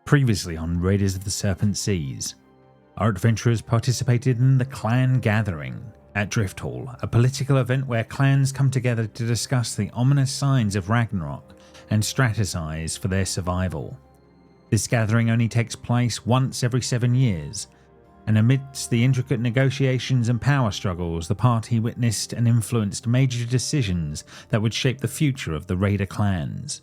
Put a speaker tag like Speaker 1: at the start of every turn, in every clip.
Speaker 1: Previously on Raiders of the Serpent Seas, our adventurers participated in the Clan Gathering at Drift Hall, a political event where clans come together to discuss the ominous signs of Ragnarok and strategize for their survival. This gathering only takes place once every 7 years, and amidst the intricate negotiations and power struggles, the party witnessed and influenced major decisions that would shape the future of the Raider clans.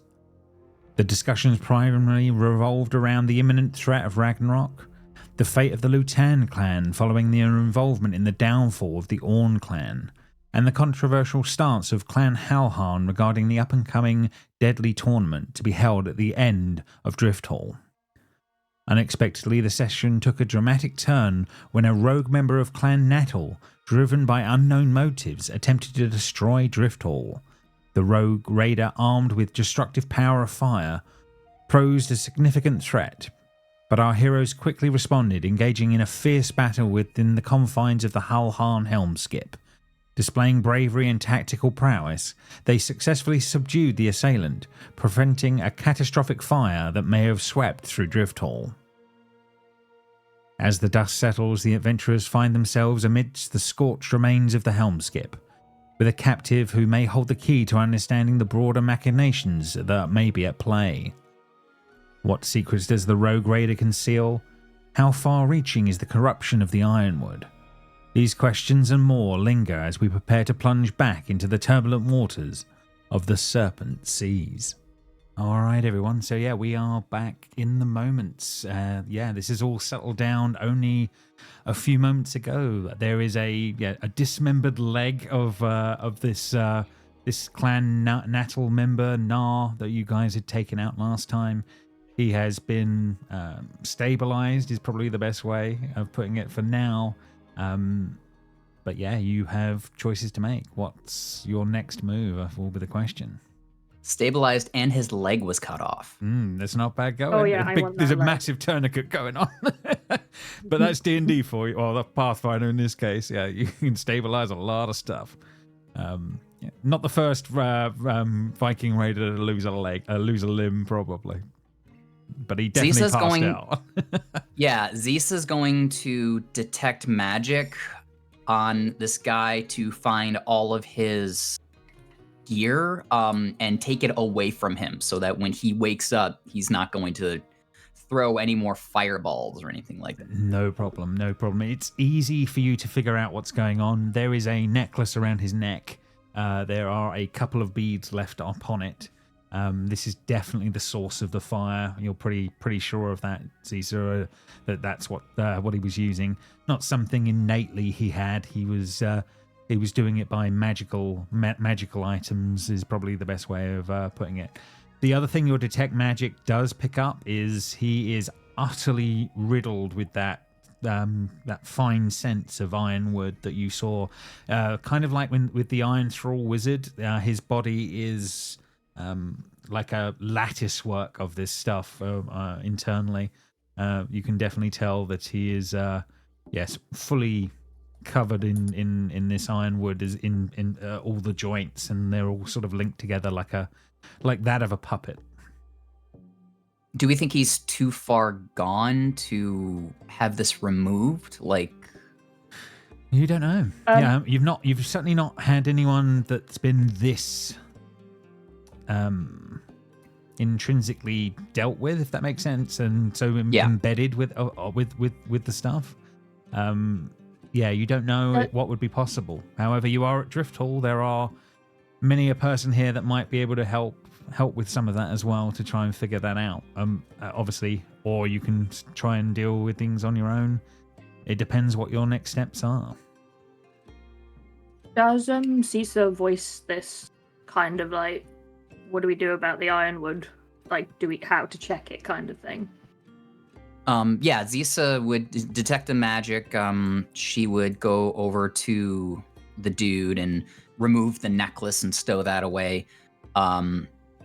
Speaker 1: The discussions primarily revolved around the imminent threat of Ragnarok, the fate of the Lutan clan following their involvement in the downfall of the Orn clan, and the controversial stance of Clan Halharn regarding the up-and-coming deadly tournament to be held at the end of Drift Hall. Unexpectedly, the session took a dramatic turn when a rogue member of Clan Nattle, driven by unknown motives, attempted to destroy Drift Hall. The rogue raider, armed with destructive power of fire, posed a significant threat, but our heroes quickly responded, engaging in a fierce battle within the confines of the Halharn Helmskip. Displaying bravery and tactical prowess, they successfully subdued the assailant, preventing a catastrophic fire that may have swept through Drift Hall. As the dust settles, the adventurers find themselves amidst the scorched remains of the Helmskip, with a captive who may hold the key to understanding the broader machinations that may be at play. What secrets does the rogue raider conceal? How far-reaching is the corruption of the Ironwood? These questions and more linger as we prepare to plunge back into the turbulent waters of the Serpent Seas. Alright everyone, so yeah, we are back in the moments. This is all settled down only a few moments ago. There is a dismembered leg of this clan Nattle member, Nar, that you guys had taken out last time. He has been stabilized, is probably the best way of putting it for now. But yeah, you have choices to make. What's your next move will be the question.
Speaker 2: Stabilized and his leg was cut off.
Speaker 1: That's not bad going.
Speaker 3: Oh yeah,
Speaker 1: There's a massive tourniquet going on. But that's D&D for you, or the Pathfinder in this case. Yeah, you can stabilize a lot of stuff. Not the first Viking raider to lose a limb, probably. But he definitely passed out.
Speaker 2: Yeah, Zisa's going to detect magic on this guy to find all of his gear and take it away from him so that when he wakes up, he's not going to throw any more fireballs or anything like that.
Speaker 1: No problem. It's easy for you to figure out what's going on. There is a necklace around his neck. There are a couple of beads left upon it. This is definitely the source of the fire. You're pretty sure of that, Caesar, that's what he was using. Not something innately he had. He was doing it by magical items is probably the best way of putting it. The other thing your detect magic does pick up is he is utterly riddled with that fine sense of ironwood that you saw, kind of like with the Iron Thrall wizard. His body is like a lattice work of this stuff internally. You can definitely tell that he is fully covered in this ironwood, is in all the joints, and they're all sort of linked together like that of a puppet.
Speaker 2: Do we think he's too far gone to have this removed?
Speaker 1: You don't know. You've certainly not had anyone that's been this intrinsically dealt with, if that makes sense, and so embedded with the stuff. You don't know what would be possible. However, you are at Drift Hall. There are many a person here that might be able to help with some of that as well, to try and figure that out. Obviously, or you can try and deal with things on your own. It depends what your next steps are.
Speaker 3: Does Cisa voice this kind of like, what do we do about the ironwood? Like, how to check it kind of thing?
Speaker 2: Zisa would detect the magic. She would go over to the dude and remove the necklace and stow that away.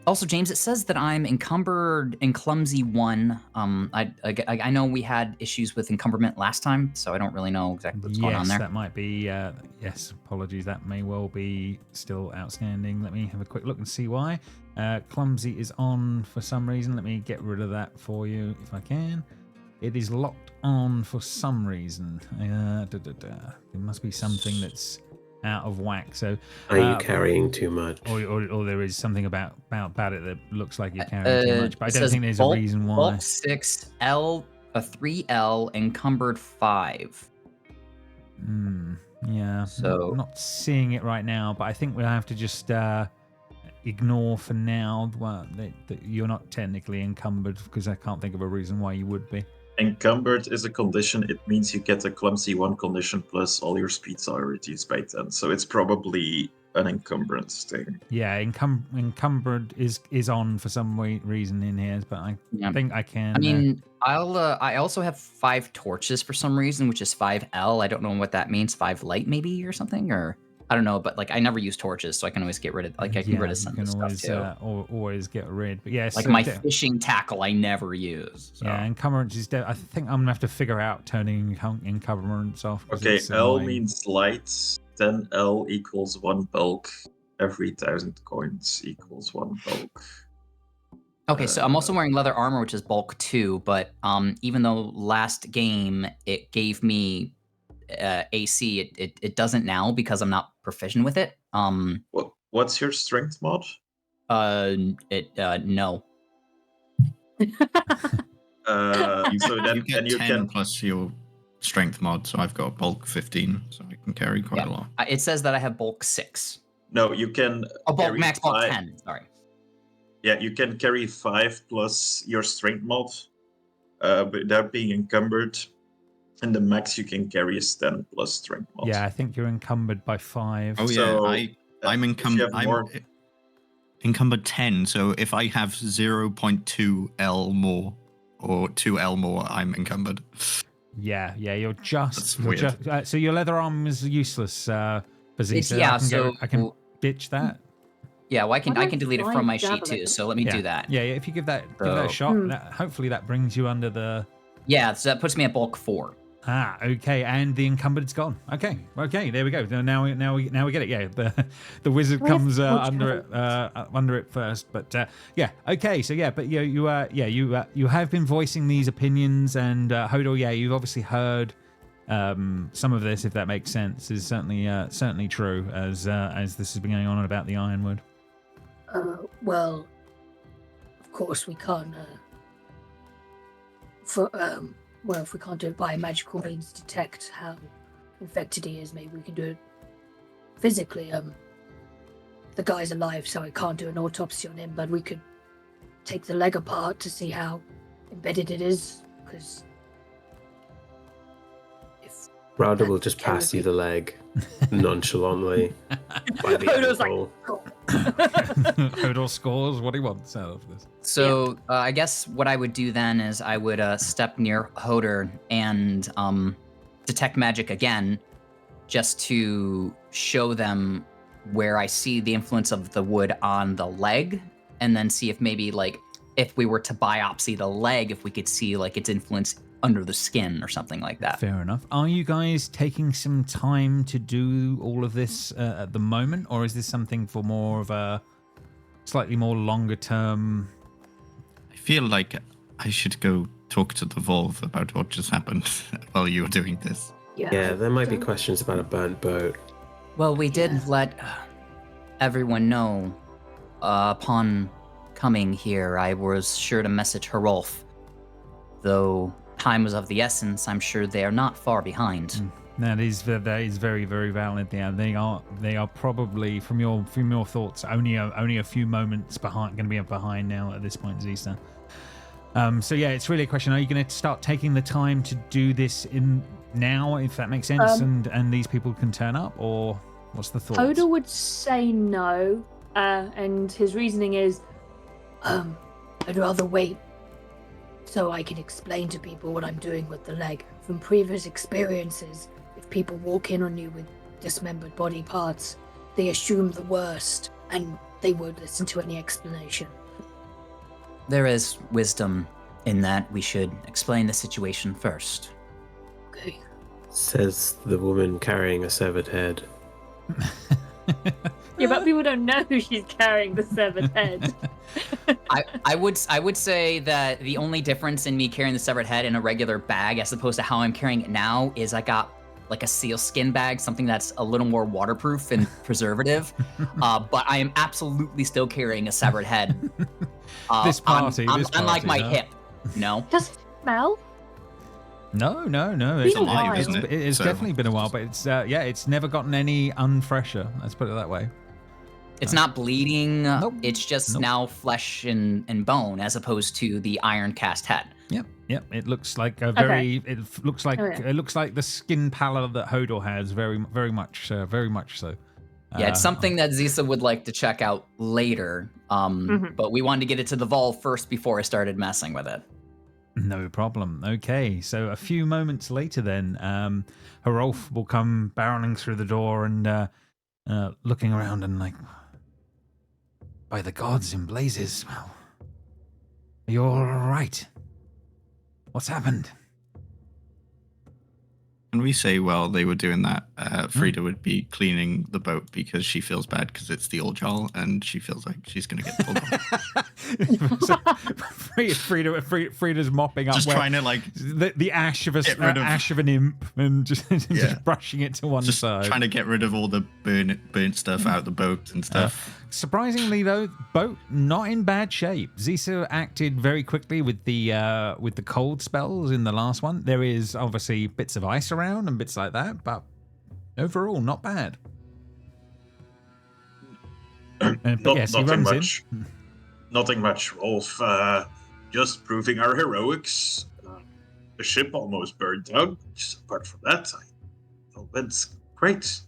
Speaker 2: Also, James, it says that I'm encumbered and clumsy 1. I know we had issues with encumberment last time, so I don't really know exactly what's going on there.
Speaker 1: Yes, that might be, apologies, that may well be still outstanding. Let me have a quick look and see why. Clumsy is on for some reason. Let me get rid of that for you if I can. It is locked on for some reason. There must be something that's out of whack. So,
Speaker 4: are you carrying too much?
Speaker 1: Or there is something about it that looks like you're carrying too much. But I don't think there's
Speaker 2: bulk,
Speaker 1: a reason why.
Speaker 2: Bulk 6L, a 3L, encumbered 5.
Speaker 1: Yeah.
Speaker 2: So
Speaker 1: not seeing it right now, but I think we'll have to just ignore for now that you're not technically encumbered, because I can't think of a reason why you would be.
Speaker 5: Encumbered is a condition. It means you get a clumsy 1 condition plus all your speeds are reduced by 10. So it's probably an encumbrance thing.
Speaker 1: Yeah, encumbered is on for some reason in here, but I think I can.
Speaker 2: I mean, I also have 5 torches for some reason, which is 5L. I don't know what that means. 5 light maybe or something, or I don't know. But like, I never use torches, so I can always get rid of. Like, I can get rid of some of the stuff too.
Speaker 1: Always get rid. But yes,
Speaker 2: like my fishing tackle, I never use. So.
Speaker 1: Yeah, encumbrance is dead. I think I'm gonna have to figure out turning encumbrance off.
Speaker 5: Okay, L means light. Then L equals 1 bulk. Every 1,000 coins equals 1 bulk.
Speaker 2: Okay, so I'm also wearing leather armor, which is bulk 2, but even though last game it gave me AC, it doesn't now because I'm not proficient with it.
Speaker 5: What's your strength mod?
Speaker 2: No.
Speaker 5: So then
Speaker 6: you get
Speaker 5: you
Speaker 6: 10
Speaker 5: can
Speaker 6: plus your strength mod, so I've got bulk 15, so I can carry quite a lot.
Speaker 2: It says that I have bulk 6.
Speaker 5: No, you can.
Speaker 2: Bulk max bulk 10. Sorry.
Speaker 5: Yeah, you can carry 5 plus your strength mod, without being encumbered. And the max you can carry is 10 plus strength mod.
Speaker 1: Yeah, I think you're encumbered by 5.
Speaker 6: Oh
Speaker 5: So,
Speaker 6: yeah, I'm encumbered. I'm encumbered 10. So if I have 0.2 L more or 2 L more, I'm encumbered.
Speaker 1: Yeah, you're just.
Speaker 6: Weird.
Speaker 1: So your leather arm is useless, Bazisa.
Speaker 2: Yeah,
Speaker 1: I can ditch that.
Speaker 2: Yeah, well, I can delete it from my sheet too. So let me do that.
Speaker 1: Yeah. If you give that a shot, hopefully that brings you under the.
Speaker 2: Yeah, so that puts me at bulk 4.
Speaker 1: Okay, and the encumbered's gone. Okay, there we go. Now we get it. Yeah, the wizard comes under it first. But okay. So but you have been voicing these opinions, and Hodor, you've obviously heard some of this, if that makes sense. Is certainly true as this has been going on about the Ironwood.
Speaker 7: Well, of course we can't. If we can't do it by magical means, detect how infected he is, maybe we can do it physically. The guy's alive, so I can't do an autopsy on him, but we could take the leg apart to see how embedded it is, because
Speaker 4: Rowder will just pass you the leg nonchalantly by the ankle.
Speaker 1: Hodor scores what he wants out of this.
Speaker 2: So I guess what I would do then is I would step near Hodor and detect magic again, just to show them where I see the influence of the wood on the leg, and then see if maybe if we were to biopsy the leg, if we could see its influence under the skin or something like that.
Speaker 1: Fair enough. Are you guys taking some time to do all of this at the moment, or is this something for more of a slightly more longer term?
Speaker 6: I feel like I should go talk to the Volve about what just happened while you were doing this.
Speaker 4: Yeah, there might be questions about a burnt boat.
Speaker 2: Well, we did let everyone know upon coming here. I was sure to message Herolf, though time was of the essence. I'm sure they are not far behind.
Speaker 1: That is very, very valid. Yeah, they are probably from your thoughts only a few moments behind. Going to be behind now at this point, Zista. So it's really a question: are you going to start taking the time to do this in now, if that makes sense, and these people can turn up, or what's the thought?
Speaker 3: Hodor would say no, and his reasoning is,
Speaker 7: I'd rather wait so I can explain to people what I'm doing with the leg. From previous experiences, if people walk in on you with dismembered body parts, they assume the worst, and they won't listen to any explanation.
Speaker 2: There is wisdom in that. We should explain the situation first.
Speaker 7: Okay.
Speaker 4: Says the woman carrying a severed head.
Speaker 3: Yeah, but people don't know she's carrying the severed head.
Speaker 2: I would say that the only difference in me carrying the severed head in a regular bag as opposed to how I'm carrying it now is I got like a seal skin bag, something that's a little more waterproof and preservative. But I am absolutely still carrying a severed head.
Speaker 1: This party,
Speaker 2: on like my
Speaker 1: huh?
Speaker 2: hip, you know?
Speaker 3: Does it smell?
Speaker 1: No.
Speaker 6: It's alive, isn't it?
Speaker 1: It's
Speaker 6: So-
Speaker 1: definitely been a while, but it's never gotten any unfresher. Let's put it that way.
Speaker 2: It's not bleeding.
Speaker 1: Nope.
Speaker 2: It's just
Speaker 1: Nope.
Speaker 2: now flesh and bone, as opposed to the iron cast head.
Speaker 1: Yep. It looks like a very.
Speaker 3: Okay.
Speaker 1: It looks like
Speaker 3: Okay.
Speaker 1: it looks like the skin pallor that Hodor has. Very much so.
Speaker 2: Yeah, it's something that Zisa would like to check out later. But we wanted to get it to the Vol first before I started messing with it.
Speaker 1: No problem. Okay, so a few moments later, then Hrolf will come barreling through the door and looking around and like, by the gods in blazes, well, are you all right? What's happened?
Speaker 6: Can we say while they were doing that, Frida would be cleaning the boat because she feels bad because it's the old Jarl and she feels like she's going to get pulled off.
Speaker 1: Frida's mopping up,
Speaker 6: Just trying to like
Speaker 1: the ash of
Speaker 6: get rid of-
Speaker 1: ash of an imp and just brushing it to one
Speaker 6: just
Speaker 1: side.
Speaker 6: trying to get rid of all the burnt stuff out the boat and stuff.
Speaker 1: Surprisingly, though, boat not in bad shape. Zisa acted very quickly with the cold spells in the last one. There is obviously bits of ice around and bits like that, but overall, not bad. But yes, he
Speaker 5: Nothing
Speaker 1: runs
Speaker 5: much. Nothing much, Wolf. Just proving our heroics. The ship almost burned down. Just apart from that, I went great.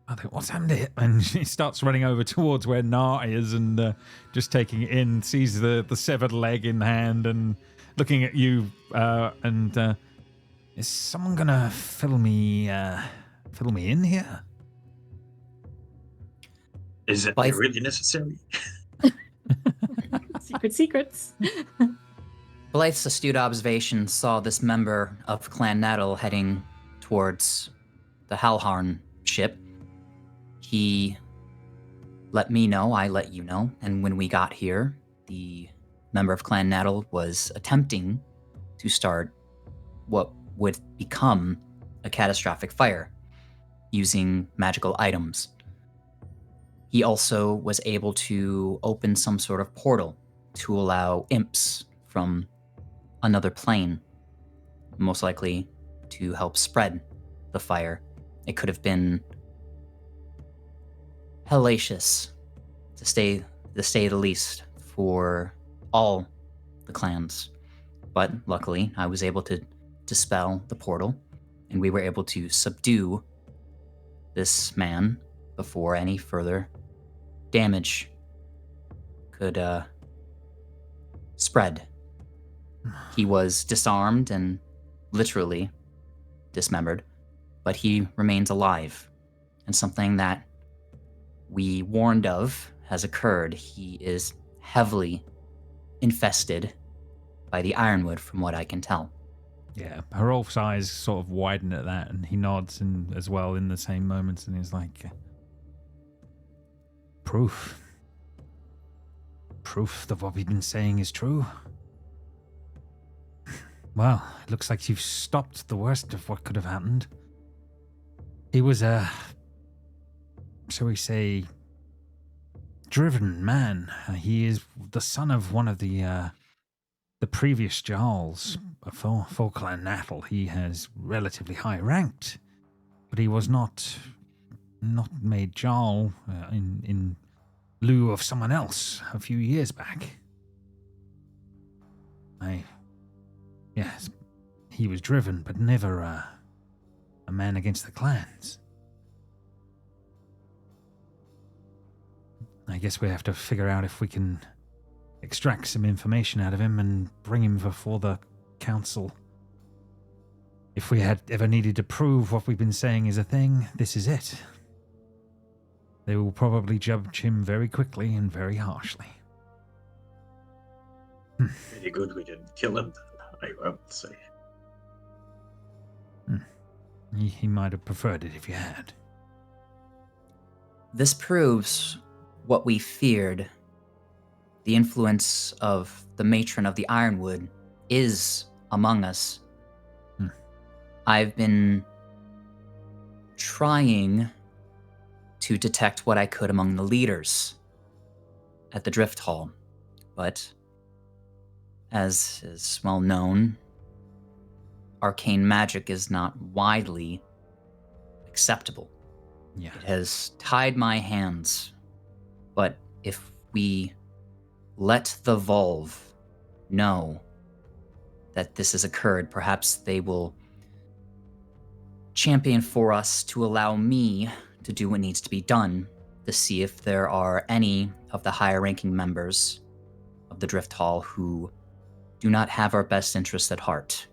Speaker 1: I think, what's happened here? And she starts running over towards where Nar is and just taking it in, sees the severed leg in hand and looking at you and is someone gonna fill me in here?
Speaker 5: Is it
Speaker 2: Life-
Speaker 5: really necessary?
Speaker 3: Secrets.
Speaker 2: Blythe's astute observation saw this member of Clan Nettle heading towards the Halharn ship. He let me know, I let you know, and when we got here, the member of Clan Nettle was attempting to start what would become a catastrophic fire using magical items. He also was able to open some sort of portal to allow imps from another plane, most likely to help spread the fire. It could have been hellacious, to say the least, for all the clans. But luckily, I was able to dispel the portal, and we were able to subdue this man before any further damage could spread. He was disarmed and literally dismembered, but he remains alive. And something that we warned of has occurred. He is heavily infested by the ironwood, from what I can tell.
Speaker 1: Yeah, Hrolf's eyes sort of widen at that, and he nods and as well in the same moments, and he's like, proof that what we've been saying is true. Well, it looks like you've stopped the worst of what could have happened. He was a, shall we say, driven man. He is the son of one of the previous Jarls for Clan Nattle. He has relatively high ranked, but he was not made Jarl in lieu of someone else a few years back. Yes, he was driven, but never a man against the clans. I guess we have to figure out if we can extract some information out of him and bring him before the council. If we had ever needed to prove what we've been saying is a thing, this is it. They will probably judge him very quickly and very harshly.
Speaker 5: Pretty good we didn't kill him, I would say.
Speaker 1: He might have preferred it if you had.
Speaker 2: This proves what we feared the influence of the matron of the Ironwood is among us. I've been trying to detect what I could among the leaders at the Drift Hall, but as is well known, arcane magic is not widely acceptable.
Speaker 1: Yeah.
Speaker 2: It has tied my hands, but if we let the Volve know that this has occurred, perhaps they will champion for us to allow me to do what needs to be done to see if there are any of the higher ranking members of the Drift Hall who do not have our best interests at heart.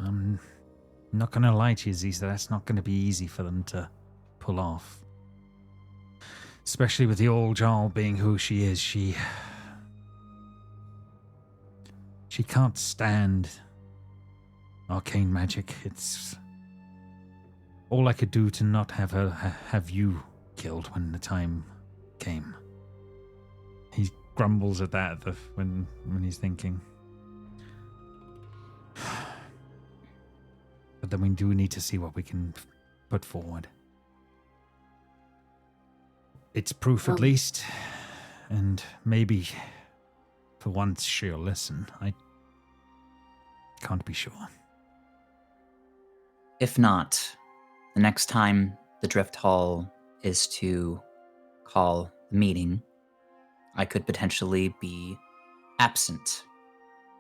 Speaker 1: I'm not going to lie to you, Ziza, that's not going to be easy for them to pull off. Especially with the old Jarl being who she is, she can't stand arcane magic. It's all I could do to not have you killed when the time came. He grumbles at that when he's thinking. But then we do need to see what we can put forward. It's proof at least, and maybe for once she'll listen. I can't be sure.
Speaker 2: If not, the next time the Drift Hall is to call the meeting, I could potentially be absent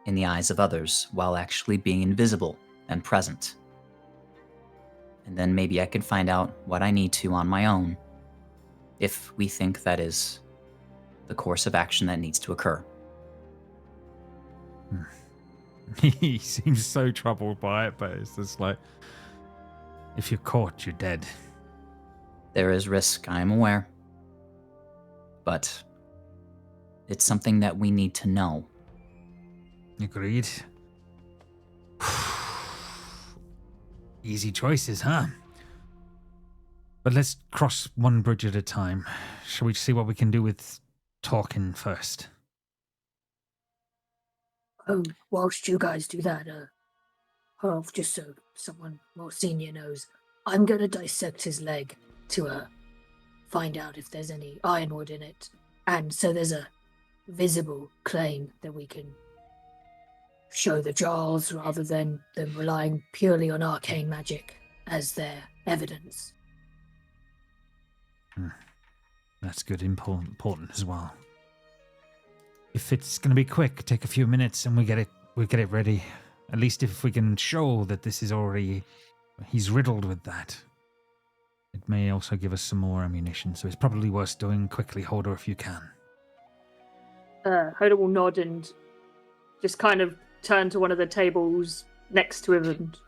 Speaker 2: in the eyes of others while actually being invisible and present. And then maybe I could find out what I need to on my own, if we think that is the course of action that needs to occur.
Speaker 1: He seems so troubled by it, but it's just like, if you're caught, you're dead.
Speaker 2: There is risk, I am aware. But it's something that we need to know.
Speaker 1: Agreed. Easy choices, huh? But let's cross one bridge at a time. Shall we see what we can do with talking first?
Speaker 7: Whilst you guys do that, just so someone more senior knows, I'm gonna dissect his leg to find out if there's any ironwood in it, and so there's a visible claim that we can show the Jarls rather than them relying purely on arcane magic as their evidence.
Speaker 1: That's good, important as well. If it's going to be quick, take a few minutes and we get it ready. At least if we can show that this is already, he's riddled with that. It may also give us some more ammunition, so it's probably worth doing quickly, Hodor, if you can.
Speaker 3: Hodor will nod and just kind of turn to one of the tables next to him and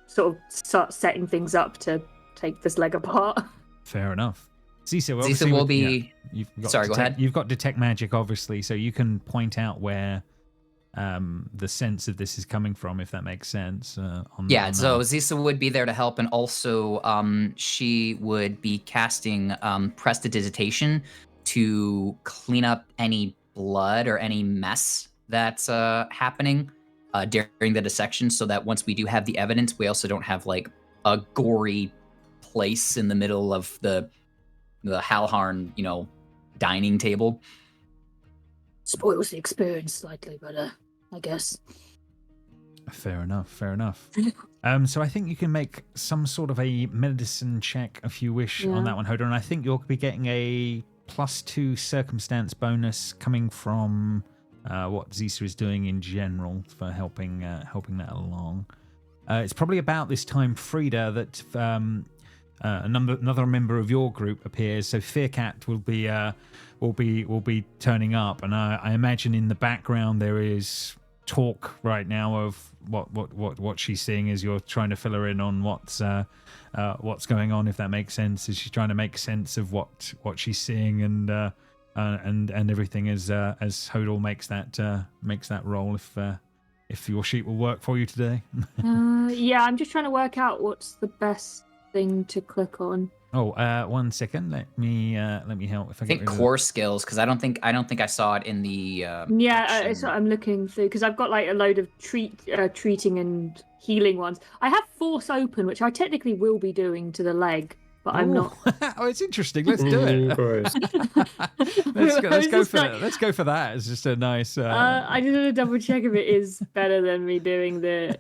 Speaker 3: sort of start setting things up to take this leg apart.
Speaker 1: Fair enough. Ziza
Speaker 2: will be...
Speaker 1: Yeah,
Speaker 2: Sorry, go ahead.
Speaker 1: You've got detect magic, obviously, so you can point out where the sense of this is coming from, if that makes sense. So
Speaker 2: Ziza would be there to help, and also she would be casting Prestidigitation to clean up any blood or any mess that's happening during the dissection, so that once we do have the evidence, we also don't have like a gory place in the middle of the Halharn, dining table.
Speaker 7: Spoils the experience slightly, but I guess.
Speaker 1: Fair enough. So I think you can make some sort of a medicine check if you wish on that one, Hodor, and I think you'll be getting a +2 circumstance bonus coming from what Ziza is doing in general for helping that along. It's probably about this time, Frida, that another member of your group appears. So Fearcat will be turning up, and I imagine in the background there is talk right now of what she's seeing as you're trying to fill her in on what's going on, if that makes sense. Is she trying to make sense of what she's seeing and everything as Hodor makes that roll, if your sheet will work for you today.
Speaker 3: Yeah, I'm just trying to work out what's the best thing to click on.
Speaker 1: Oh, 1 second. Let me help. If I
Speaker 2: I think
Speaker 1: get rid of
Speaker 2: core skills, because I don't think I saw it in the.
Speaker 3: It's what I'm looking through because I've got like a load of treating and healing ones. I have force open, which I technically will be doing to the leg, but I'm not.
Speaker 1: Oh, it's interesting. Let's do it.
Speaker 4: Gross.
Speaker 1: Let's go for that. Let's go for that. It's just a nice.
Speaker 3: I just want to double check if it is better than me doing the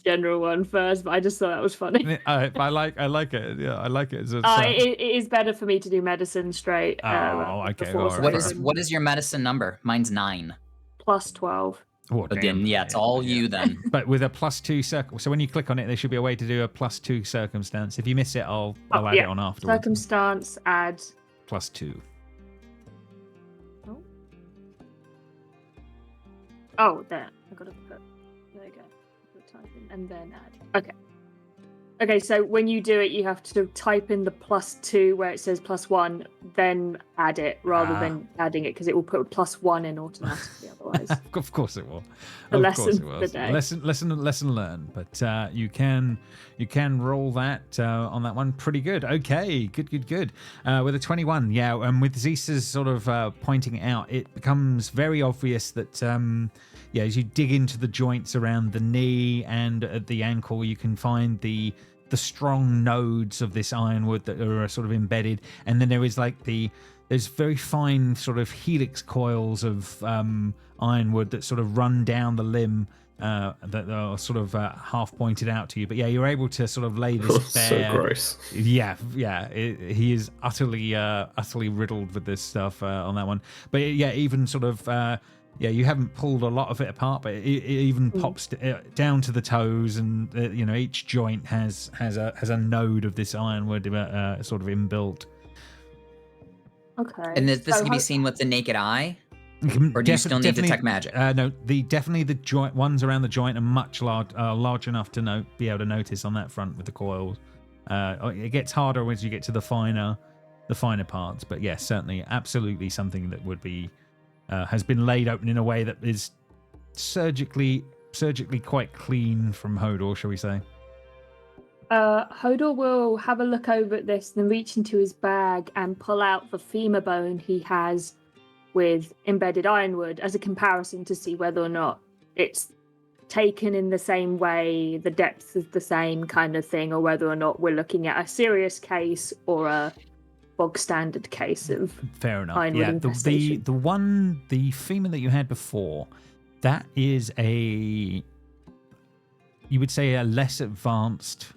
Speaker 3: general one first, but I just thought that was funny.
Speaker 1: I like it. Yeah, I like it.
Speaker 3: It is better for me to do medicine straight.
Speaker 1: Okay.
Speaker 3: Force
Speaker 1: All right.
Speaker 2: What is your medicine number? Mine's 9.
Speaker 3: Plus 12.
Speaker 1: Oh,
Speaker 2: Again, yeah, it's all you then.
Speaker 1: But with a +2 circle. So when you click on it, there should be a way to do a +2 circumstance. If you miss it, I'll add it on afterwards.
Speaker 3: Circumstance, add.
Speaker 1: +2.
Speaker 3: Oh, there. I got to put. There you go. Type in and then add. Okay, so when you do it, you have to type in the +2 where it says +1, then add it rather than adding it because it will put +1 in automatically otherwise.
Speaker 1: Of course it will.
Speaker 3: The
Speaker 1: Of
Speaker 3: lesson
Speaker 1: course it
Speaker 3: for
Speaker 1: will.
Speaker 3: the day.
Speaker 1: Lesson learned. But you can roll that on that one pretty good. Okay, good. With a 21, yeah, and with Zisa's sort of pointing it out, it becomes very obvious that as you dig into the joints around the knee and at the ankle, you can find the strong nodes of this ironwood that are sort of embedded, and then there is like there's very fine sort of helix coils of ironwood that sort of run down the limb that are sort of half pointed out to you. But yeah, you're able to sort of lay this bare.
Speaker 4: So gross.
Speaker 1: Yeah. He is utterly riddled with this stuff on that one. But yeah, even sort of. You haven't pulled a lot of it apart, but it even pops down to the toes, and each joint has a node of this ironwood sort of inbuilt.
Speaker 3: Okay.
Speaker 2: And this can be seen with the naked eye, or do you still need detect magic?
Speaker 1: No, definitely the joint ones around the joint are much large enough to be able to notice on that front with the coils. It gets harder as you get to the finer parts, but yes, certainly, absolutely something that would be. Has been laid open in a way that is surgically quite clean from Hodor, shall we say?
Speaker 3: Hodor will have a look over at this, then reach into his bag and pull out the femur bone he has with embedded ironwood as a comparison to see whether or not it's taken in the same way, the depth is the same kind of thing, or whether or not we're looking at a serious case or a bog standard case of
Speaker 1: fair enough.
Speaker 3: Ironwood infestation.
Speaker 1: The femur that you had before, that is you would say a less advanced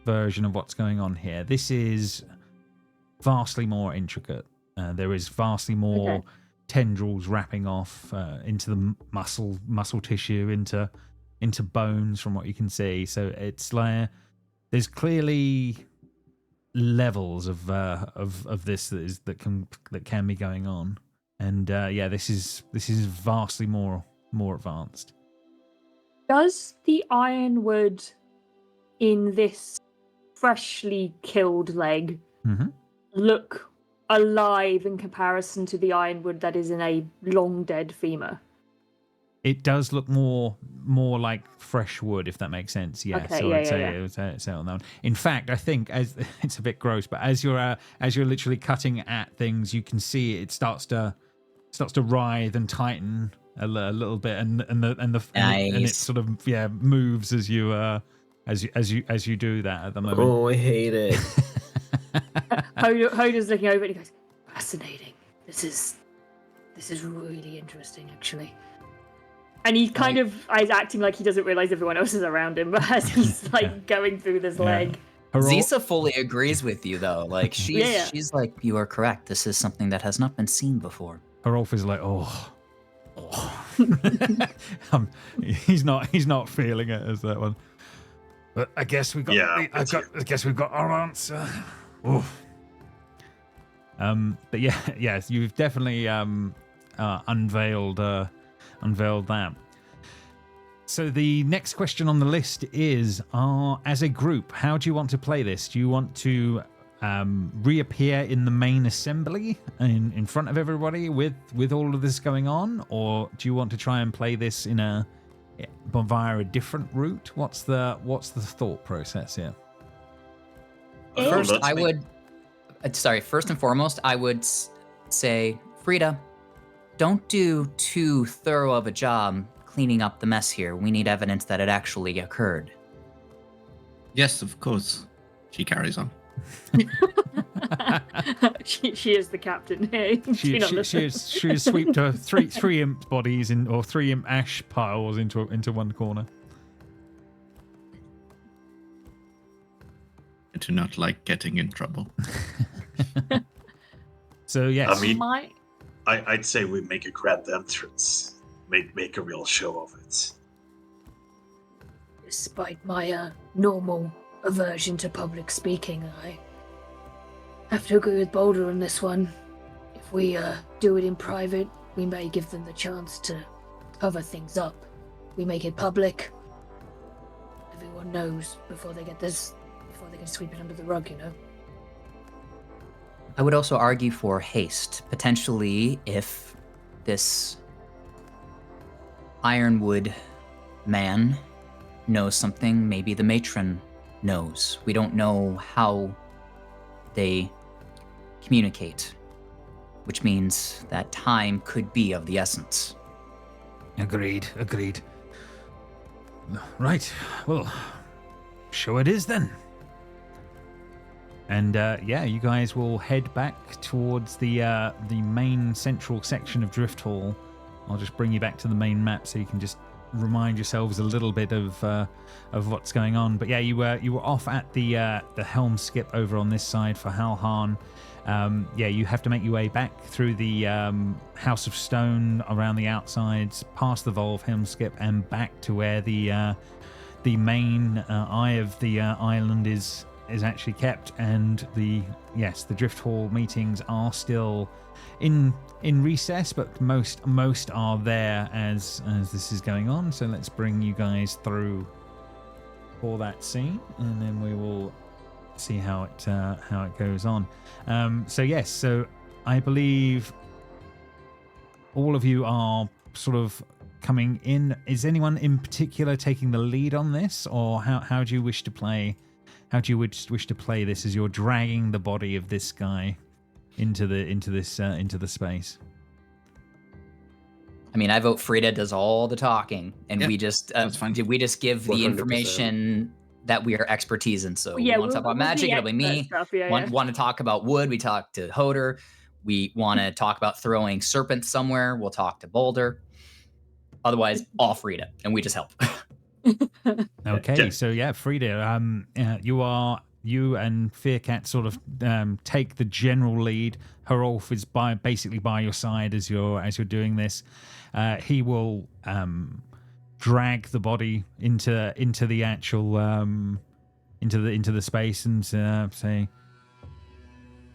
Speaker 1: version of what's going on here. This is vastly more intricate. There is vastly more tendrils wrapping off into the muscle tissue, into bones, from what you can see. So it's like there's clearly levels of this that can be going on, and this is vastly more advanced.
Speaker 3: Does the ironwood in this freshly killed leg look alive in comparison to the ironwood that is in a long dead femur?
Speaker 1: It does look more like fresh wood, if that makes sense. Yeah.
Speaker 3: Okay,
Speaker 1: so I'd say on that one. In fact, I think as it's a bit gross, but as you're literally cutting at things, you can see it starts to writhe and tighten a little bit, and it sort of moves as you do that at the moment.
Speaker 4: Oh, I hate it.
Speaker 3: Hodor's looking over and he goes, "Fascinating. This is really interesting, actually." And he kind of is acting like he doesn't realize everyone else is around him, but as he's like going through this leg.
Speaker 2: Zisa fully agrees with you, though. Like she's like, "You are correct. This is something that has not been seen before."
Speaker 1: Harolf is like, oh. He's not feeling it as that one. But I guess we got.
Speaker 5: Yeah,
Speaker 1: I guess we've got our answer. Oof. But yes, you've definitely unveiled that. So the next question on the list is: as a group, how do you want to play this? Do you want to reappear in the main assembly in front of everybody with all of this going on, or do you want to try and play this via a different route? What's the thought process here?
Speaker 2: First,
Speaker 5: let's
Speaker 2: I
Speaker 5: make-
Speaker 2: would. First and foremost, I would say, Frida, don't do too thorough of a job cleaning up the mess here. We need evidence that it actually occurred.
Speaker 6: Yes, of course. She carries on.
Speaker 3: she is the captain here.
Speaker 1: She has swept her three imp bodies or 3 imp ash piles into one corner.
Speaker 6: I do not like getting in trouble.
Speaker 1: So yes,
Speaker 5: I mean,
Speaker 3: My
Speaker 5: I'd say we make a grand entrance. Make a real show of it.
Speaker 7: Despite my normal aversion to public speaking, I have to agree with Boulder on this one. If we do it in private, we may give them the chance to cover things up. We make it public. Everyone knows before they can sweep it under the rug, you know?
Speaker 2: I would also argue for haste. Potentially, if this Ironwood man knows something, maybe the matron knows. We don't know how they communicate, which means that time could be of the essence.
Speaker 1: Agreed. Right, well, show it is then. And you guys will head back towards the main central section of Drift Hall. I'll just bring you back to the main map so you can just remind yourselves a little bit of what's going on. But yeah, you were off at the helm skip over on this side for Halhan. You have to make your way back through the House of Stone around the outsides, past the Volve helm skip, and back to where the main eye of the island is actually kept. And the Drift Hall meetings are still in recess, but most are there as this is going on. So let's bring you guys through for that scene, and then we will see how it goes on. So I believe all of you are sort of coming in. Is anyone in particular taking the lead on this, or how do you wish to play? How do you wish to play this as you're dragging the body of this guy into the space?
Speaker 2: I mean, I vote Frida does all the talking, and we just
Speaker 6: that's fine.
Speaker 2: we just give
Speaker 4: 100%.
Speaker 2: the information that we are expertise in. So we want to talk about magic, it'll be me.
Speaker 3: Stuff,
Speaker 2: Want to talk about wood, we talk to Hoder. We want to talk about throwing serpents somewhere, we'll talk to Boulder. Otherwise, all Frida, and we just help.
Speaker 1: Okay,
Speaker 5: Yeah.
Speaker 1: so Frida, you and Fearcat sort of take the general lead. Herolf is basically by your side as you're doing this. He will drag the body into the actual into the space and say,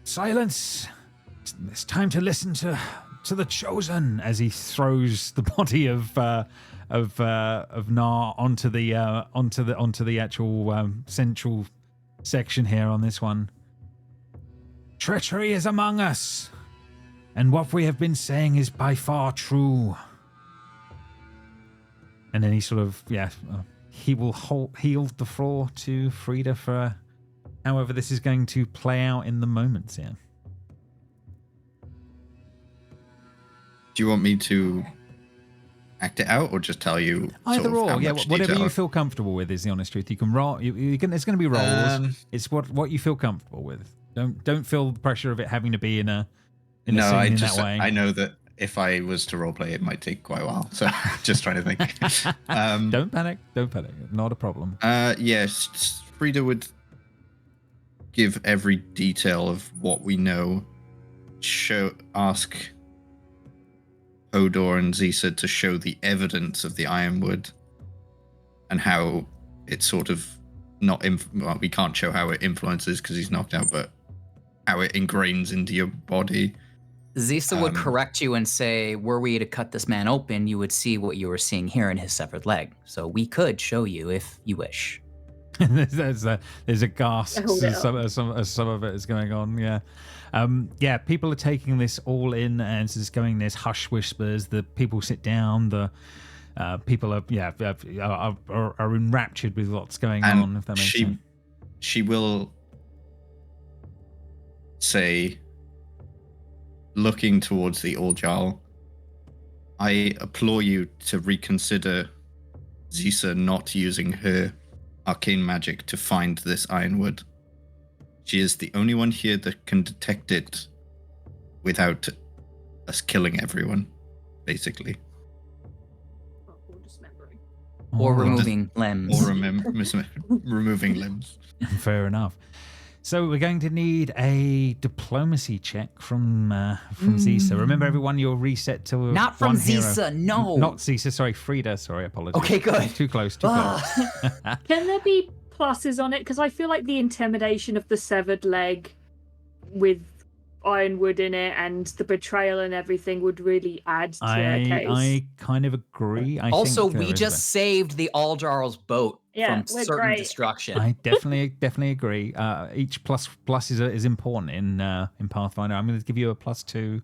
Speaker 1: "Silence! It's time to listen to the chosen." As he throws the body of Nar onto the actual central section here on this one. "Treachery is among us, and what we have been saying is by far true." And then he sort of he will yield the floor to Frida for however this is going to play out in the moments here.
Speaker 6: Do you want me to act it out, or just tell you
Speaker 1: Either
Speaker 6: sort of how
Speaker 1: or,
Speaker 6: much
Speaker 1: whatever
Speaker 6: detail?
Speaker 1: you feel comfortable with is the honest truth. You can roll. There's going to be rolls. It's what you feel comfortable with. Don't feel the pressure of it having to be in a scene in that way.
Speaker 6: I know that if I was to roleplay, it might take quite a while. So just trying to think.
Speaker 1: Don't panic. Not a problem.
Speaker 6: Yes, Frida would give every detail of what we know. Ask Hodor and Zisa to show the evidence of the Ironwood and how it's sort of we can't show how it influences because he's knocked out, but how it ingrains into your body.
Speaker 2: Zisa would correct you and say, were we to cut this man open, you would see what you were seeing here in his severed leg. So we could show you if you wish.
Speaker 1: there's a gasp as some of it is going on. People are taking this all in, and it's going. There's hush whispers. The people sit down. The people are enraptured with what's going on. If that makes sense.
Speaker 6: She will say, looking towards the Oljal, I implore you to reconsider Zisa not using her arcane magic to find this ironwood. She is the only one here that can detect it without us killing everyone, basically.
Speaker 3: Or dismembering.
Speaker 2: Or
Speaker 1: All right.
Speaker 2: removing limbs.
Speaker 6: Or removing limbs.
Speaker 1: Fair enough. So we're going to need a diplomacy check from Zisa. Remember, everyone, you're reset to
Speaker 2: Not from
Speaker 1: one hero.
Speaker 2: Zisa, no.
Speaker 1: Not Zisa, sorry, Frida. Sorry, apologies.
Speaker 2: Okay, good.
Speaker 1: Too close, too close.
Speaker 3: Can there be pluses on it? Because I feel like the intimidation of the severed leg with ironwood in it and the betrayal and everything would really add to a case.
Speaker 1: I kind of agree.
Speaker 2: Also,
Speaker 1: think there
Speaker 2: we
Speaker 1: is
Speaker 2: just saved the Aljarl's boat
Speaker 3: Yeah,
Speaker 2: from
Speaker 3: we're
Speaker 2: certain
Speaker 3: great.
Speaker 2: destruction.
Speaker 1: I definitely agree. Each plus is important in Pathfinder. I'm going to give you a +2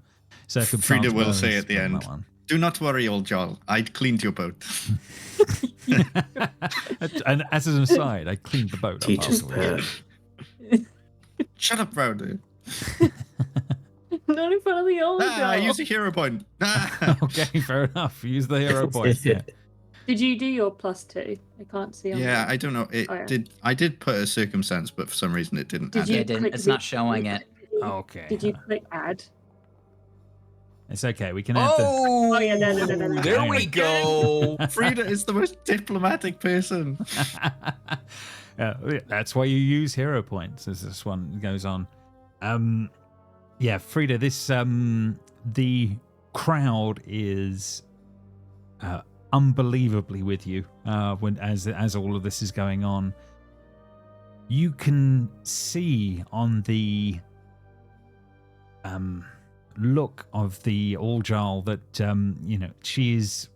Speaker 1: circumstance.
Speaker 6: Frida will
Speaker 1: bonus
Speaker 6: say at the
Speaker 1: on
Speaker 6: end,
Speaker 1: that one.
Speaker 6: "Do not worry, Oljal. I cleaned your boat."
Speaker 1: And as an aside, I cleaned the boat up
Speaker 4: Teacher's
Speaker 1: afterwards.
Speaker 4: pet.
Speaker 6: Shut up, Rowdy.
Speaker 3: Not in front of the old
Speaker 6: I
Speaker 3: girl.
Speaker 6: use a hero point. Ah.
Speaker 1: Okay, fair enough. Use the hero points. Yeah.
Speaker 3: Did you do your +2? I can't see on
Speaker 6: Yeah,
Speaker 3: there.
Speaker 6: I don't know. It
Speaker 3: Oh, yeah.
Speaker 6: did. I did put a circumstance, but for some reason it didn't.
Speaker 3: Did
Speaker 6: add
Speaker 3: you
Speaker 2: Yeah,
Speaker 6: it.
Speaker 2: it didn't.
Speaker 3: click
Speaker 2: It's
Speaker 3: the-
Speaker 2: not showing it.
Speaker 1: Okay.
Speaker 3: Did you click add?
Speaker 1: It's okay. We can add the.
Speaker 2: Oh,
Speaker 3: yeah, no.
Speaker 2: there we go.
Speaker 6: Frida is the most diplomatic person.
Speaker 1: That's why you use hero points as this one goes on. Yeah, Frida, this the crowd is unbelievably with you when as all of this is going on. You can see on the look of the Oljal that she is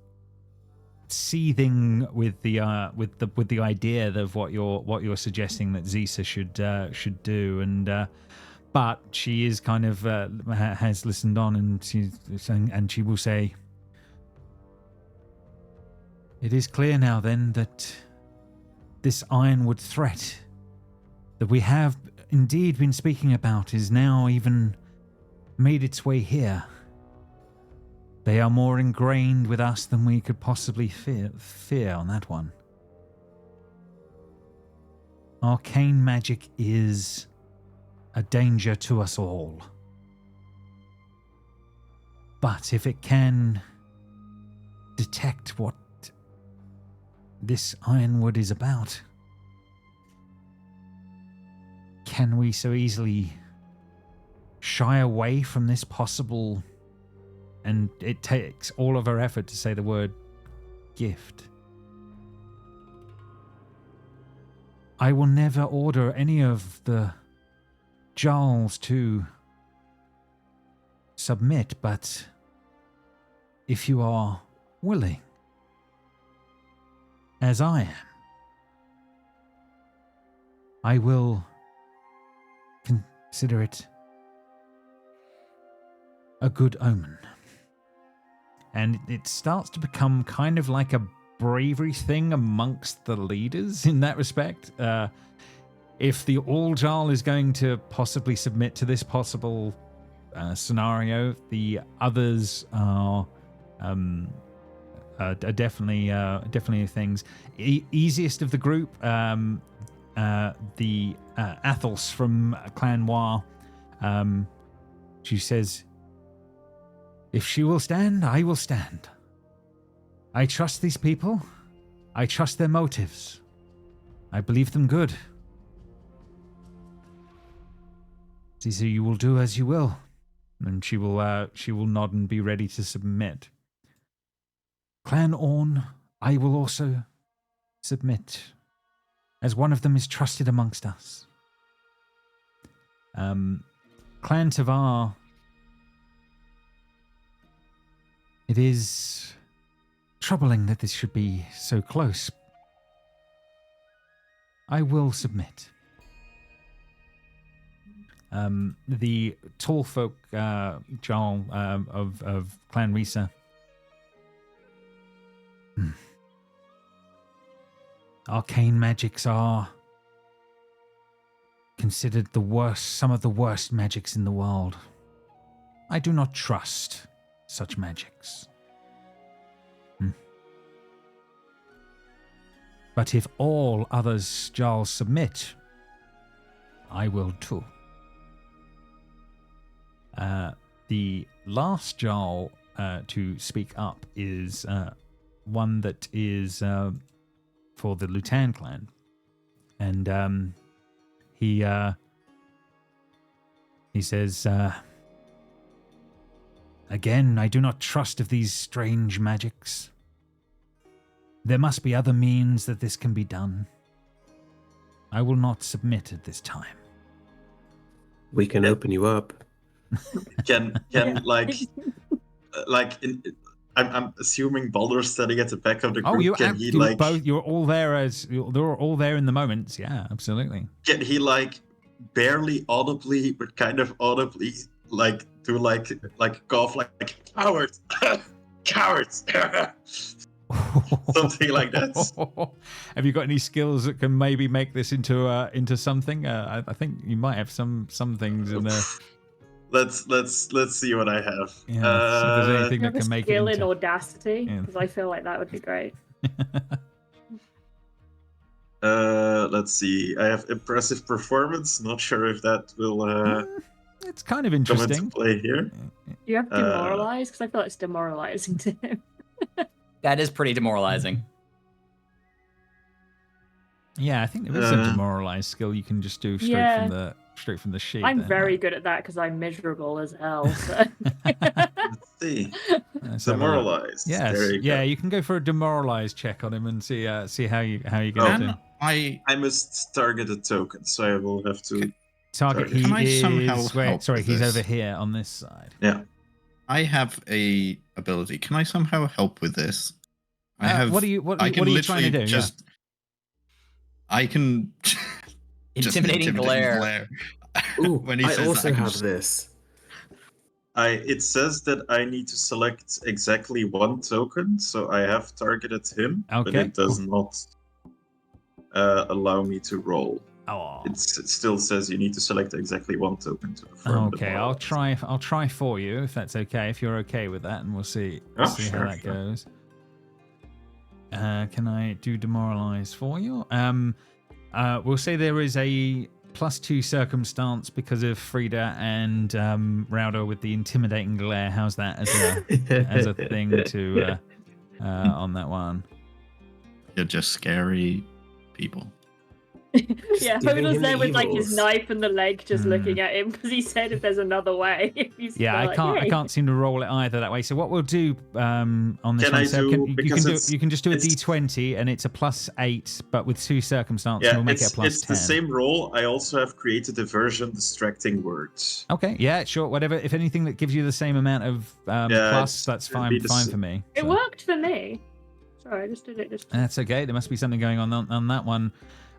Speaker 1: seething with the idea of what you're suggesting that Zisa should do, and but she is kind of has listened on, and she will say, "It is clear now then that this ironwood threat that we have indeed been speaking about is now even made its way here. They are more ingrained with us than we could possibly fear on that one. Arcane magic is a danger to us all. But if it can detect what this ironwood is about, can we so easily shy away from this possible, and it takes all of our effort to say the word gift? I will never order any of the Jarls to submit, but if you are willing, as I am, I will consider it a good omen. And it starts to become kind of like a bravery thing amongst the leaders in that respect. If the Oljal is going to possibly submit to this possible scenario, the others are definitely things. Easiest of the group, the Athos from Clan Noir. She says, "If she will stand, I will stand. I trust these people. I trust their motives. I believe them good. Caesar, you will do as you will." And she will nod and be ready to submit. Clan Orn, I will also submit, as one of them is trusted amongst us. Clan Tavar, it is troubling that this should be so close. I will submit. The tall folk, Jarl of Clan Risa. Arcane magics are considered some of the worst magics in the world. I do not trust such magics. But if all others shall submit, I will too. The last Jarl to speak up is one that is for the Lutan clan. And he says, again, I do not trust of these strange magics. There must be other means that this can be done. I will not submit at this time.
Speaker 4: We can open you up.
Speaker 5: Can I'm assuming Baldur's standing at the back of the group.
Speaker 1: You're all there they're all there in the moments. Yeah, absolutely.
Speaker 5: Can he barely audibly, but kind of audibly, do cough like cowards, cowards, something like that?
Speaker 1: Have you got any skills that can maybe make this into something? I think you might have some things in there.
Speaker 5: Let's see what I have.
Speaker 1: Yeah, so if there's anything that can make it
Speaker 3: skill in audacity, because I feel like that would be great.
Speaker 5: Let's see. I have impressive performance. Not sure if that will.
Speaker 1: It's kind of interesting.
Speaker 5: Come into play here.
Speaker 3: You have demoralize, because I feel like it's demoralizing to him.
Speaker 2: That is pretty demoralizing.
Speaker 1: Yeah, I think there is a demoralized skill you can just do straight from the sheet.
Speaker 3: I'm very good at that because I'm miserable as hell. So.
Speaker 5: Let's see. Demoralized.
Speaker 1: Yes. You can go for a demoralized check on him and see how you get him.
Speaker 6: I
Speaker 5: must target a token, so I will have to
Speaker 1: target.
Speaker 6: Can I somehow help
Speaker 1: sorry, he's
Speaker 6: this?
Speaker 1: over here on this side.
Speaker 5: Yeah.
Speaker 6: I have a ability. Can I somehow help with this?
Speaker 1: What are you trying to do?
Speaker 6: I can
Speaker 2: intimidating glare.
Speaker 4: Ooh,
Speaker 6: when he
Speaker 4: I
Speaker 6: says
Speaker 4: also
Speaker 6: that,
Speaker 4: have this.
Speaker 5: It says that I need to select exactly one token, so I have targeted him, but it does not allow me to roll.
Speaker 1: Oh.
Speaker 5: It still says you need to select exactly one token to affirm.
Speaker 1: Okay, I'll try for you if that's okay. If you're okay with that, and we'll see how that goes. Can I do demoralize for you? We'll say there is a +2 circumstance because of Frida and Raudo with the intimidating glare. How's that as a thing to on that one?
Speaker 6: You're just scary people.
Speaker 3: Yeah, Hoda's there with his knife and the leg, just looking at him because he said if there's another way.
Speaker 1: I can't seem to roll it either that way. So what we'll do on this you can just do a D20 and it's a +8, but with 2 circumstances, we'll make it a +10.
Speaker 5: It's the same roll. I also have created a version distracting words.
Speaker 1: Okay, yeah, sure, whatever. If anything that gives you the same amount of plus, that's fine for me.
Speaker 3: It worked for me. Sorry, I just did it.
Speaker 1: That's okay. There must be something going on that one.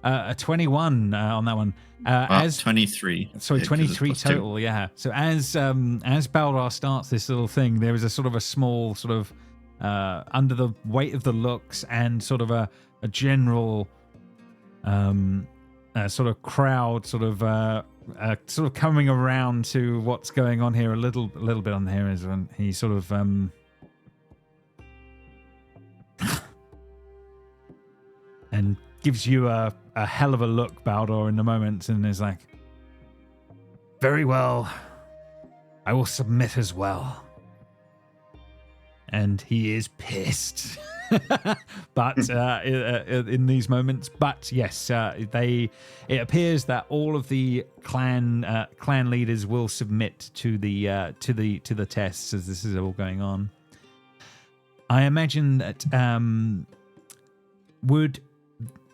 Speaker 1: A 21 on that one. As
Speaker 6: 23.
Speaker 1: Sorry, 23 total. Yeah. So as Baldar starts this little thing, there is a sort of a small sort of under the weight of the looks and sort of a general sort of crowd sort of coming around to what's going on here a little bit on here is when he sort of and gives you a hell of a look, Baldor, in the moment, and is like, very well, I will submit as well. And he is pissed. But in these moments, but yes, it appears that all of the clan leaders will submit to the tests as this is all going on. I imagine that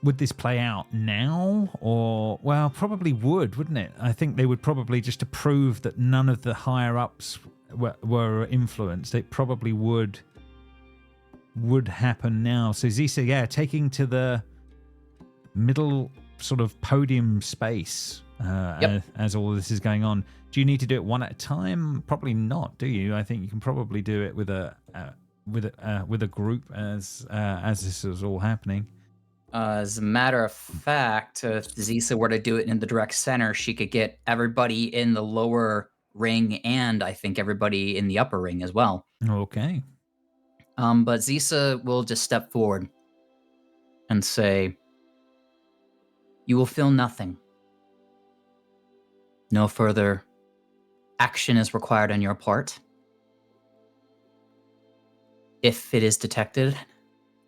Speaker 1: would this play out now? Or, well, probably wouldn't it? I think they would probably, just to prove that none of the higher-ups were influenced, it probably would happen now. So Zisa, taking to the middle sort of podium space as all of this is going on. Do you need to do it one at a time? Probably not, do you? I think you can probably do it with a group as this is all happening.
Speaker 2: As a matter of fact, if Zisa were to do it in the direct center, she could get everybody in the lower ring and I think everybody in the upper ring as well.
Speaker 1: Okay.
Speaker 2: But Zisa will just step forward and say, "You will feel nothing. No further action is required on your part. If it is detected,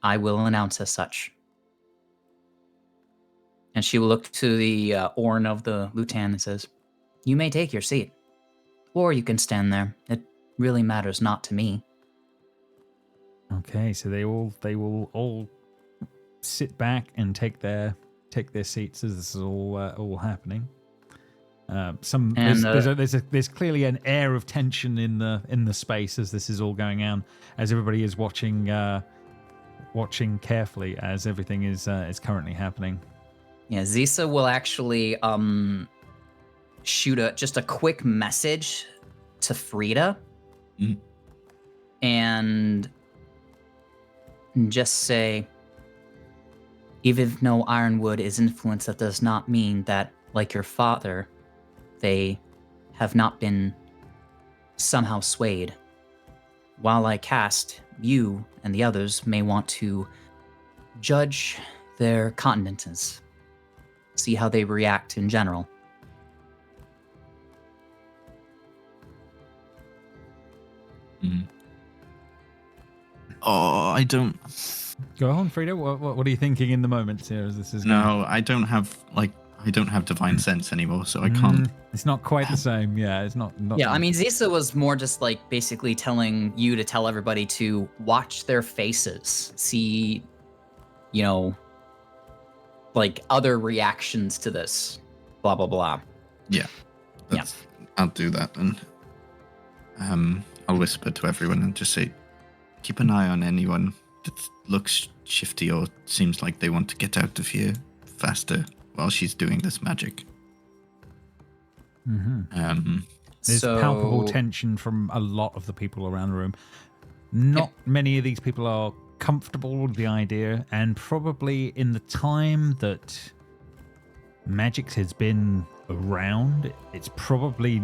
Speaker 2: I will announce as such." And she will look to the Orn of the Lutan and says, "You may take your seat, or you can stand there. It really matters not to me."
Speaker 1: Okay, so they will all sit back and take their seats as this is all happening. There's clearly an air of tension in the space as this is all going on, as everybody is watching carefully as everything is currently happening.
Speaker 2: Yeah, Zisa will actually shoot just a quick message to Frida and just say, "Even if no Ironwood is influenced, that does not mean that, like your father, they have not been somehow swayed. While I cast, you and the others may want to judge their countenances, see how they react in general."
Speaker 6: Oh, I don't.
Speaker 1: Go on, Frida. What are you thinking in the moment here as this is going?
Speaker 6: No, I don't have divine sense anymore, so I can't.
Speaker 1: It's not quite the same. Yeah, it's not.
Speaker 2: Yeah, I mean, Zisa was more just like basically telling you to tell everybody to watch their faces, see, like other reactions to this, blah, blah, blah.
Speaker 6: Yeah. I'll do that then. I'll whisper to everyone and just say, keep an eye on anyone that looks shifty or seems like they want to get out of here faster while she's doing this magic.
Speaker 1: There's palpable tension from a lot of the people around the room. Not many of these people are comfortable with the idea, and probably in the time that magic has been around, it's probably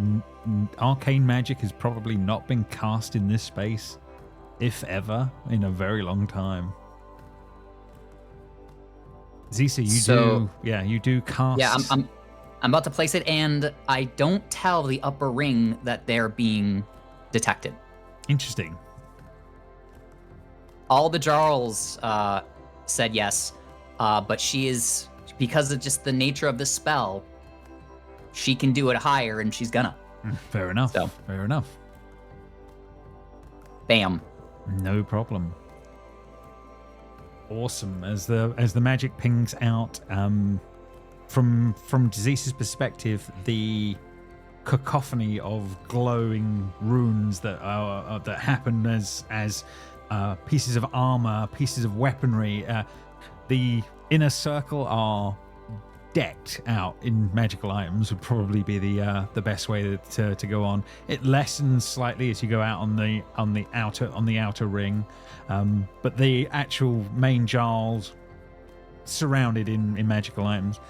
Speaker 1: arcane magic has probably not been cast in this space, if ever, in a very long time. Zisa, you do cast.
Speaker 2: Yeah, I'm about to place it, and I don't tell the upper ring that they're being detected.
Speaker 1: Interesting.
Speaker 2: All the Jarls said yes, but she is, because of just the nature of the spell, she can do it higher, and she's gonna.
Speaker 1: Fair enough. Fair enough.
Speaker 2: Bam.
Speaker 1: No problem. Awesome. As the magic pings out, from Zisa's perspective, the cacophony of glowing runes that happen as pieces of armor, pieces of weaponry. The inner circle are decked out in magical items would probably be the best way to go on. It lessens slightly as you go out on the outer ring, but the actual main Jarls surrounded in magical items.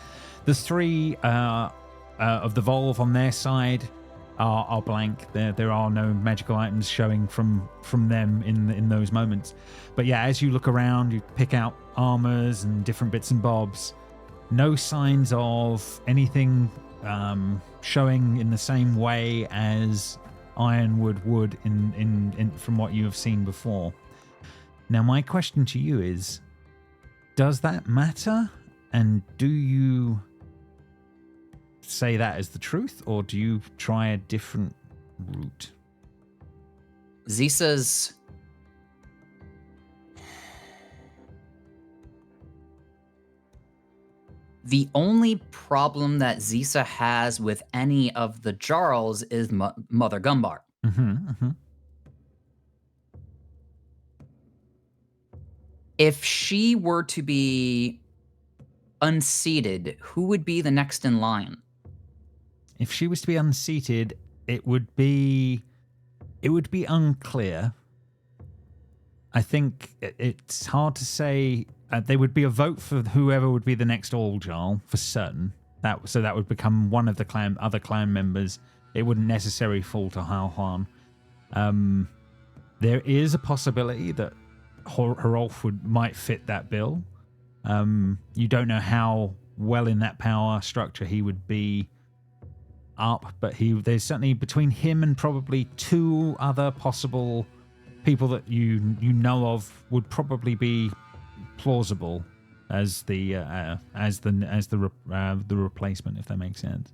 Speaker 1: The three of the Volve on their side are blank. There are no magical items showing from them in those moments. But yeah, as you look around, you pick out armors and different bits and bobs. No signs of anything showing in the same way as Ironwood would in from what you have seen before. Now, my question to you is, does that matter? And do you say that as the truth, or do you try a different route?
Speaker 2: Zisa's the only problem that Zisa has with any of the Jarls is Mother Gumbar. If she were to be unseated, who would be the next in line?
Speaker 1: If she was to be unseated, it would be unclear. I think it's hard to say there would be a vote for whoever would be the next All-Jarl for certain. So that would become one of the other clan members. It wouldn't necessarily fall to Hao Huan. There is a possibility that Hrolf might fit that bill. You don't know how well in that power structure he would be up, but there's certainly between him and probably 2 other possible people that you know of would probably be plausible as the replacement, if that makes sense.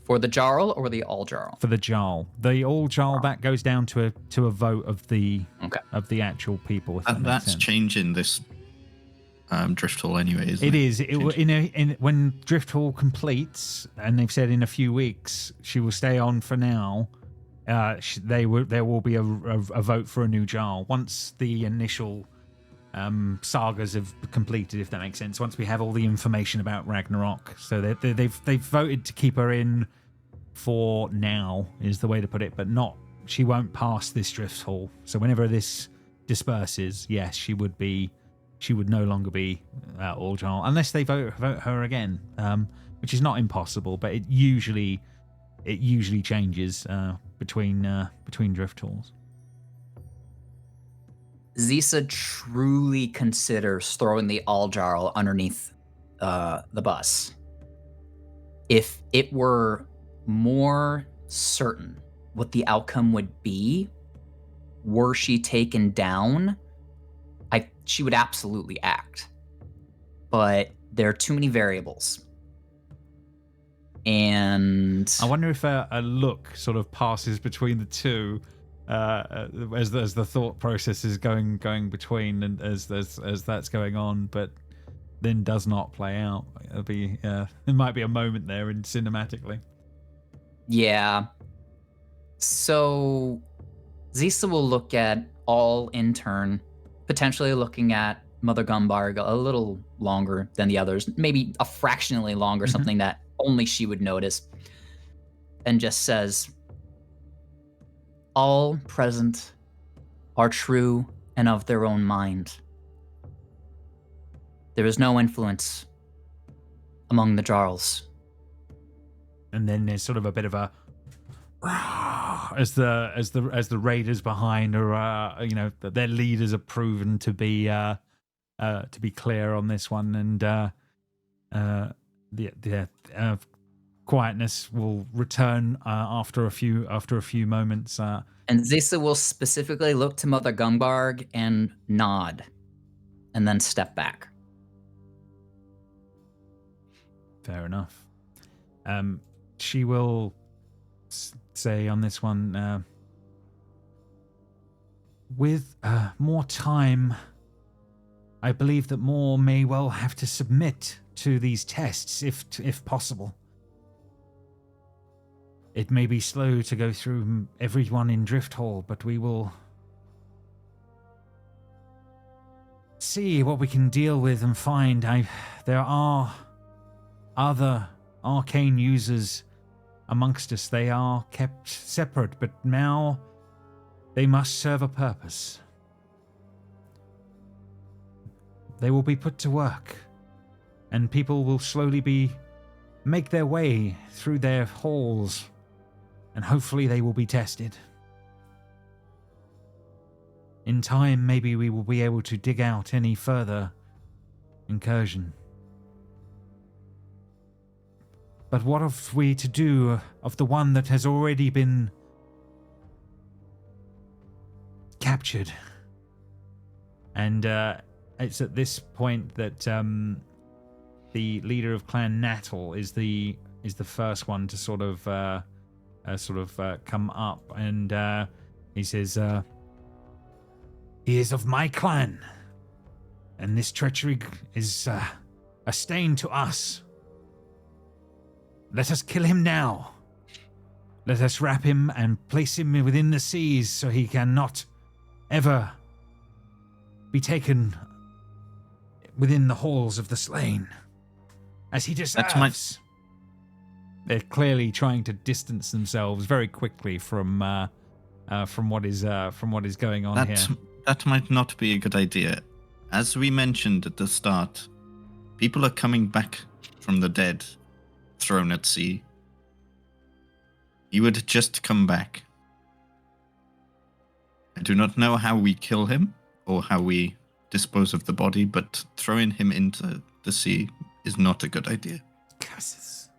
Speaker 2: For the Jarl or the All Jarl?
Speaker 1: For the Jarl. The All Jarl, that goes down to a vote of the actual people. If that makes
Speaker 6: That's
Speaker 1: sense.
Speaker 6: changing this Drift Hall anyway, isn't
Speaker 1: It
Speaker 6: it?
Speaker 1: is. When Drift Hall completes, and they've said in a few weeks she will stay on for now. There will be a vote for a new Jarl once the initial sagas have completed, if that makes sense. Once we have all the information about Ragnarok, so they've voted to keep her in for now, is the way to put it, but she won't pass this Drift Hall. So whenever this disperses, yes, she would no longer be All Jarl unless they vote her again, which is not impossible, but it usually changes between Drift Halls.
Speaker 2: Zisa truly considers throwing the All Jarl underneath the bus. If it were more certain what the outcome would be, were she taken down, she would absolutely act. But there are too many variables. And
Speaker 1: I wonder if a look sort of passes between the two as the thought process is going between, and as that's going on, but then does not play out. There might be a moment there in cinematically.
Speaker 2: Yeah. So Zisa will look at all in turn, potentially looking at Mother Gumbarg a little longer than the others, maybe a fractionally longer, something that only she would notice, and just says, all present are true and of their own mind. There is no influence among the Jarls.
Speaker 1: And then there's sort of a bit of a as the raiders behind are their leaders are proven to be clear on this one, and the quietness will return after a few moments.
Speaker 2: And Zisa will specifically look to Mother Gumbarg and nod, and then step back.
Speaker 1: Fair enough. She will say on this one, with more time, I believe that more may well have to submit to these tests, if possible. It may be slow to go through everyone in Drift Hall, but we will see what we can deal with and find. There are other arcane users amongst us. They are kept separate, but now they must serve a purpose. They will be put to work, and people will slowly make their way through their halls, and hopefully they will be tested. In time, maybe we will be able to dig out any further incursion. But what have we to do of the one that has already been captured? And it's at this point that the leader of Clan Natal is the first one to sort of come up, and he says, "He is of my clan, and this treachery is a stain to us. Let us kill him now. Let us wrap him and place him within the seas so he cannot ever be taken within the halls of the slain, as he deserves." They're clearly trying to distance themselves very quickly from what is going on here.
Speaker 6: That might not be a good idea. as we mentioned at the start, people are coming back from the dead, thrown at sea. He would just come back. I do not know how we kill him or how we dispose of the body, but throwing him into the sea is not a good idea.
Speaker 1: Curses.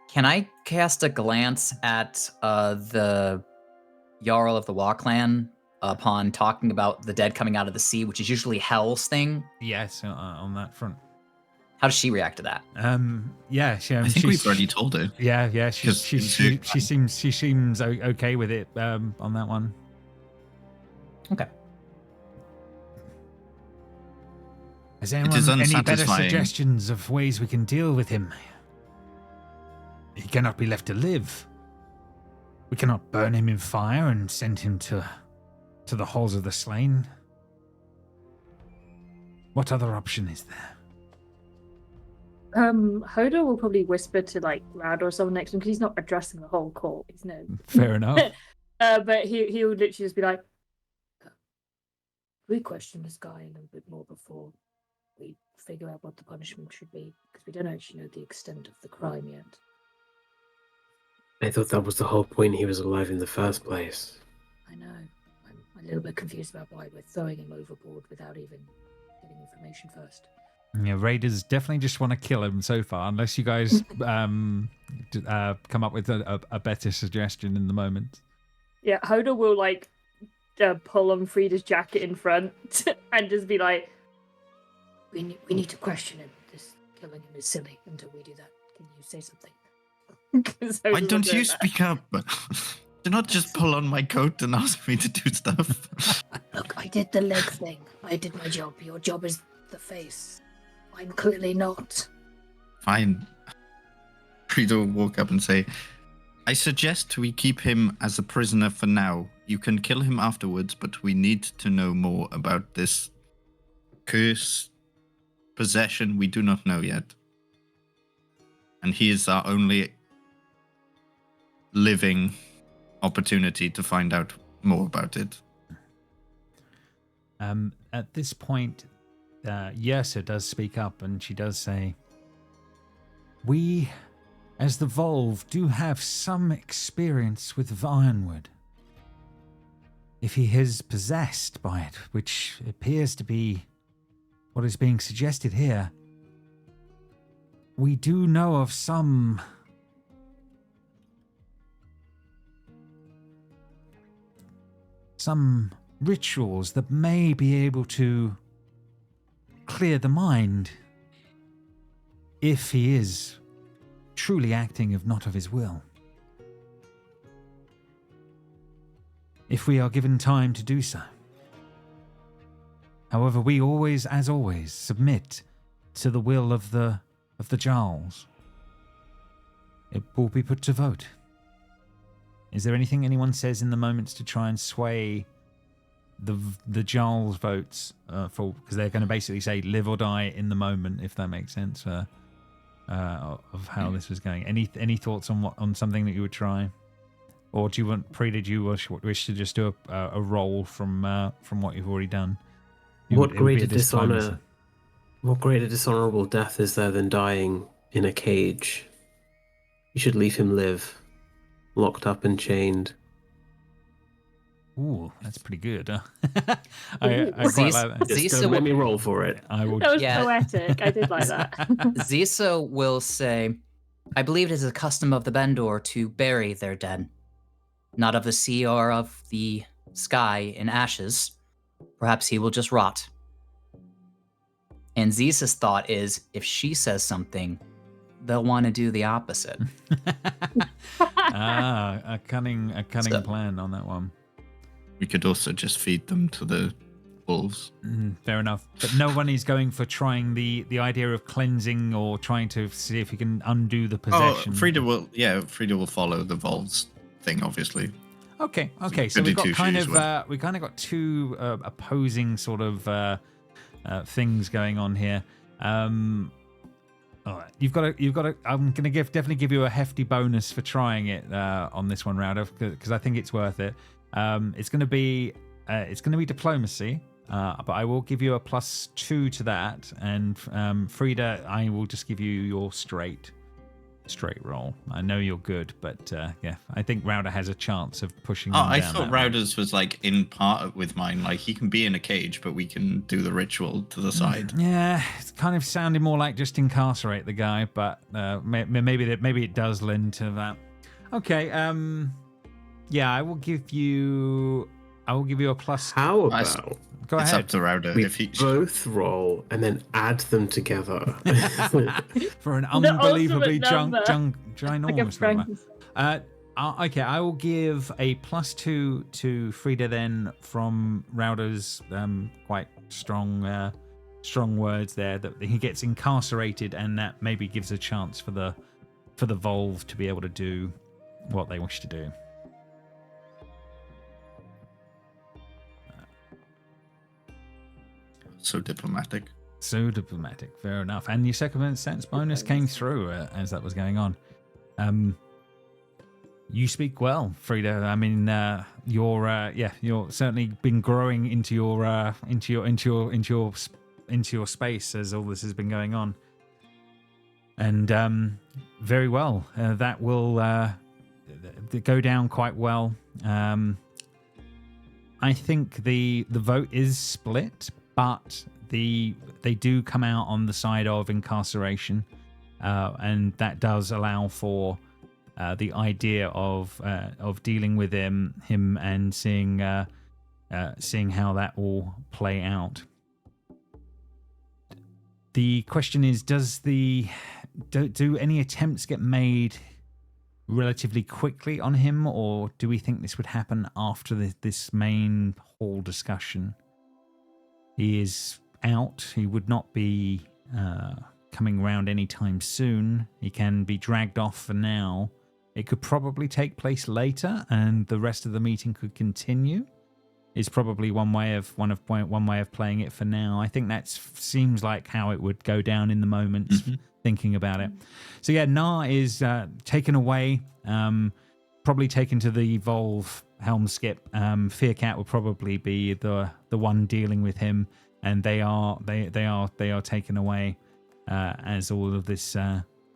Speaker 2: Can I cast a glance at the Jarl of the Wa clan upon talking about the dead coming out of the sea, which is usually Hell's thing?
Speaker 1: Yes, on that front.
Speaker 2: How does she react to that?
Speaker 1: Yeah,
Speaker 6: I think we've already told her.
Speaker 1: Yeah. She
Speaker 6: 'Cause
Speaker 1: she seems okay with it on that one.
Speaker 2: Okay.
Speaker 1: Has anyone
Speaker 6: is
Speaker 1: any better
Speaker 6: unsatisfying.
Speaker 1: suggestions of ways we can deal with him? He cannot be left to live. We cannot burn him in fire and send him to the halls of the slain. What other option is there?
Speaker 3: Hoda will probably whisper to like Rad or someone next to him because he's not addressing the whole court. He's no.
Speaker 1: Fair enough.
Speaker 3: But he would literally just be like,
Speaker 7: We question this guy a little bit more before we figure out what the punishment should be, because we don't actually know the extent of the crime yet.
Speaker 4: I thought that was the whole point. He was alive in the first place.
Speaker 7: I know. I'm a little bit confused about why we're throwing him overboard without even getting information first.
Speaker 1: Yeah, Raiders definitely just want to kill him so far, unless you guys come up with a better suggestion in the moment.
Speaker 3: yeah, Hoda will like pull on Frida's jacket in front and just be like,
Speaker 7: We need to question him. This killing him is silly. Until we do that, can you say something?
Speaker 3: 'cause
Speaker 6: Why
Speaker 3: Hoda's
Speaker 6: don't
Speaker 3: looking
Speaker 6: you
Speaker 3: at that.
Speaker 6: speak up? Do not just pull on my coat and ask me to do stuff.
Speaker 7: Look, I did the leg thing. I did my job. Your job is the face. I'm clearly not.
Speaker 6: Fine. Frida will walk up and say, I suggest we keep him as a prisoner for now. You can kill him afterwards, but we need to know more about this curse, possession we do not know yet. And he is our only living opportunity to find out more about it.
Speaker 1: At this point, Yersa does speak up and she does say, we, as the Volve, do have some experience with Ironwood. If he is possessed by it, which appears to be what is being suggested here, we do know of some rituals that may be able to clear the mind if he is truly acting if not of his will. If we are given time to do so. However, we always, as always, submit to the will of the Jarls. It will be put to vote. Is there anything anyone says in the moments to try and sway the Jarls votes for? Because they're going to basically say live or die in the moment, if that makes sense. Of how this was going. Any thoughts on something that you would try, or do you want did you wish to just do a roll from what you've already done?
Speaker 4: What greater dishonor? What greater dishonorable death is there than dying in a cage? You should leave him live, locked up and chained.
Speaker 1: Ooh, that's pretty good. I quite like that.
Speaker 4: Just don't let me roll for it.
Speaker 1: I will.
Speaker 3: That was poetic. I did like that.
Speaker 2: Zisa will say, I believe it is a custom of the Bendor to bury their dead, not of the sea or of the sky in ashes. Perhaps he will just rot. And Zisa's thought is, if she says something, they'll want to do the opposite.
Speaker 1: A cunning plan on that one.
Speaker 6: We could also just feed them to the wolves.
Speaker 1: Fair enough. But no one is going for trying the idea of cleansing or trying to see if he can undo the possession.
Speaker 6: Oh, Frida will follow the wolves thing, obviously.
Speaker 1: Okay. So we've got kind of got two opposing sort of things going on here. All right, you've got to. I'm going to definitely give you a hefty bonus for trying it on this one, Rowder, because I think it's worth it. It's going to be diplomacy, but I will give you a +2 to that. And Frida, I will just give you your straight roll. I know you're good, but yeah, I think Rowder has a chance of pushing.
Speaker 6: I thought Rowder's was like in part with mine. Like he can be in a cage, but we can do the ritual to the side.
Speaker 1: Yeah, it's kind of sounding more like just incarcerate the guy, but maybe it does lend to that. Okay, yeah, I will give you a +.
Speaker 4: How about
Speaker 1: Go
Speaker 6: It's
Speaker 1: ahead.
Speaker 6: up to Rowder.
Speaker 4: we
Speaker 6: If he
Speaker 4: both roll and then add them together?
Speaker 1: For an
Speaker 3: The
Speaker 1: unbelievably
Speaker 3: ultimate number.
Speaker 1: ginormous number.
Speaker 3: Frankenstein.
Speaker 1: Okay, I will give a +2 to Frida then from Rowder's quite strong words there that he gets incarcerated, and that maybe gives a chance for the Volve to be able to do what they wish to do.
Speaker 6: so diplomatic.
Speaker 1: So diplomatic, fair enough. And your second sense bonus came through as that was going on. You speak well, Frida. I mean, you're certainly been growing into your space as all this has been going on, and very well. That will go down quite well. I think the vote is split, but they do come out on the side of incarceration, and that does allow for the idea of dealing with him and seeing how that will play out. The question is, do any attempts get made relatively quickly on him, or do we think this would happen after this main hall discussion? He is out. He would not be coming around anytime soon. He can be dragged off for now. It could probably take place later, and the rest of the meeting could continue. Is probably one way of playing it for now. I think that seems like how it would go down in the moment. Mm-hmm. Thinking about it, so yeah, Na is taken away, probably taken to the Volve helm skip. Fearcat will probably be the one dealing with him, and they are taken away as all of this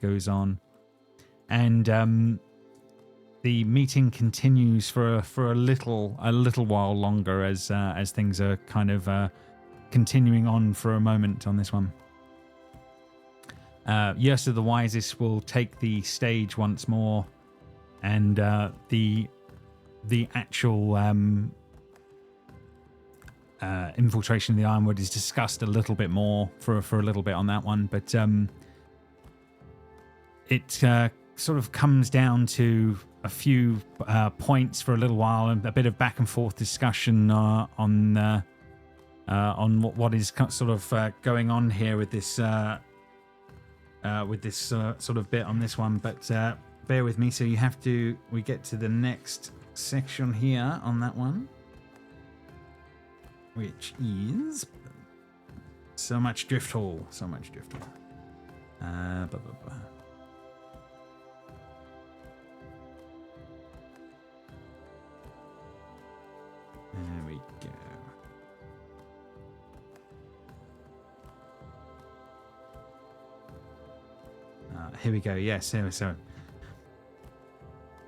Speaker 1: goes on, and the meeting continues for a little while longer as things are kind of continuing on for a moment on this one. Yersa the Wisest will take the stage once more, and the actual infiltration of the Ironwood is discussed a little bit more for a little bit on that one, but it sort of comes down to a few points for a little while, and a bit of back and forth discussion on what is sort of going on here with this. Sort of bit on this one, but bear with me. So we get to the next section here on that one, which is so much drift hall. There we go. Here we go. Yes, so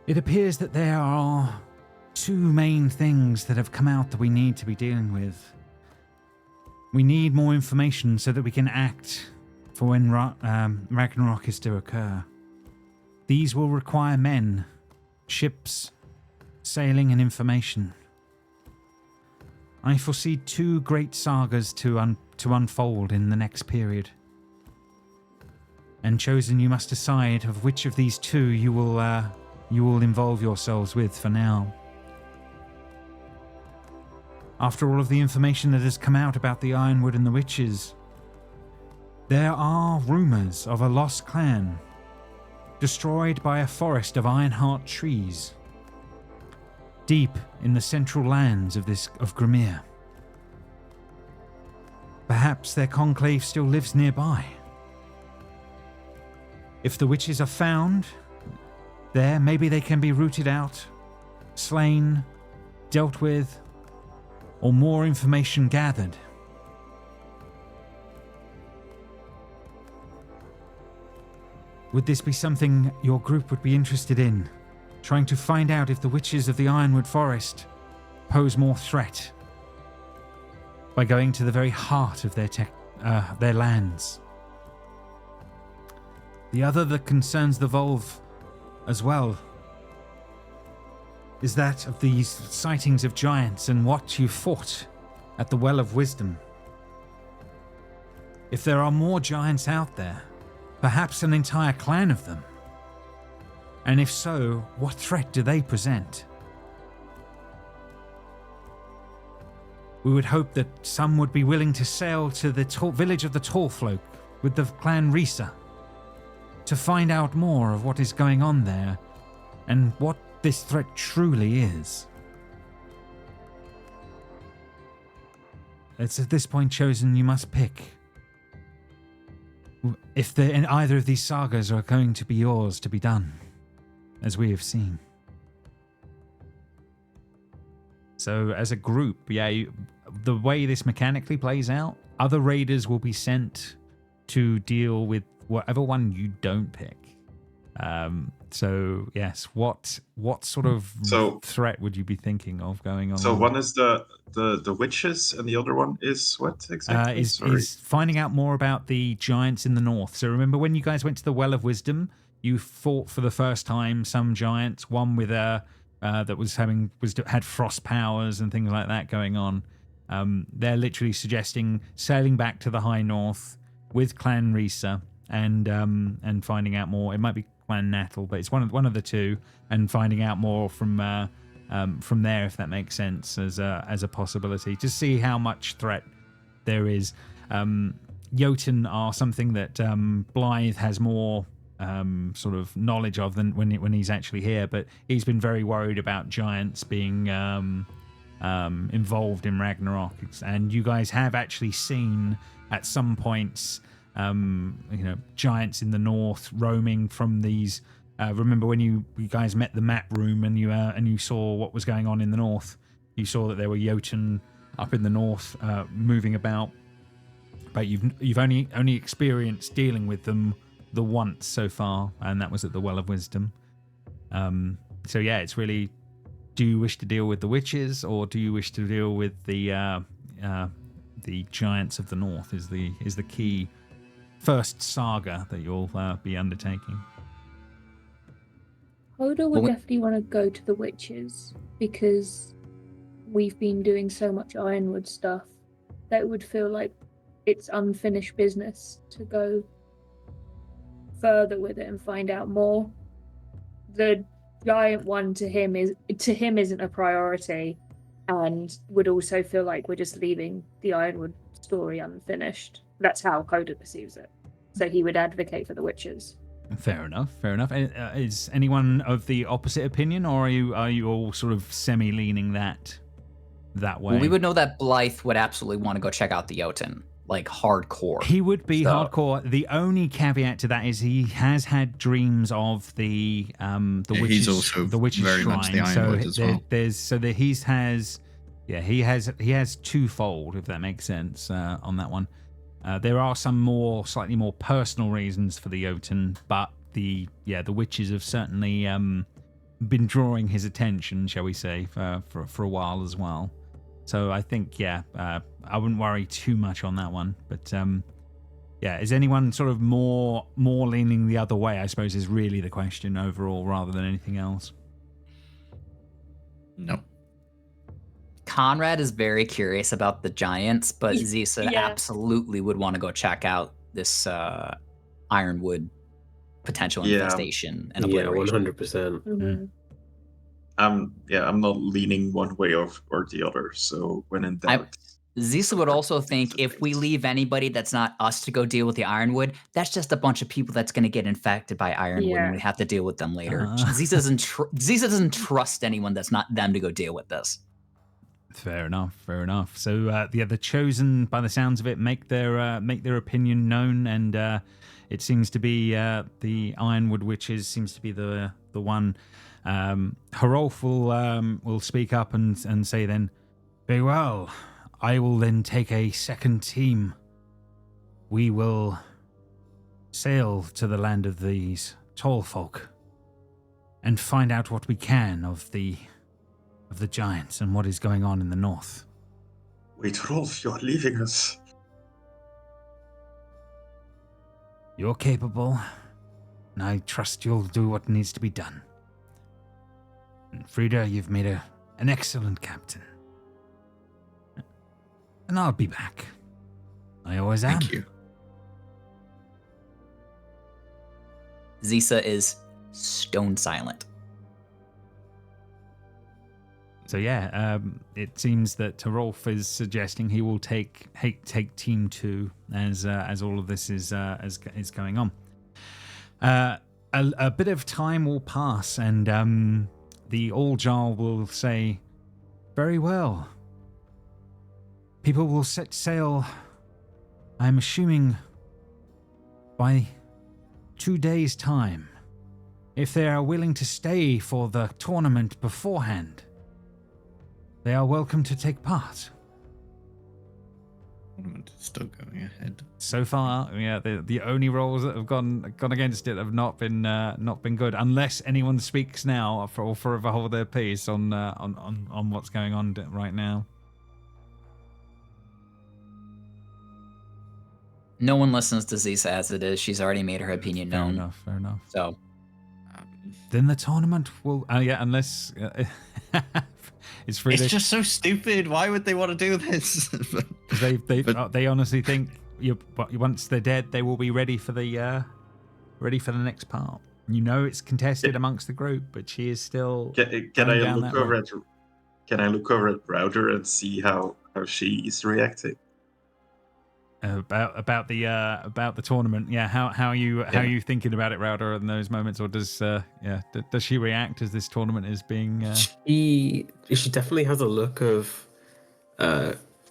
Speaker 1: it appears that there are two main things that have come out that we need to be dealing with. We need more information so that we can act for when Ragnarok is to occur. These will require men, ships, sailing, and information. I foresee two great sagas to unfold in the next period. And Chosen, you must decide of which of these two you will involve yourselves with for now. After all of the information that has come out about the Ironwood and the witches, there are rumors of a lost clan, destroyed by a forest of Ironheart trees, deep in the central lands of Grimir. Perhaps their conclave still lives nearby. If the witches are found there, maybe they can be rooted out, slain, dealt with, or more information gathered. Would this be something your group would be interested in? Trying to find out if the witches of the Ironwood Forest pose more threat by going to the very heart of their lands. The other that concerns the Volve as well is that of these sightings of giants and what you fought at the Well of Wisdom. If there are more giants out there, perhaps an entire clan of them. And if so, what threat do they present? We would hope that some would be willing to sail to the village of the Tallfolk with the clan Risa to find out more of what is going on there and what this threat truly is. It's at this point, Chosen, you must pick. If either of these sagas are going to be yours to be done, as we have seen. So as a group, the way this mechanically plays out, other raiders will be sent to deal with whatever one you don't pick. So yes, what sort of threat would you be thinking of going on?
Speaker 5: So one is the witches, and the other one is what exactly?
Speaker 1: Is finding out more about the giants in the north. So remember when you guys went to the Well of Wisdom, you fought for the first time some giants, one with that had frost powers and things like that going on. They're literally suggesting sailing back to the High North with Clan Risa and finding out more. It might be Clan Natal, but it's one of the two, and finding out more from there, if that makes sense, as a possibility, to see how much threat there is. Jotun are something that Blythe has more sort of knowledge of than when he's actually here, but he's been very worried about giants being involved in Ragnarok, and you guys have actually seen at some points giants in the north roaming from these. Remember when you guys met the map room and you saw what was going on in the north? You saw that there were Jotun up in the north moving about, but you've only experienced dealing with them the once so far, and that was at the Well of Wisdom. So yeah, it's really, do you wish to deal with the witches, or do you wish to deal with the giants of the north? Is the key first saga that you'll be undertaking.
Speaker 3: Hodor would definitely want to go to the witches, because we've been doing so much Ironwood stuff that it would feel like it's unfinished business to go further with it and find out more. The giant one to him isn't a priority, and would also feel like we're just leaving the Ironwood story unfinished. That's how Hodor perceives it. So he would advocate for the witches.
Speaker 1: Fair enough. Is anyone of the opposite opinion, or are you all sort of semi-leaning that way?
Speaker 2: Well, we would know that Blythe would absolutely want to go check out the Jotun, like hardcore.
Speaker 1: He would be hardcore. The only caveat to that is he has had dreams of the witches.
Speaker 6: He's also
Speaker 1: the witches
Speaker 6: very
Speaker 1: shrine.
Speaker 6: much the Ironwood as well.
Speaker 1: He has twofold, if that makes sense, on that one. There are some slightly more personal reasons for the Jotun, but the witches have certainly been drawing his attention, shall we say, for a while as well. So I think, I wouldn't worry too much on that one. But is anyone sort of more leaning the other way, I suppose, is really the question overall, rather than anything else?
Speaker 6: No.
Speaker 2: Conrad is very curious about the giants, but Zisa absolutely would want to go check out this Ironwood potential infestation and obliteration.
Speaker 4: 100%.
Speaker 3: Mm-hmm.
Speaker 5: I'm not leaning one way or the other. So when in doubt,
Speaker 2: Zisa would also think if we leave anybody that's not us to go deal with the Ironwood, that's just a bunch of people that's going to get infected by Ironwood, and we have to deal with them later. Zisa doesn't trust anyone that's not them to go deal with this.
Speaker 1: Fair enough. So the Chosen, by the sounds of it, make their opinion known, and it seems to be the Ironwood Witches seems to be the one. Hrolf will speak up and say then, Very well. I will then take a second team. We will sail to the land of these tall folk and find out what we can of the giants and what is going on in the north.
Speaker 5: Wait, Rolf, you're leaving us.
Speaker 1: You're capable, and I trust you'll do what needs to be done. And Frida, you've made an excellent captain. And I'll be back. I always am.
Speaker 6: Thank you.
Speaker 2: Zisa is stone silent.
Speaker 1: So yeah, it seems that Rolf is suggesting he will take Team 2 as all of this is going on. A bit of time will pass, and the All-Jarl will say, "Very well. People will set sail, I'm assuming, by 2 days' time. If they are willing to stay for the tournament beforehand, they are welcome to take part."
Speaker 6: Tournament is still going ahead.
Speaker 1: So far, yeah, the only rolls that have gone against it have not been good, unless anyone speaks now or forever hold their peace on what's going on right now.
Speaker 2: No one listens to Zisa as it is. She's already made her opinion known.
Speaker 1: Fair enough.
Speaker 2: So
Speaker 1: Then the tournament will, unless it's free.
Speaker 6: It's just so stupid. Why would they want to do this?
Speaker 1: They honestly think once they're dead, they will be ready for the next part. You know, it's contested amongst the group, but she is still.
Speaker 5: Can I look over at Browder and see how she's reacting?
Speaker 1: About the tournament, yeah. How are you thinking about it, Rowder, in those moments, or does she react as this tournament is being?
Speaker 4: She definitely has a look of,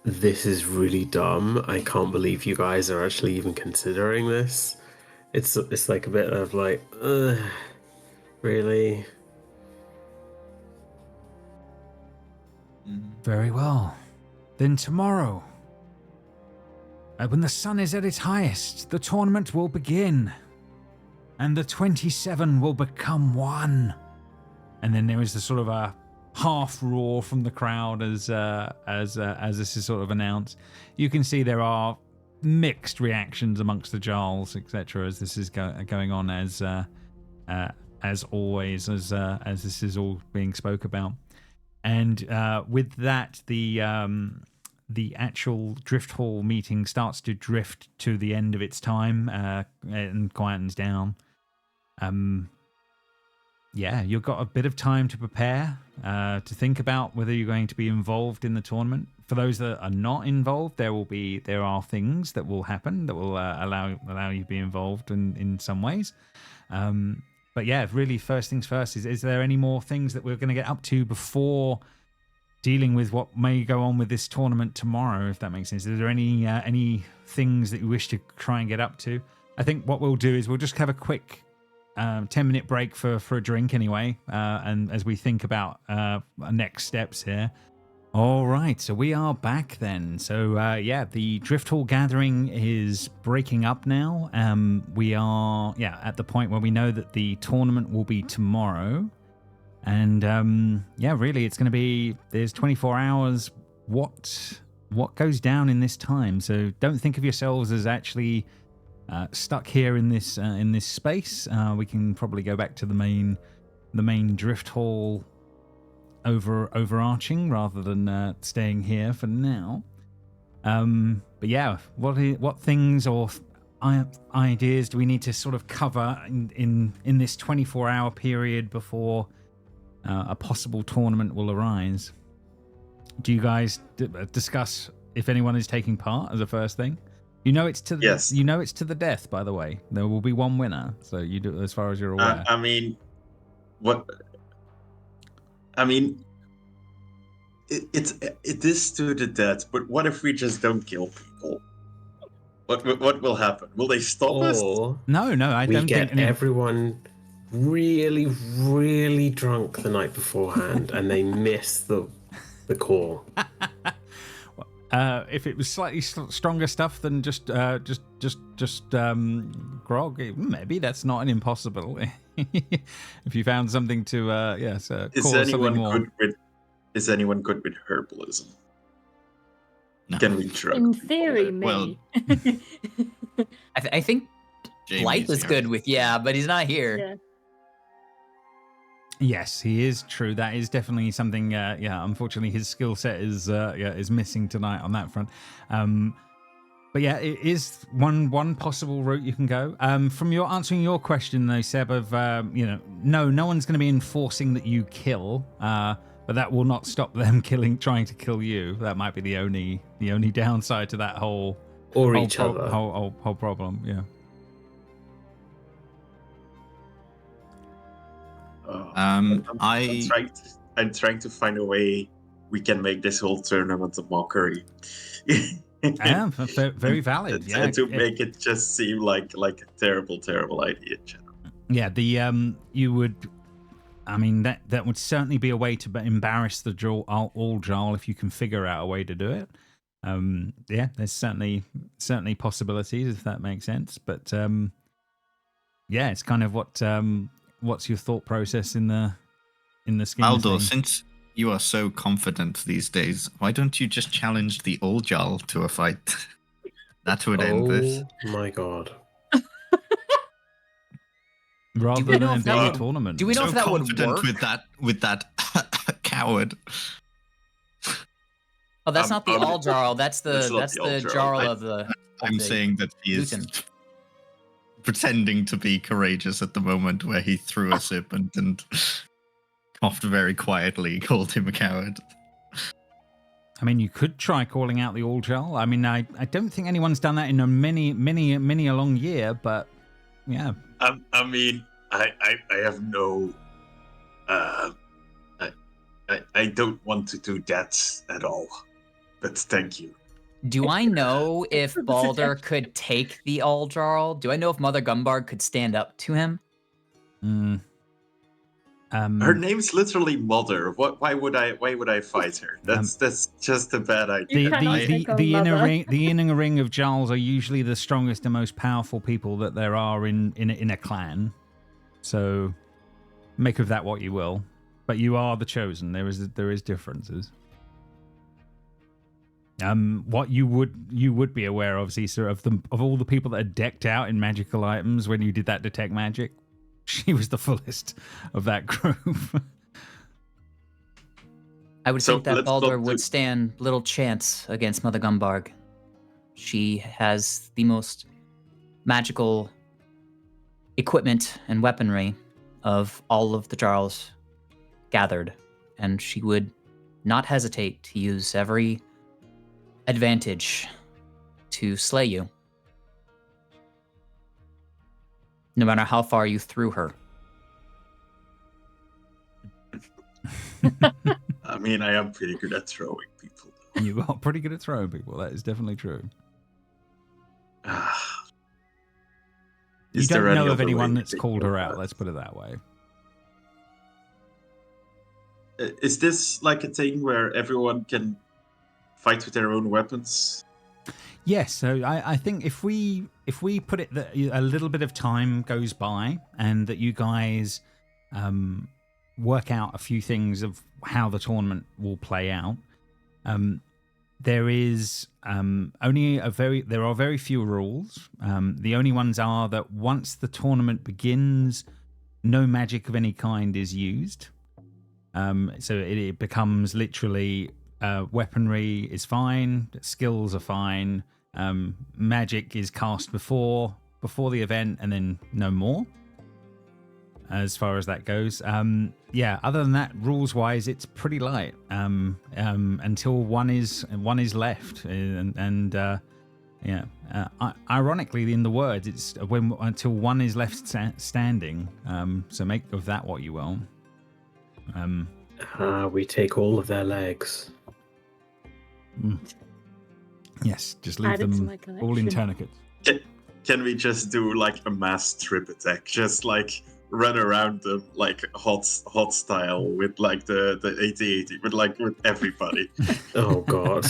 Speaker 4: this is really dumb. I can't believe you guys are actually even considering this. It's like a bit of like, really.
Speaker 1: Very well. Then tomorrow, when the sun is at its highest, the tournament will begin, and the 27 will become one. And then there is the sort of a half roar from the crowd as this is sort of announced. You can see there are mixed reactions amongst the Jarls, etc., as this is going on, as always, as this is all being spoke about. And with that, the actual Drift Hall meeting starts to drift to the end of its time and quietens down. You've got a bit of time to prepare, to think about whether you're going to be involved in the tournament. For those that are not involved, there are things that will happen that will allow you to be involved in some ways. But yeah, really, first things first, is there any more things that we're going to get up to before dealing with what may go on with this tournament tomorrow, if that makes sense? Is there any things that you wish to try and get up to? I think what we'll do is we'll just have a quick 10-minute break for a drink anyway, and as we think about next steps here. All right, so we are back then. So the Drift Hall gathering is breaking up now. We are at the point where we know that the tournament will be tomorrow. And really, it's going to be, there's 24 hours. What goes down in this time? So don't think of yourselves as actually stuck here in this space. We can probably go back to the main Drift Hall overarching rather than staying here for now. But yeah, what things or ideas do we need to sort of cover in this 24-hour period before a possible tournament will arise? Do you guys discuss if anyone is taking part as a first thing? You know it's to the death, by the way. There will be one winner, so you do, as far as you're aware.
Speaker 5: It is to the death, but what if we just don't kill people? What will happen? Will they stop us?
Speaker 1: No, I don't think
Speaker 4: everyone really, really drunk the night beforehand, and they miss the call.
Speaker 1: If it was slightly stronger stuff than just grog, maybe that's not an impossibility. If you found something to
Speaker 5: Is
Speaker 1: cause something more.
Speaker 5: Is anyone good with herbalism?
Speaker 6: No.
Speaker 5: Can we try?
Speaker 3: In theory,
Speaker 6: Well,
Speaker 3: me.
Speaker 2: I think
Speaker 6: Jamie's
Speaker 2: Blythe is
Speaker 6: the
Speaker 2: good
Speaker 6: artist.
Speaker 2: with, but he's not here.
Speaker 3: Yeah.
Speaker 1: Yes, he is true. That is definitely something. Unfortunately, his skill set is missing tonight on that front. But yeah, it is one possible route you can go. From your answering your question though, Seb, of no one's going to be enforcing that you kill. But that will not stop them trying to kill you. That might be the only downside to that whole
Speaker 4: each other.
Speaker 1: whole problem. Yeah.
Speaker 5: I'm trying to find a way we can make this whole tournament a mockery.
Speaker 1: Yeah, very valid. Yeah,
Speaker 5: to make it just seem like a terrible idea.
Speaker 1: Yeah, you would. I mean, that would certainly be a way to embarrass the all Jarl if you can figure out a way to do it. There's certainly possibilities if that makes sense. But it's kind of what's your thought process in the scheme of
Speaker 6: Aldo,
Speaker 1: things?
Speaker 6: since you are so confident these days, why don't you just challenge the old Jarl to a fight? That would end this.
Speaker 4: Oh my god.
Speaker 1: Rather
Speaker 2: we know
Speaker 1: than
Speaker 2: if that
Speaker 1: being a
Speaker 2: would-
Speaker 1: tournament.
Speaker 2: do we know
Speaker 6: So
Speaker 2: if that would
Speaker 6: confident
Speaker 2: work?
Speaker 6: with that coward.
Speaker 2: Oh, that's not the all Jarl. That's
Speaker 5: That's
Speaker 2: the
Speaker 5: not the
Speaker 2: Jarl
Speaker 5: Jarl.
Speaker 2: of the.
Speaker 6: I'm saying that he is
Speaker 2: Luton.
Speaker 6: pretending to be courageous at the moment where he threw a serpent and coughed very quietly, called him a coward.
Speaker 1: I mean, you could try calling out the all Jarl. I mean, I don't think anyone's done that in a many a long year, but yeah.
Speaker 5: I mean, I have no. I don't want to do that at all. But thank you.
Speaker 2: Do I know if Balder could take the all Jarl? Do I know if Mother Gumbard could stand up to him?
Speaker 5: Her name's literally Mother. Why would I fight her? That's just a bad idea.
Speaker 3: You cannot take on
Speaker 1: The
Speaker 3: Mother.
Speaker 1: inner ring of Jarls are usually the strongest and most powerful people that there are in a clan. So make of that what you will. But you are the chosen. There is differences. What you would be aware, obviously, sir, of all the people that are decked out in magical items when you did that detect magic, she was the fullest of that group.
Speaker 2: I would
Speaker 5: So
Speaker 2: think that
Speaker 5: let's
Speaker 2: Balder
Speaker 5: not
Speaker 2: would
Speaker 5: do-
Speaker 2: stand little chance against Mother Gumbarg. She has the most magical equipment and weaponry of all of the Jarls gathered, and she would not hesitate to use every advantage to slay you, no matter how far you threw her.
Speaker 5: I mean, I am pretty good at throwing people.
Speaker 1: You are pretty good at throwing people. That is definitely true. You
Speaker 5: Is there
Speaker 1: don't
Speaker 5: any
Speaker 1: know of
Speaker 5: other
Speaker 1: anyone
Speaker 5: way
Speaker 1: that's
Speaker 5: to
Speaker 1: called
Speaker 5: do
Speaker 1: her out.
Speaker 5: that?
Speaker 1: Let's put it that way.
Speaker 5: Is this like a thing where everyone can fight with their own weapons?
Speaker 1: Yes, so I think if we put it that a little bit of time goes by and that you guys work out a few things of how the tournament will play out, there is there are very few rules. The only ones are that once the tournament begins, no magic of any kind is used. So it becomes literally weaponry is fine, skills are fine, magic is cast before the event, and then no more. As far as that goes, other than that, rules wise, it's pretty light until one is left, ironically, in the words, it's until one is left standing. So make of that what you will.
Speaker 4: We take all of their legs.
Speaker 1: Yes, just leave
Speaker 3: Add it to
Speaker 1: them
Speaker 3: my
Speaker 1: all in
Speaker 3: collection.
Speaker 1: tourniquets.
Speaker 5: Can we just do like a mass trip attack? Just like run around them like hot style with like the 80-80, with everybody.
Speaker 4: Oh God.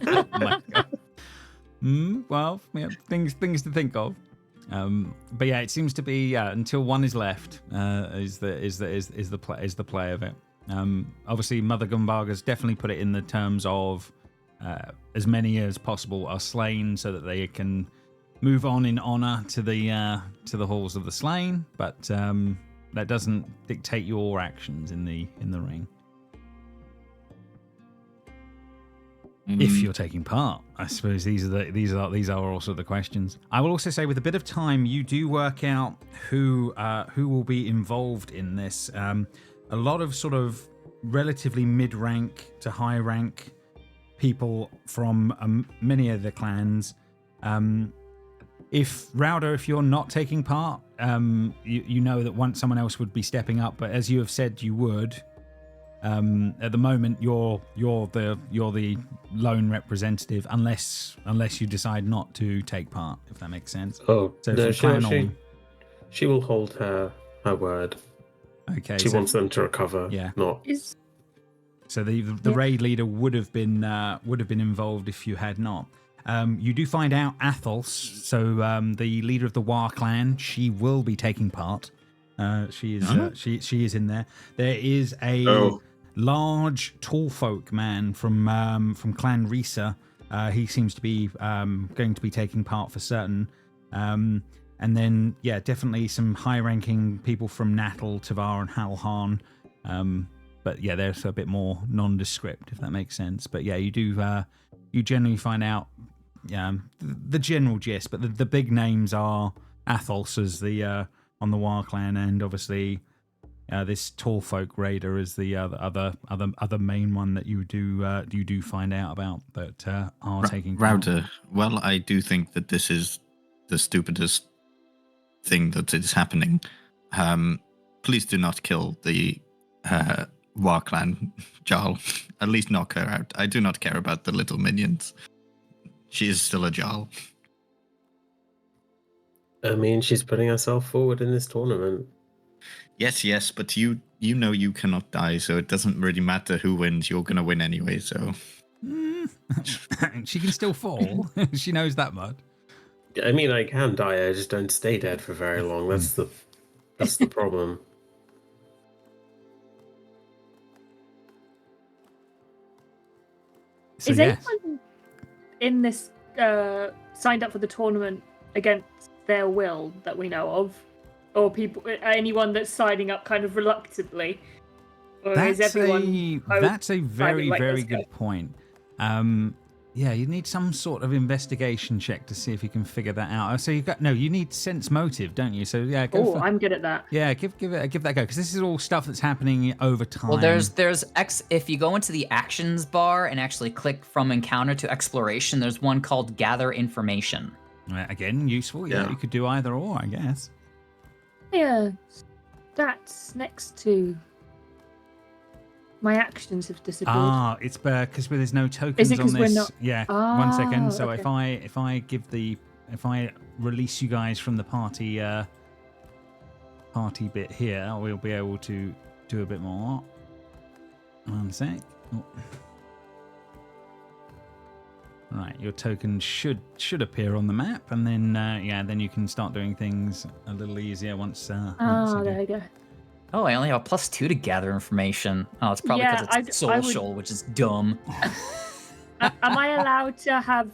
Speaker 1: Oh my God. Well, yeah, things to think of. But yeah, it seems to be until one is left is the play of it. Obviously, Mother Gumbarga's definitely put it in the terms of as many as possible are slain, so that they can move on in honor to the halls of the slain. But that doesn't dictate your actions in the ring. If you're taking part, I suppose these are also the questions. I will also say, with a bit of time, you do work out who will be involved in this. A lot of sort of relatively mid-rank to high-rank people from many of the clans. If you're not taking part, you know that someone else would be stepping up. But as you have said, you would. At the moment, you're the lone representative, unless you decide not to take part, if that makes sense.
Speaker 4: Oh,
Speaker 1: So
Speaker 4: no, she will hold her word.
Speaker 1: Okay,
Speaker 4: she wants them to recover.
Speaker 1: Yeah.
Speaker 4: Not.
Speaker 1: So the raid leader would have been involved if you had not. You do find out Athos, so the leader of the War clan, she will be taking part. She is in there. There is a large tall folk man from Clan Risa. He seems to be going to be taking part for certain. And then, yeah, definitely some high-ranking people from Natal, Tavar, and Halhan. But yeah, they're a bit more nondescript, if that makes sense. But yeah, you generally find out the general gist. But the big names are Athos as the on the War clan, and obviously this tall folk raider is the other main one that you do find out about that are taking part.
Speaker 6: Router. Well, I do think that this is the stupidest thing that is happening. Please do not kill the War clan Jarl. At least knock her out. I do not care about the little minions. She is still a Jarl.
Speaker 4: I mean, she's putting herself forward in this tournament.
Speaker 6: Yes, but you know you cannot die, so it doesn't really matter who wins. You're going to win anyway, so...
Speaker 1: She can still fall. She knows that much.
Speaker 4: I mean, I can die, I just don't stay dead for very long. That's the problem.
Speaker 1: So,
Speaker 3: Is anyone in this signed up for the tournament against their will that we know of? Or anyone that's signing up kind of reluctantly? Or is everyone
Speaker 1: that's a very,
Speaker 3: like
Speaker 1: very good point. Yeah, you need some sort of investigation check to see if you can figure that out. So you need sense motive, don't you? So yeah,
Speaker 3: I'm good at that.
Speaker 1: Yeah, give that a go, because this is all stuff that's happening over time.
Speaker 2: Well, there's if you go into the actions bar and actually click from encounter to exploration, there's one called gather information.
Speaker 1: Again, useful. Yeah, you could do either or, I guess.
Speaker 3: Yeah, that's next to my actions have disappeared.
Speaker 1: It's because there's no tokens on this.
Speaker 3: We're not...
Speaker 1: Yeah, 1 second. So
Speaker 3: okay.
Speaker 1: if I release you guys from the party bit here, we'll be able to do a bit more. 1 sec. Oh. Right, your token should appear on the map, and then then you can start doing things a little easier once.
Speaker 3: There you go.
Speaker 2: Oh, I only have a +2 to gather information. Oh, it's probably because it's social, which is dumb.
Speaker 3: Am I allowed to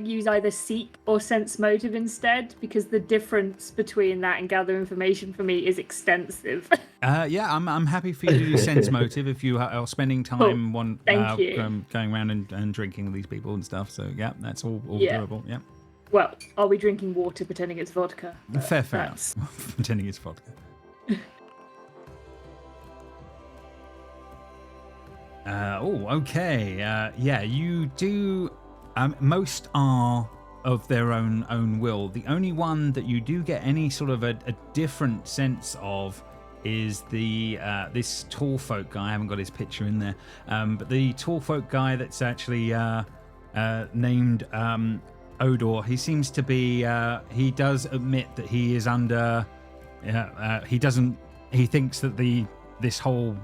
Speaker 3: use either seek or sense motive instead? Because the difference between that and gather information for me is extensive.
Speaker 1: I'm happy for you to do sense motive if you are spending time going around and drinking with these people and stuff. So yeah, that's all doable. Yeah.
Speaker 3: Well, are we drinking water pretending it's vodka?
Speaker 1: Fair enough. Pretending it's vodka. Okay. You do. Most are of their own will. The only one that you do get any sort of a different sense of is this tall folk guy. I haven't got his picture in there, but the tall folk guy that's actually named Odor. He seems to be. He does admit that he is under he doesn't. He thinks that this whole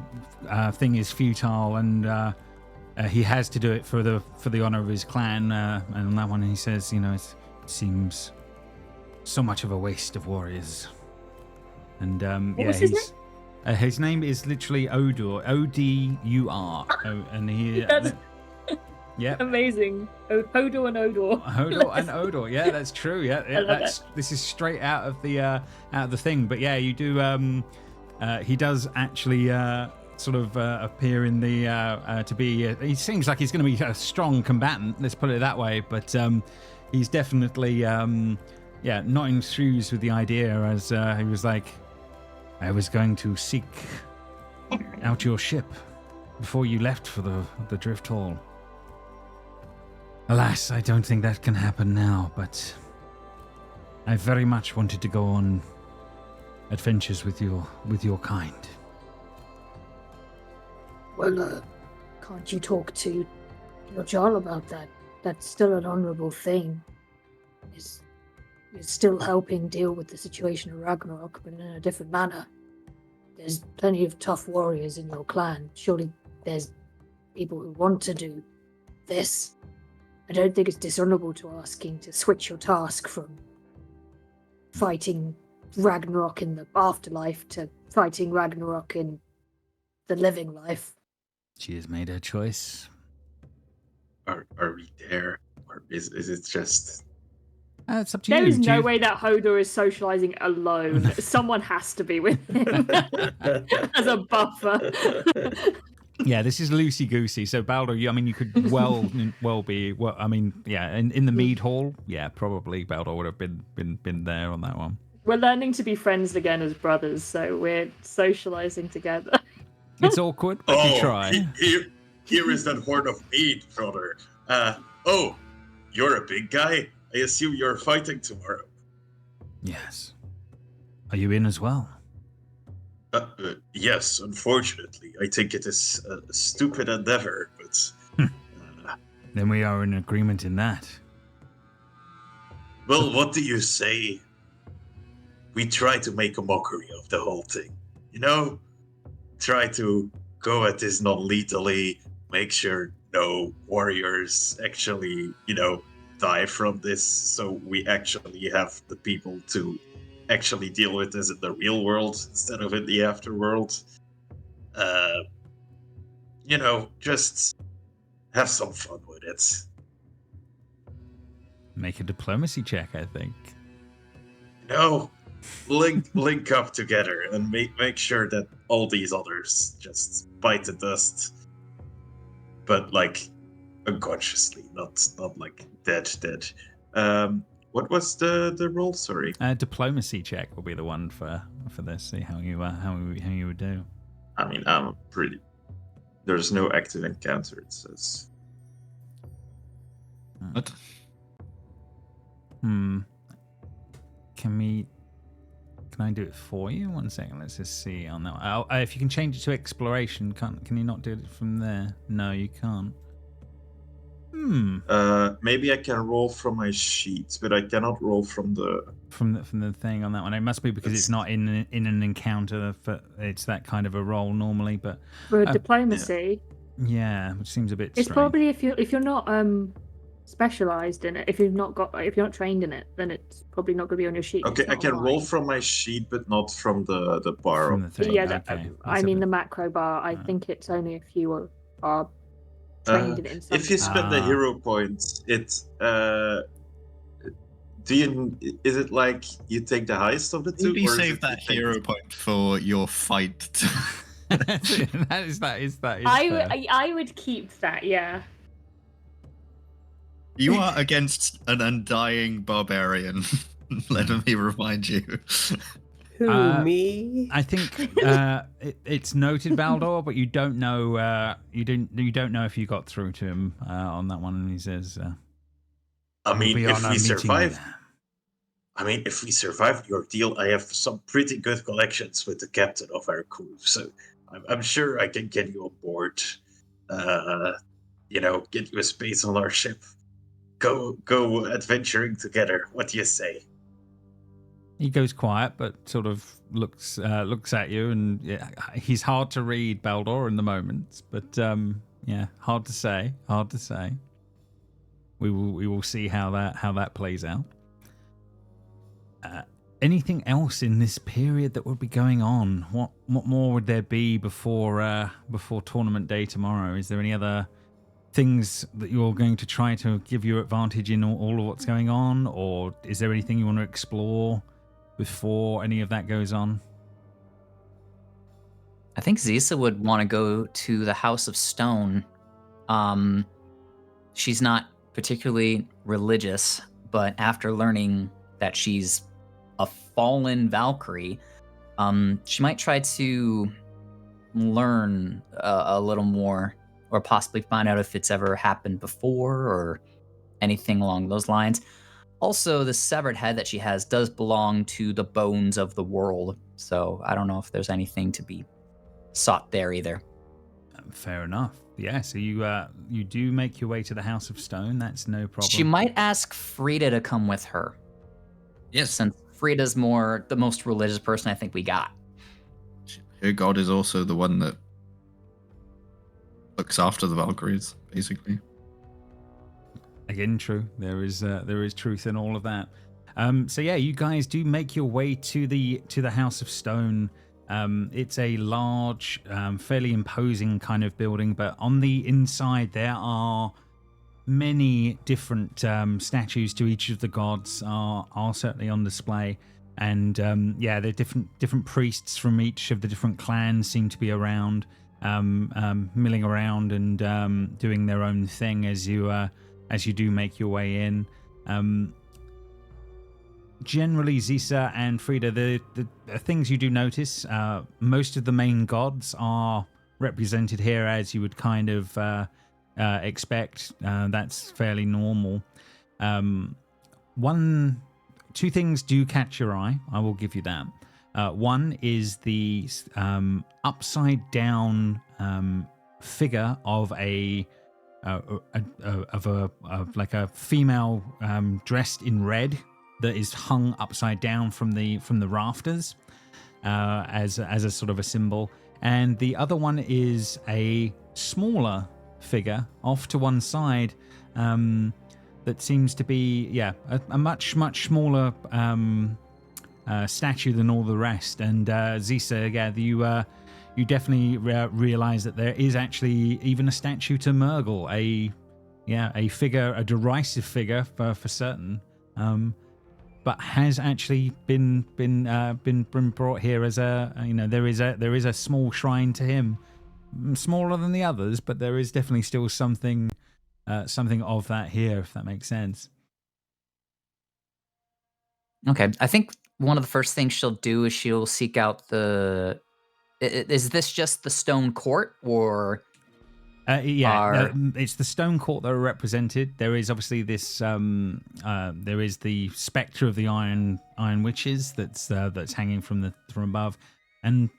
Speaker 1: thing is futile, and he has to do it for the honor of his clan. And on that one, he says, it seems so much of a waste of warriors. And
Speaker 3: What was his name?
Speaker 1: His name is literally Odur, O-D-U-R, and he.
Speaker 3: That's
Speaker 1: yeah.
Speaker 3: amazing. Hodor and Odor.
Speaker 1: Hodor and Odor. Yeah, that's true. Yeah, this is straight out of the thing. But yeah, you do. He does actually sort of appear in the to be. He seems like he's going to be a strong combatant. Let's put it that way. But he's definitely not enthused with the idea, as he was like, I was going to seek out your ship before you left for the Drift Hall. Alas, I don't think that can happen now, but I very much wanted to go on adventures with your kind.
Speaker 7: Well, can't you talk to your Jarl about that? That's still an honourable thing. You're still helping deal with the situation of Ragnarok, but in a different manner. There's plenty of tough warriors in your clan. Surely there's people who want to do this. I don't think it's dishonourable to asking to switch your task from fighting Ragnarok in the afterlife to fighting Ragnarok in the living life.
Speaker 1: She has made her choice.
Speaker 5: Are we there, or is it just?
Speaker 1: It's up to you.
Speaker 3: There is no way that Hodor is socializing alone. Someone has to be with him as a buffer.
Speaker 1: Yeah, this is loosey goosey. So Baldur, you could well be. Well, in the mead hall, yeah, probably Baldur would have been there on that one.
Speaker 3: We're learning to be friends again as brothers, so we're socializing together.
Speaker 1: It's awkward, but you try.
Speaker 5: Here is that horn of mead, brother. You're a big guy. I assume you're fighting tomorrow.
Speaker 1: Yes. Are you in as well?
Speaker 5: Yes, unfortunately. I think it is a stupid endeavor, but...
Speaker 1: Then we are in agreement in that.
Speaker 5: Well, what do you say? We try to make a mockery of the whole thing. Try to go at this non-lethally, make sure no warriors actually, die from this, so we actually have the people to actually deal with this in the real world instead of in the afterworld. Just have some fun with it.
Speaker 1: Make a diplomacy check, I think.
Speaker 5: Link up together and make sure that all these others just bite the dust. But unconsciously, not like dead. What was the roll? Sorry.
Speaker 1: Diplomacy check will be the one for this. See how you would do.
Speaker 5: I'm pretty. There's no active encounter. It says.
Speaker 6: What?
Speaker 1: Can I do it for you? 1 second. Let's just see on that. If you can change it to exploration, can you not do it from there? No, you can't.
Speaker 5: Maybe I can roll from my sheet, but I cannot roll from the
Speaker 1: thing on that one. It must be because it's not in an encounter. It's that kind of a roll normally, but
Speaker 3: for diplomacy.
Speaker 1: Yeah, which seems a bit.
Speaker 3: It's
Speaker 1: strange.
Speaker 3: probably if you're not specialized in it. If you're not trained in it, then it's probably not going to be on your sheet.
Speaker 5: Okay, I can roll from my sheet, but not from the bar.
Speaker 1: From the thing.
Speaker 3: Yeah,
Speaker 1: okay.
Speaker 3: The macro bar. I think it's only if you are trained in it. In some
Speaker 5: if you spend the hero points, is it like you take the highest of the two?
Speaker 6: Maybe save that hero point for your fight.
Speaker 1: that is fair.
Speaker 3: I would keep that. Yeah.
Speaker 6: You are against an undying barbarian. Let me remind you.
Speaker 4: Who, me?
Speaker 1: I think it's noted, Baldur, but you don't know. You don't know if you got through to him on that one. And he says,
Speaker 5: if we survive the ordeal, I have some pretty good connections with the captain of our crew, so I'm sure I can get you on board. Get you a space on our ship. Go adventuring together. What do you say?
Speaker 1: He goes quiet, but sort of looks at you, and yeah, he's hard to read, Baldor, in the moment. But yeah, hard to say. Hard to say. We will see how that plays out. Anything else in this period that would be going on? What more would there be before tournament day tomorrow? Is there any other things that you're going to try to give your advantage in all of what's going on, or is there anything you want to explore before any of that goes on?
Speaker 2: I think Zisa would want to go to the House of Stone. She's not particularly religious, but after learning that she's a fallen Valkyrie, she might try to learn a little more, or possibly find out if it's ever happened before or anything along those lines. Also, the severed head that she has does belong to the bones of the world, so I don't know if there's anything to be sought there either.
Speaker 1: Fair enough. Yeah, so you do make your way to the House of Stone. That's no problem.
Speaker 2: She might ask Frida to come with her.
Speaker 6: Yes.
Speaker 2: Since Frida's the most religious person I think we got.
Speaker 6: Her god is also the one that looks after the Valkyries, basically.
Speaker 1: Again, true. There is truth in all of that. So yeah, you guys do make your way to the House of Stone. It's a large, fairly imposing kind of building, but on the inside there are many different statues to each of the gods are certainly on display. And yeah, there are different priests from each of the different clans seem to be around, milling around and doing their own thing as you do make your way in. Generally, Zisa and Frida, the things you do notice, most of the main gods are represented here as you would kind of expect. That's fairly normal. Two things do catch your eye. I will give you that. One is the upside down figure of a female dressed in red that is hung upside down from the rafters as a sort of a symbol. And the other one is a smaller figure off to one side that seems to be a much smaller statue than all the rest. And Zisa, you definitely realize that there is actually even a statue to Murgle, a figure, a derisive figure for certain, but has actually been brought here as there is a small shrine to him, smaller than the others, but there is definitely still something of that here, if that makes sense.
Speaker 2: Okay, I think one of the first things she'll do is she'll seek out is this just the stone court, or
Speaker 1: it's the stone court that are represented. There is obviously this there is the spectre of the iron witches that's hanging from above, and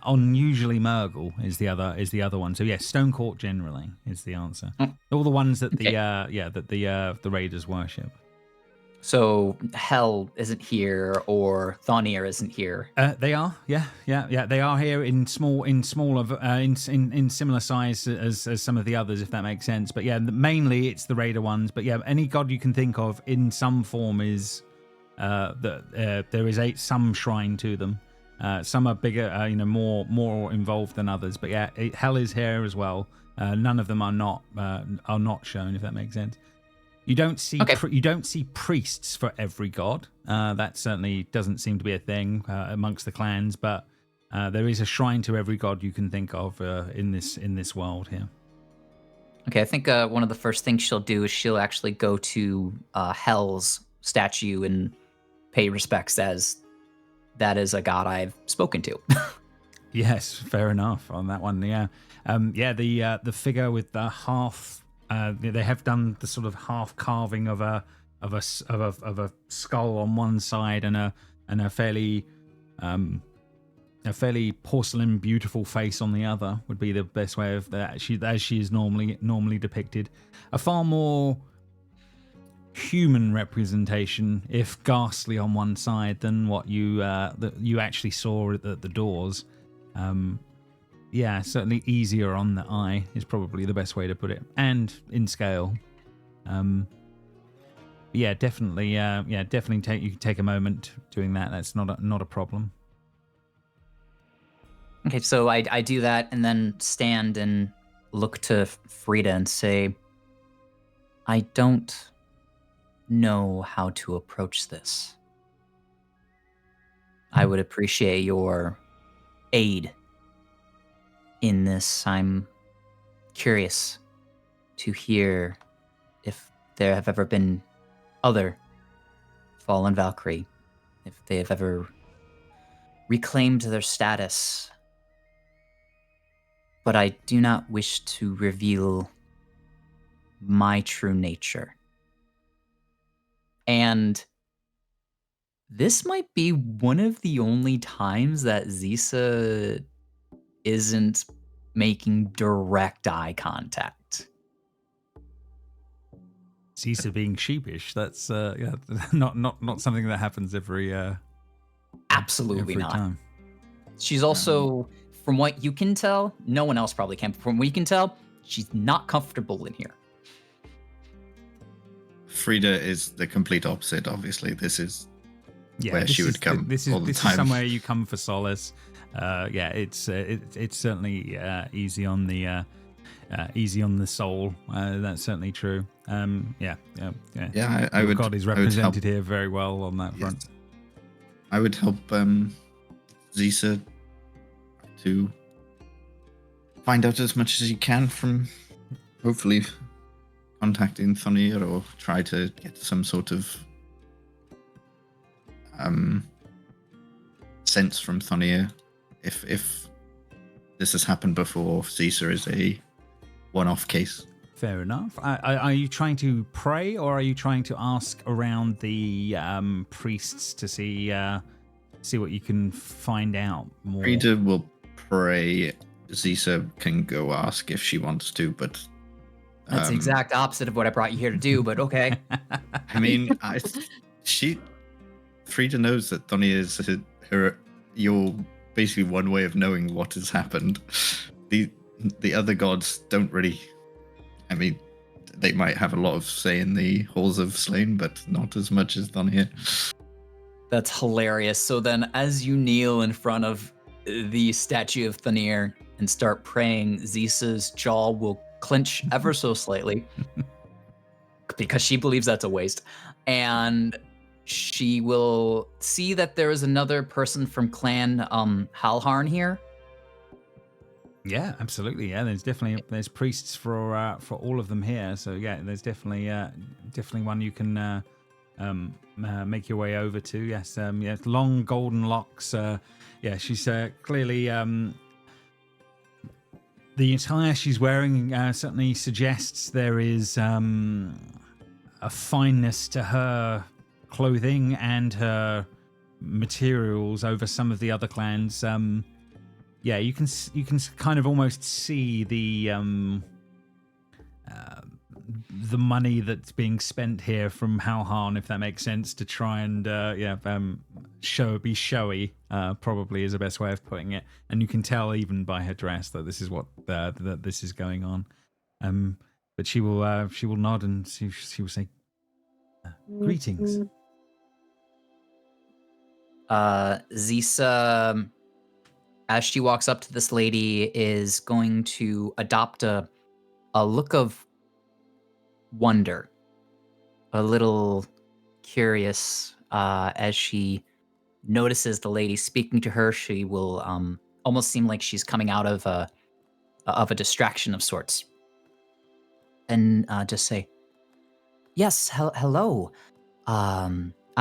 Speaker 1: unusually Murgle is the other one. So yes, stone court generally is the answer. All the ones that the raiders worship.
Speaker 2: So Hell isn't here, or Thonir isn't here.
Speaker 1: They are, yeah. They are here in similar size as some of the others, if that makes sense. But yeah, mainly it's the raider ones. But yeah, any god you can think of in some form is there is some shrine to them. Some are bigger, more involved than others. But yeah, Hell is here as well. None of them are not shown, if that makes sense. You don't see priests for every god. That certainly doesn't seem to be a thing amongst the clans, but there is a shrine to every god you can think of in this world here.
Speaker 2: Okay, I think one of the first things she'll do is she'll actually go to Hell's statue and pay respects, as that is a god I've spoken to.
Speaker 1: Yes, fair enough on that one. Yeah, the figure with the half. They have done the sort of half carving of a skull on one side and a fairly porcelain beautiful face on the other would be the best way of that. As she is normally depicted. A far more human representation, if ghastly on one side, than what you that you actually saw at the doors. Yeah, certainly easier on the eye is probably the best way to put it, and in scale. Yeah, definitely. Definitely take a moment doing that. That's not a problem.
Speaker 2: Okay, so I do that and then stand and look to Frida and say, I don't know how to approach this. I would appreciate your aid in this. I'm curious to hear if there have ever been other fallen Valkyrie, if they have ever reclaimed their status. But I do not wish to reveal my true nature. And this might be one of the only times that Zisa isn't making direct eye contact.
Speaker 1: Cisa being sheepish. That's not something that happens every
Speaker 2: Absolutely
Speaker 1: every
Speaker 2: not.
Speaker 1: time.
Speaker 2: She's also, from what you can tell, no one else probably can, but from what you can tell, she's not comfortable in here.
Speaker 6: Frida is the complete opposite, obviously. This is where
Speaker 1: this
Speaker 6: she would
Speaker 1: is
Speaker 6: come
Speaker 1: This
Speaker 6: all the
Speaker 1: is
Speaker 6: time.
Speaker 1: somewhere you come for solace. It's certainly easy on the soul. That's certainly true.
Speaker 6: Yeah, I would.
Speaker 1: God is
Speaker 6: I would help.
Speaker 1: represented here very well on that front.
Speaker 6: Yes. I would help Zisa to find out as much as you can from hopefully contacting Thonir, or try to get some sort of sense from Thonir if this has happened before, if Zisa is a one-off case.
Speaker 1: Fair enough. Are you trying to pray, or are you trying to ask around the priests to see what you can find out more?
Speaker 6: Frida will pray. Zisa can go ask if she wants to, but
Speaker 2: That's the exact opposite of what I brought you here to do, but okay.
Speaker 6: I mean, Frida knows that Thonir is your basically one way of knowing what has happened. The other gods don't really. I mean, they might have a lot of say in the halls of slain, but not as much as Thonir.
Speaker 2: That's hilarious. So then, as you kneel in front of the statue of Thonir and start praying, Zisa's jaw will clench ever so slightly because she believes that's a waste. And she will see that there is another person from Clan Halharn here.
Speaker 1: Yeah, absolutely. Yeah, there's priests for all of them here. So yeah, there's definitely one you can make your way over to. Yes, long golden locks. She's clearly the attire she's wearing certainly suggests there is a fineness to her clothing and her materials over some of the other clans. You can kind of almost see the money that's being spent here from Halharn, if that makes sense, to try and be showy. Probably is the best way of putting it. And you can tell even by her dress that this is what that this is going on. But she will nod and she will say, "Greetings."
Speaker 2: Zisa, as she walks up to this lady, is going to adopt a look of wonder, a little curious, as she notices the lady speaking to her. She will almost seem like she's coming out of a distraction of sorts, and just say, "Yes, hello.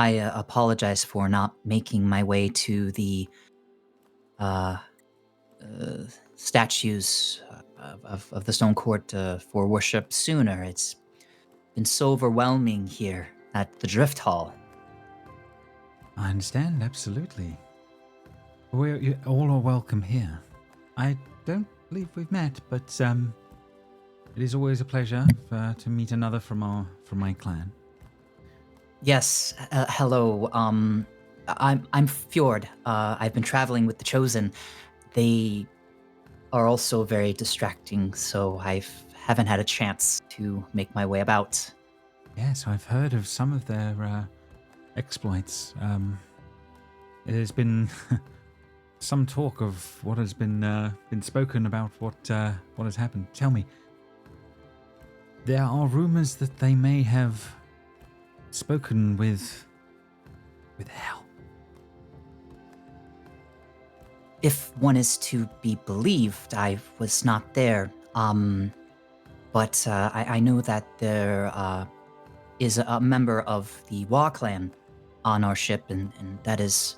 Speaker 2: I apologize for not making my way to the statues of the Stone Court for worship sooner. It's been so overwhelming here at the Drift Hall."
Speaker 1: I understand, absolutely. You all are welcome here. I don't believe we've met, but it is always a pleasure to meet another from my clan.
Speaker 2: Yes, hello. I'm Fjord. I've been traveling with the Chosen. They are also very distracting, so I haven't had a chance to make my way about.
Speaker 1: Yes, I've heard of some of their exploits. There's been some talk of what has been spoken about what has happened. Tell me, there are rumors that they may have spoken with hell.
Speaker 2: If one is to be believed, I was not there. But I know that there is a member of the Wa clan on our ship, and that is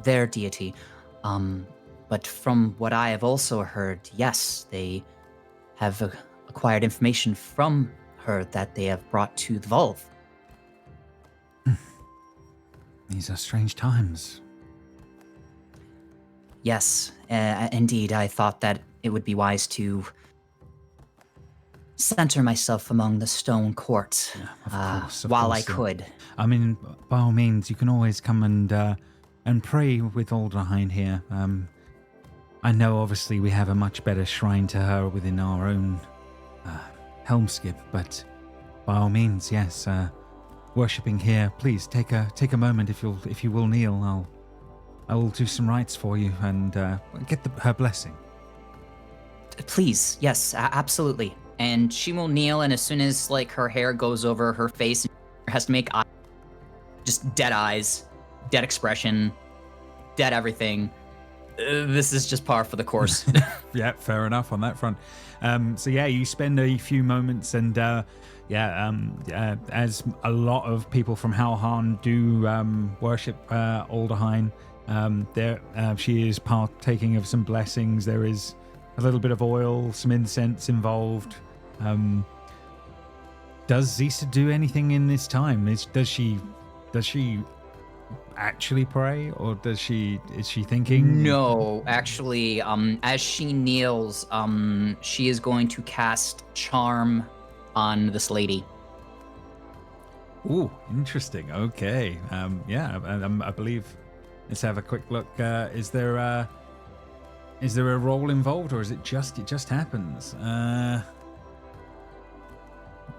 Speaker 2: their deity. But from what I have also heard, yes, they have acquired information from her that they have brought to the Volve.
Speaker 1: These are strange times.
Speaker 2: Yes, indeed. I thought that it would be wise to center myself among the stone court while I could.
Speaker 1: I mean, by all means, you can always come and pray with Alderheim here. I know, obviously, we have a much better shrine to her within our own Helmskip, but by all means, yes, worshipping here. Please take a moment if you will kneel. I will do some rites for you and get her blessing.
Speaker 2: Please, yes, absolutely. And she will kneel, and as soon as like her hair goes over her face, and has to make just dead eyes, dead expression, dead everything. This is just par for the course.
Speaker 1: Yeah, fair enough on that front. So yeah, you spend a few moments, and as a lot of people from Halhan do worship Alderheim, she is partaking of some blessings. There is a little bit of oil, some incense involved. Does Zisa do anything in this time? Does she actually pray, or is she thinking?
Speaker 2: No, actually, as she kneels, she is going to cast Charm on this lady.
Speaker 1: Ooh, interesting. Okay. I believe. Let's have a quick look. Is there a roll involved, or is it just happens?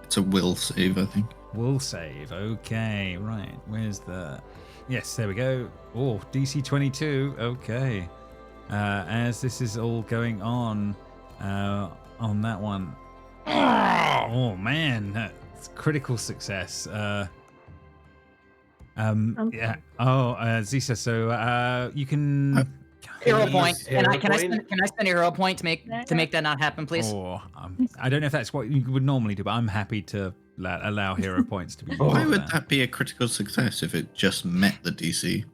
Speaker 6: It's a will save, I think.
Speaker 1: Will save. Okay, right. Where's the? Yes, there we go. Oh, DC 22. Okay. As this is all going on that one. Oh man, that's critical success.
Speaker 3: Okay.
Speaker 1: Yeah. Oh, Zisa. So you can.
Speaker 2: Hero point.
Speaker 4: Hero
Speaker 2: Can I
Speaker 4: point?
Speaker 2: spend a hero point to make that not happen, please?
Speaker 1: Oh, I don't know if that's what you would normally do, but I'm happy to allow hero points to be.
Speaker 6: Why
Speaker 1: used
Speaker 6: would
Speaker 1: there.
Speaker 6: that be a critical success if it just met the DC?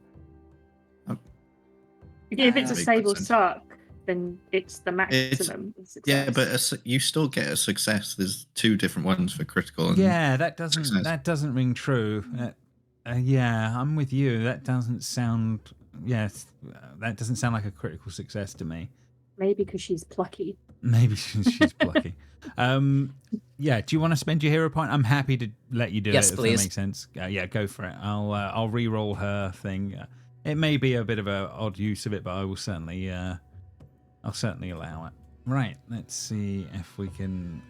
Speaker 3: If it's a
Speaker 6: Makes
Speaker 3: save or
Speaker 6: sense.
Speaker 3: suck, then it's the maximum of success.
Speaker 6: Yeah, but you still get a success. There's two different ones for critical. And
Speaker 1: Yeah, that
Speaker 6: success.
Speaker 1: doesn't ring true. Yeah, I'm with you. That doesn't sound. Yes, that doesn't sound like a critical success to me.
Speaker 3: Maybe because she's plucky.
Speaker 1: Maybe she's plucky. Yeah. Do you want to spend your hero point? I'm happy to let you do
Speaker 2: Yes,
Speaker 1: it.
Speaker 2: please.
Speaker 1: If that makes sense. Yeah, go for it. I'll re-roll her thing. It may be a bit of a odd use of it, but I will certainly allow it. Right. Let's see if we can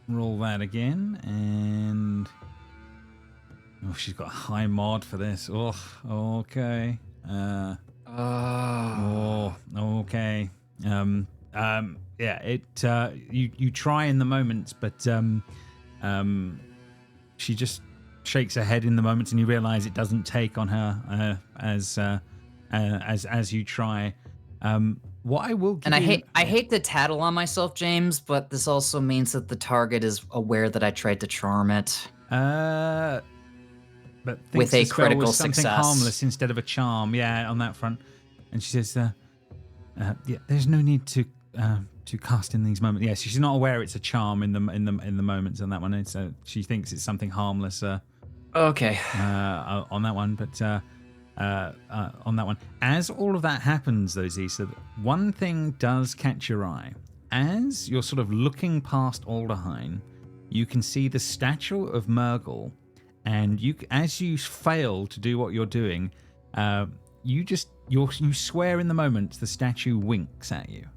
Speaker 1: roll that again. And oh, she's got a high mod for this. Oh, okay. Oh, okay. Yeah, it you try in the moments, but she just shakes her head in the moments, and you realize it doesn't take on her as you try. What I will give
Speaker 2: And
Speaker 1: you,
Speaker 2: I hate to tattle on myself, James, but this also means that the target is aware that I tried to charm it.
Speaker 1: but
Speaker 2: With
Speaker 1: thinks
Speaker 2: a
Speaker 1: the spell
Speaker 2: critical
Speaker 1: was something
Speaker 2: success.
Speaker 1: harmless instead of a charm. Yeah, on that front, and she says, "Yeah, there's no need to cast in these moments." Yeah, she's not aware it's a charm in the moments on that one. It's she thinks it's something harmless.
Speaker 2: Okay.
Speaker 1: On that one, but on that one, as all of that happens, though, Zisa, one thing does catch your eye. As you're sort of looking past Alderheim, you can see the statue of Murgle and as you fail to do what you're doing, you swear in the moment the statue winks at you,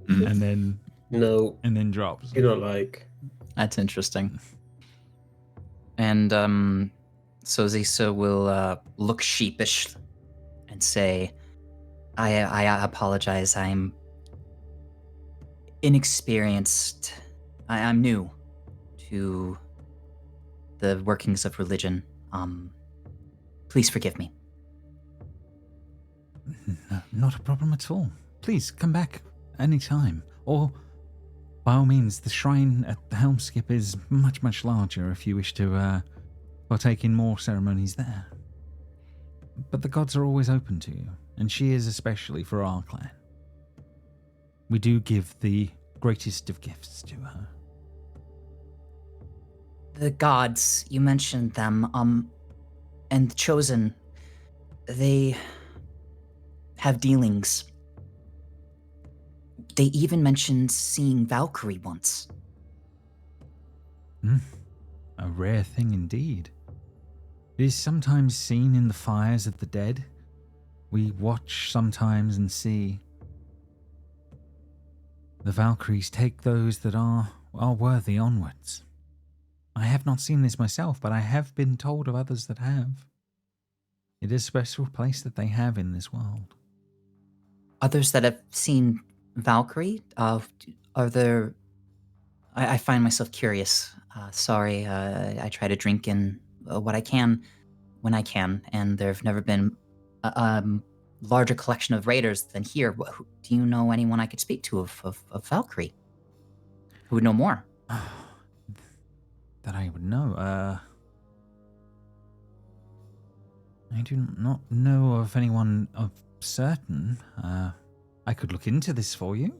Speaker 1: and then
Speaker 4: No,
Speaker 1: drops.
Speaker 4: you're not like.
Speaker 2: That's interesting. And so Zisa will look sheepish and say, I apologize. I'm inexperienced. I'm new to the workings of religion. Please forgive me.
Speaker 1: No, not a problem at all. Please come back anytime. Or, by all means, the shrine at the Helmskip is much, much larger if you wish to partake in more ceremonies there. But the gods are always open to you, and she is especially for our clan. We do give the greatest of gifts to her.
Speaker 2: The gods, you mentioned them, and the Chosen, they have dealings. They even mentioned seeing Valkyrie once.
Speaker 1: A rare thing indeed. It is sometimes seen in the fires of the dead. We watch sometimes and see. The Valkyries take those that are worthy onwards. I have not seen this myself, but I have been told of others that have. It is a special place that they have in this world.
Speaker 2: Others that have seen Valkyrie, are there... I find myself curious. Sorry, I try to drink in what I can when I can, and there have never been a larger collection of raiders than here. Do you know anyone I could speak to of Valkyrie? Who would know more?
Speaker 1: That I would know. I do not know of anyone of certain. I could look into this for you.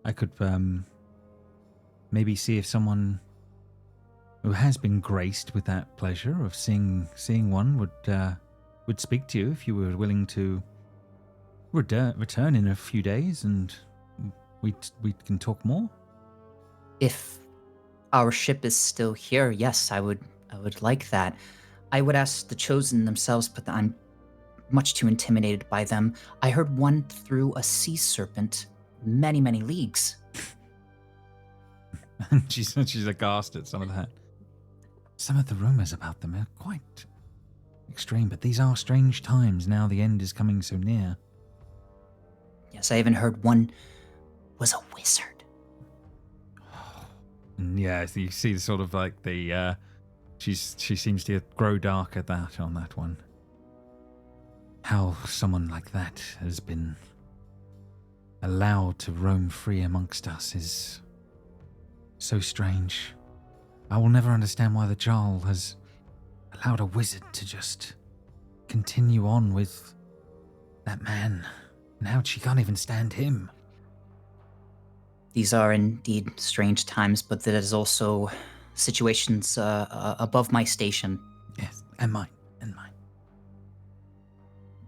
Speaker 1: I could maybe see if someone who has been graced with that pleasure of seeing one would speak to you if you were willing to return in a few days, and we can talk more.
Speaker 2: If our ship is still here, yes, I would like that. I would ask the Chosen themselves, but I'm much too intimidated by them. I heard one threw a sea serpent many, many leagues.
Speaker 1: she's aghast at some of that. Some of the rumors about them are quite extreme, but these are strange times now the end is coming so near.
Speaker 2: Yes, I even heard one was a wizard.
Speaker 1: Yeah, so you see sort of like the she seems to grow dark at that on that one. How someone like that has been allowed to roam free amongst us is so strange. I will never understand why the Jarl has allowed a wizard to just continue on with that man, and how she can't even stand him.
Speaker 2: These are indeed strange times, but that is also situations above my station.
Speaker 1: Yes, and mine.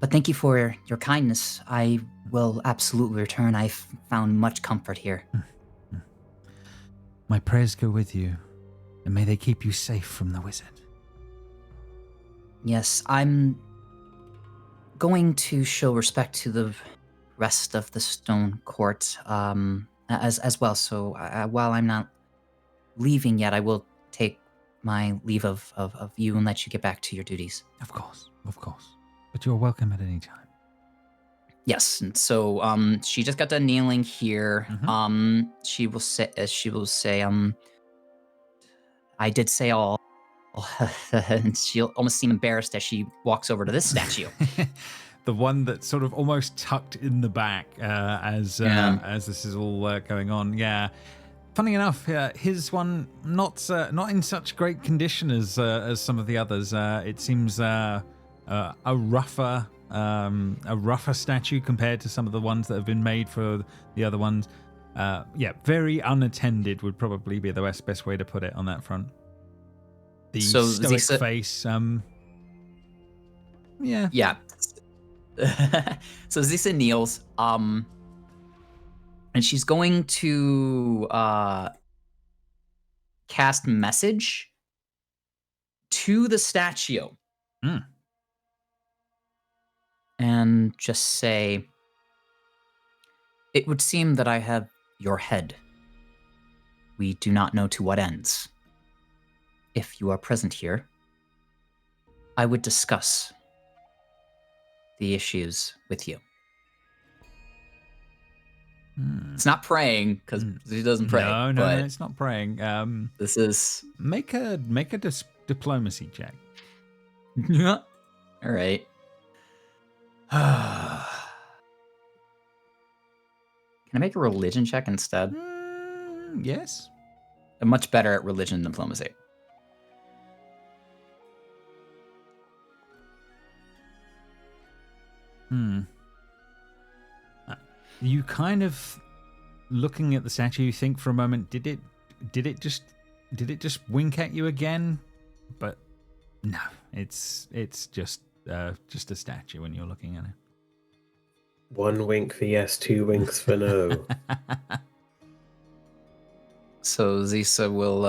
Speaker 2: But thank you for your kindness. I will absolutely return. I've found much comfort here.
Speaker 1: My prayers go with you, and may they keep you safe from the wizard.
Speaker 2: Yes, I'm going to show respect to the rest of the Stone Court as well. So while I'm not leaving yet, I will take my leave of you and let you get back to your duties.
Speaker 1: Of course. But you're welcome at any time.
Speaker 2: Yes, and so she just got done kneeling here.
Speaker 1: Mhm.
Speaker 2: She will say I did say all. And she'll almost seem embarrassed as she walks over to this statue.
Speaker 1: The one that's sort of almost tucked in the back as this is all going on. Yeah. Funny enough, his one not in such great condition as some of the others. It seems a rougher statue compared to some of the ones that have been made for the other ones. Very unattended would probably be the best way to put it on that front. The stoic face.
Speaker 2: Yeah. So Zisa kneels, and she's going to cast message to the statue
Speaker 1: Mm.
Speaker 2: and just say, "It would seem that I have your head. We do not know to what ends. If you are present here, I would discuss the issues with you." It's not praying because he doesn't pray.
Speaker 1: No,
Speaker 2: but
Speaker 1: it's not praying.
Speaker 2: this is
Speaker 1: Make a diplomacy check.
Speaker 2: all right. Can I make a religion check instead?
Speaker 1: Yes.
Speaker 2: I'm much better at religion and diplomacy.
Speaker 1: You kind of looking at the statue, you think for a moment, did it just wink at you again? But no, it's just a statue when you're looking at it.
Speaker 4: One wink for yes, two winks for no.
Speaker 2: So Zisa will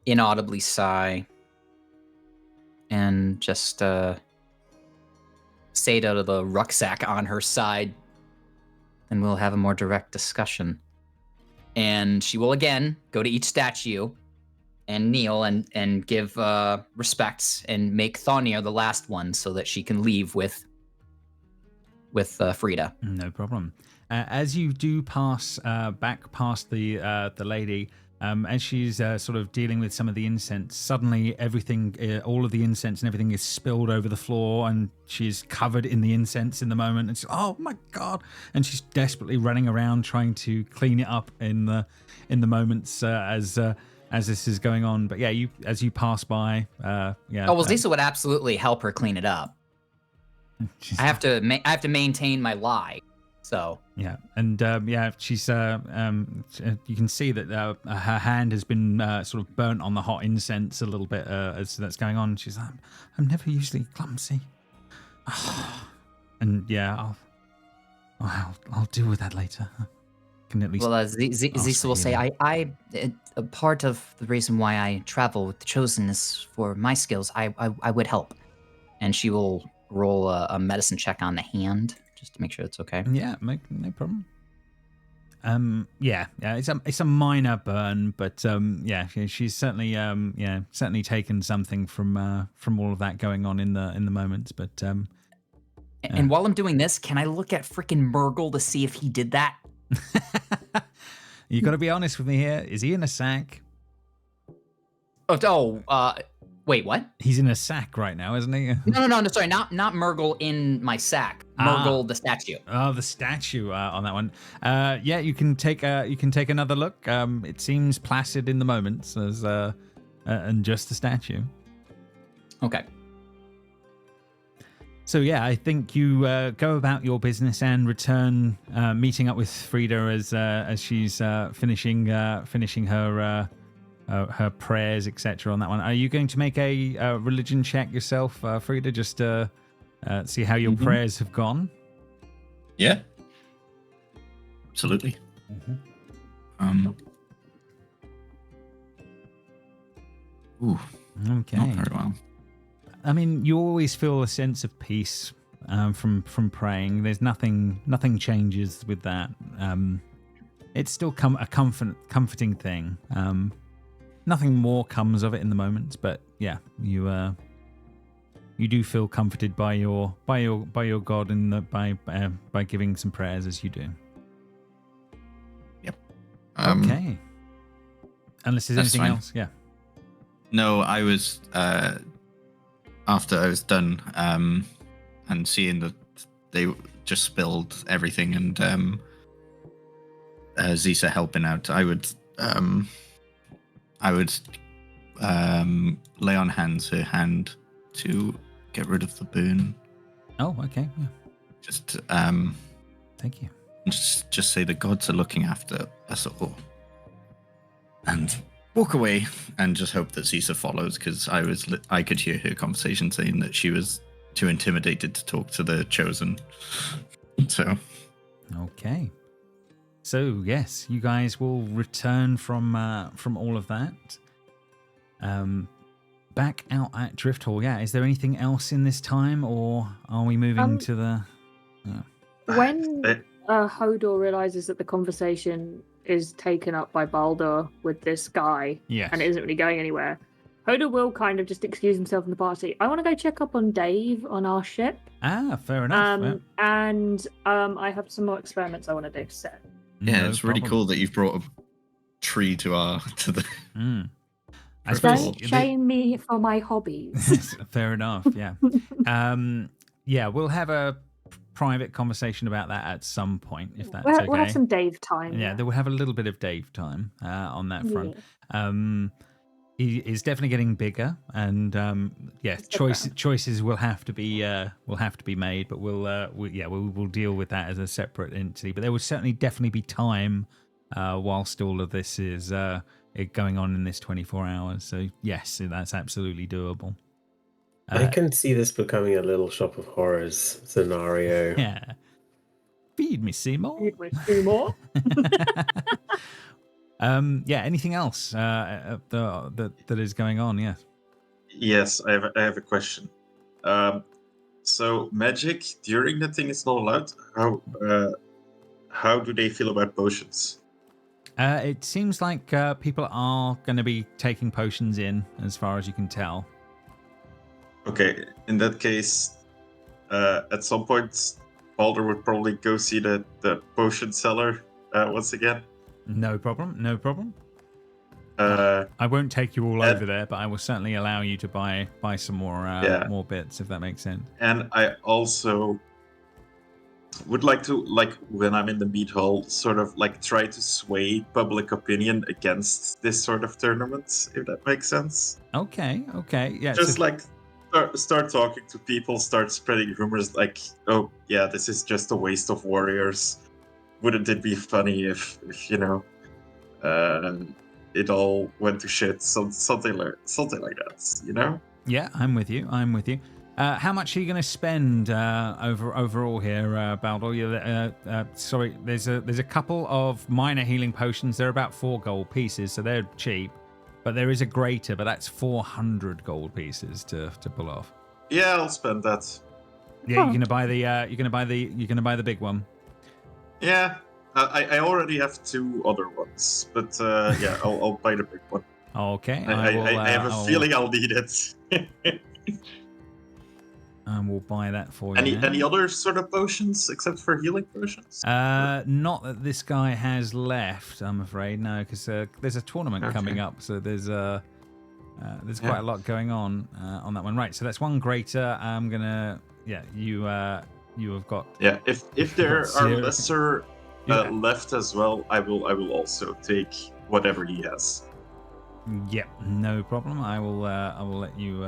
Speaker 2: inaudibly sigh and just say to the rucksack on her side, and we'll have a more direct discussion. And she will again go to each statue and kneel and give respects and make Thonir the last one so that she can leave with Frida.
Speaker 1: No problem. As you do pass back past the lady, as she's sort of dealing with some of the incense, suddenly everything, all of the incense and everything is spilled over the floor, and she's covered in the incense in the moment. And she's, oh my god! And she's desperately running around trying to clean it up in the moments as this is going on. But yeah, as you pass by, yeah.
Speaker 2: Oh well, Zisa would absolutely help her clean it up. I have to maintain my lie. So
Speaker 1: yeah, and yeah, she's you can see that her hand has been sort of burnt on the hot incense a little bit as that's going on. She's like, I'm never usually clumsy, and yeah, I'll deal with that later. Can at least.
Speaker 2: Well, Zisa will say, I a part of the reason why I travel with the Chosen is for my skills. I would help, and she will roll a medicine check on the hand just to make sure it's okay.
Speaker 1: Yeah, no problem. Yeah, it's a minor burn, but yeah, she's certainly certainly taken something from all of that going on in the moments. But
Speaker 2: and while I'm doing this, can I look at freaking Murgle to see if he did that?
Speaker 1: You got to be honest with me here. Is he in a sack?
Speaker 2: Wait, what?
Speaker 1: He's in a sack right now, isn't he?
Speaker 2: No, sorry, not Murgle in my sack. Murgle the statue.
Speaker 1: Oh, the statue on that one. Yeah, you can take another look. It seems placid in the moments as and just the statue.
Speaker 2: Okay.
Speaker 1: So yeah, I think you go about your business and return, meeting up with Frida as she's finishing her prayers, etc. on that one. Are you going to make a religion check yourself, Frida, just to see how your prayers have gone?
Speaker 6: Yeah. Absolutely. Ooh.
Speaker 1: Okay.
Speaker 6: Not very well.
Speaker 1: I mean, you always feel a sense of peace from praying. There's nothing changes with that. It's still a comforting thing. Nothing more comes of it in the moment, but yeah, you do feel comforted by your God and by giving some prayers as you do.
Speaker 6: Yep.
Speaker 1: Okay. Unless there's anything
Speaker 6: fine.
Speaker 1: else, yeah.
Speaker 6: No, I was after I was done and seeing that they just spilled everything and Zisa helping out, I would lay on her hand to get rid of the burn.
Speaker 1: Oh, okay, yeah.
Speaker 6: Just
Speaker 1: Thank you.
Speaker 6: Just say the gods are looking after us all, and walk away, and just hope that Zisa follows, because I could hear her conversation saying that she was too intimidated to talk to the Chosen. So,
Speaker 1: okay. So yes, you guys will return from all of that. Back out at Drift Hall. Yeah, is there anything else in this time, or are we moving to the?
Speaker 3: When Hodor realizes that the conversation is taken up by Baldur with this guy,
Speaker 1: Yes.
Speaker 3: and it isn't really going anywhere, Hodor will kind of just excuse himself from the party. I want to go check up on Dave on our ship.
Speaker 1: Fair enough.
Speaker 3: And I have some more experiments I want to do. So.
Speaker 6: Yeah,
Speaker 1: No
Speaker 6: it's really
Speaker 1: problem.
Speaker 6: cool that you've brought a tree to the.
Speaker 1: I suppose
Speaker 3: Don't shame me for my hobbies.
Speaker 1: Fair enough. Yeah. Yeah, we'll have a private conversation about that at some point, if that's okay.
Speaker 3: We'll have some Dave time.
Speaker 1: Yeah, we'll have a little bit of Dave time on that front. He is definitely getting bigger, and choices will have to be made. But we'll deal with that as a separate entity. But there will certainly definitely be time whilst all of this is going on in this 24 hours. So yes, that's absolutely doable.
Speaker 4: I can see this becoming a little shop of horrors scenario.
Speaker 1: Yeah. Feed me, Seymour.
Speaker 3: Feed me, Seymour.
Speaker 1: Anything else that is going on? Yeah.
Speaker 5: Yes, I have a question. So magic during the thing is not allowed. How do they feel about potions?
Speaker 1: It seems like people are going to be taking potions in, as far as you can tell.
Speaker 5: Okay, in that case, at some point, Baldur would probably go see the potion seller once again.
Speaker 1: No problem.
Speaker 5: Uh,
Speaker 1: I won't take you all over there, but I will certainly allow you to buy some more bits, if that makes sense.
Speaker 5: And I also would like to, when I'm in the meat hall, sort of try to sway public opinion against this sort of tournament, if that makes sense.
Speaker 1: Okay, yeah.
Speaker 5: Just start talking to people, start spreading rumors oh yeah, this is just a waste of warriors. Wouldn't it be funny if it all went to shit? Something like that,
Speaker 1: Yeah, I'm with you. How much are you going to spend overall here, Baldur? Sorry, there's a couple of minor healing potions. They're about 4 gold pieces, so they're cheap. But there is a greater, but that's 400 gold pieces to pull off.
Speaker 5: Yeah, I'll spend that.
Speaker 1: Yeah, you're gonna buy the big one.
Speaker 5: Yeah, I already have 2 other ones, but yeah, I'll buy the big one.
Speaker 1: Okay.
Speaker 5: I have a feeling I'll need it.
Speaker 1: And we'll buy that for you.
Speaker 5: Any other sort of potions except for healing potions?
Speaker 1: Not that this guy has left, I'm afraid. No, because there's a tournament coming up, so there's quite a lot going on that one. Right, so that's 1 greater. I'm gonna you have got.
Speaker 5: Yeah, if there are lesser left as well, I will also take whatever he has.
Speaker 1: Yep, no problem. I will let you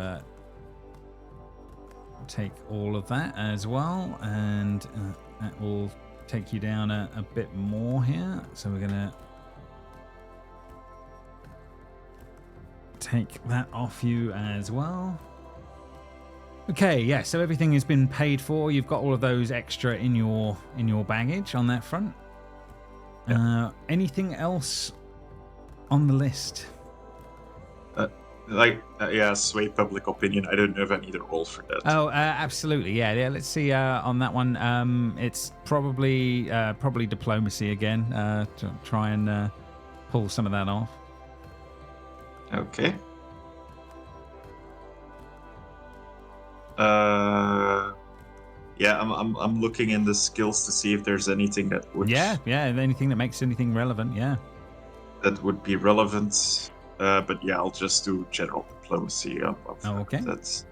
Speaker 1: take all of that as well, and that will take you down a bit more here. So we're gonna take that off you as well. Okay, yeah, so everything has been paid for. You've got all of those extra in your baggage on that front. Anything else on the list?
Speaker 5: Sway public opinion. I don't know if I need a roll for that.
Speaker 1: Oh, absolutely, yeah. Let's see on that one. It's probably diplomacy again to try and pull some of that off.
Speaker 5: Okay. I'm looking in the skills to see if there's anything that would.
Speaker 1: Yeah. Anything that makes anything relevant. Yeah.
Speaker 5: That would be relevant. But yeah, I'll just do general diplomacy.
Speaker 1: Okay.
Speaker 5: That's.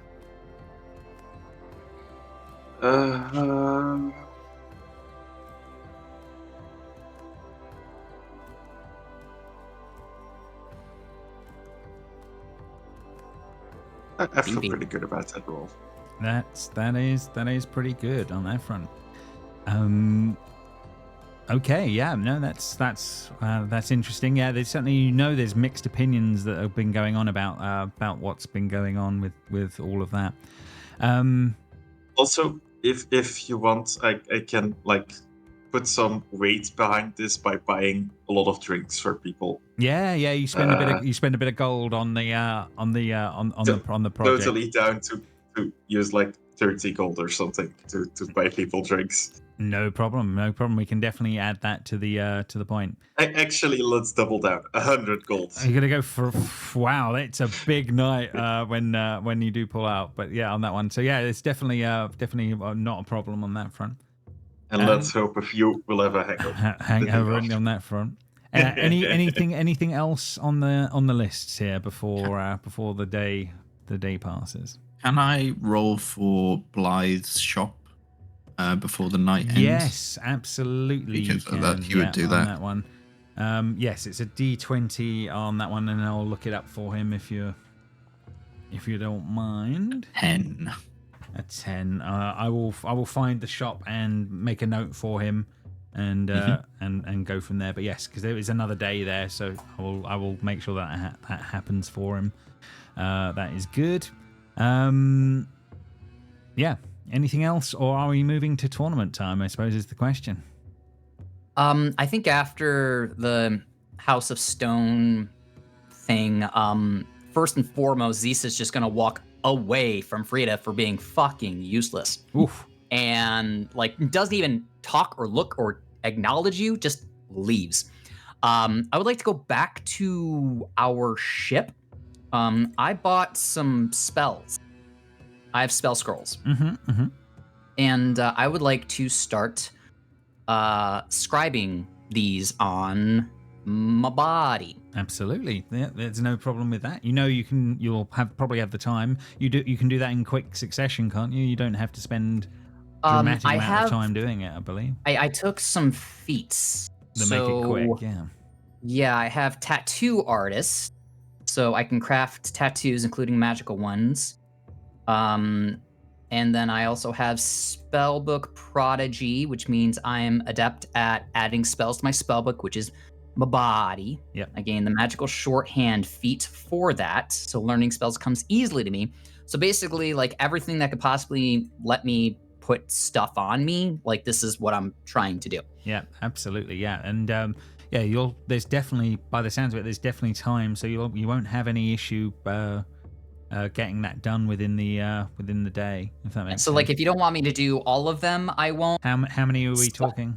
Speaker 5: I feel pretty good about that roll.
Speaker 1: That is pretty good on that front. Okay, yeah, no, that's interesting. Yeah, there's certainly there's mixed opinions that have been going on about what's been going on with all of that.
Speaker 5: Also, if you want, I can put some weight behind this by buying a lot of drinks for people.
Speaker 1: Yeah. You spend a bit of gold on the project.
Speaker 5: Totally down to use like 30 gold or something to buy people drinks.
Speaker 1: No problem. We can definitely add that to the point.
Speaker 5: Actually, let's double down. 100 gold.
Speaker 1: You're gonna go for wow. It's a big night when you do pull out. But yeah, on that one. So yeah, it's definitely not a problem on that front.
Speaker 5: And let's hope a few will have a
Speaker 1: hangover on that front. Anything else on the lists here before the day passes?
Speaker 6: Can I roll for Blythe's shop before the night ends?
Speaker 1: Yes, absolutely.
Speaker 6: Because
Speaker 1: you can.
Speaker 6: that he would do
Speaker 1: on
Speaker 6: that.
Speaker 1: that one. Yes, it's a D20 on that one, and I'll look it up for him if you don't mind.
Speaker 6: 10.
Speaker 1: A 10. I will find the shop and make a note for him, and go from there. But yes, because there is another day there, so I will make sure that happens for him. That is good. Yeah. Anything else, or are we moving to tournament time? I suppose is the question.
Speaker 2: I think after the House of Stone thing, first and foremost, Zisa's just gonna walk away from Frida for being fucking useless.
Speaker 1: Oof.
Speaker 2: And like doesn't even talk or look or acknowledge you, just leaves. I would like to go back to our ship. I bought some spells. I have spell scrolls. And I would like to start scribing these on my body.
Speaker 1: Absolutely. Yeah, there's no problem with that. You'll probably have the time. You can do that in quick succession, can't you? You don't have to spend dramatic amount of time doing it, I believe.
Speaker 2: I took some feats.
Speaker 1: To make it quick, yeah.
Speaker 2: Yeah, I have tattoo artists, so I can craft tattoos, including magical ones. And then I also have Spellbook Prodigy, which means I'm adept at adding spells to my spellbook, which is my body.
Speaker 1: Yep.
Speaker 2: I gain the magical shorthand feat for that, so learning spells comes easily to me. So basically, like everything that could possibly let me put stuff on me, like this is what I'm trying to do.
Speaker 1: Yeah, absolutely, yeah. And there's definitely, by the sounds of it, there's definitely time, so you won't have any issue getting that done within the day, if that makes sense.
Speaker 2: So like if you don't want me to do all of them, I won't.
Speaker 1: How many are we talking?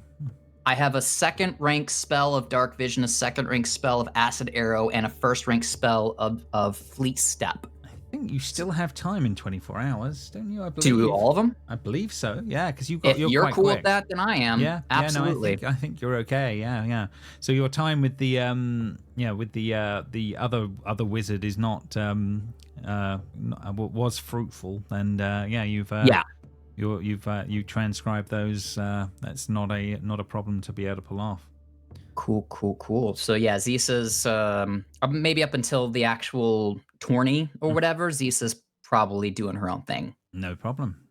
Speaker 2: I have a second rank spell of Dark Vision, a second rank spell of Acid Arrow, and a first rank spell of Fleet Step.
Speaker 1: I think you still have time in 24 hours, don't you? I believe.
Speaker 2: To do all of them?
Speaker 1: I believe so. Yeah, because you're
Speaker 2: you're
Speaker 1: quite
Speaker 2: cool
Speaker 1: quick.
Speaker 2: with that, then I am.
Speaker 1: Yeah,
Speaker 2: absolutely.
Speaker 1: I think you're okay. Yeah. So your time with the the other wizard is not was fruitful, and you've transcribed those. That's not a problem to be able to pull off.
Speaker 2: Cool. So yeah, Zisa's maybe up until the actual tourney or whatever, Zisa's probably doing her own thing.
Speaker 1: No problem.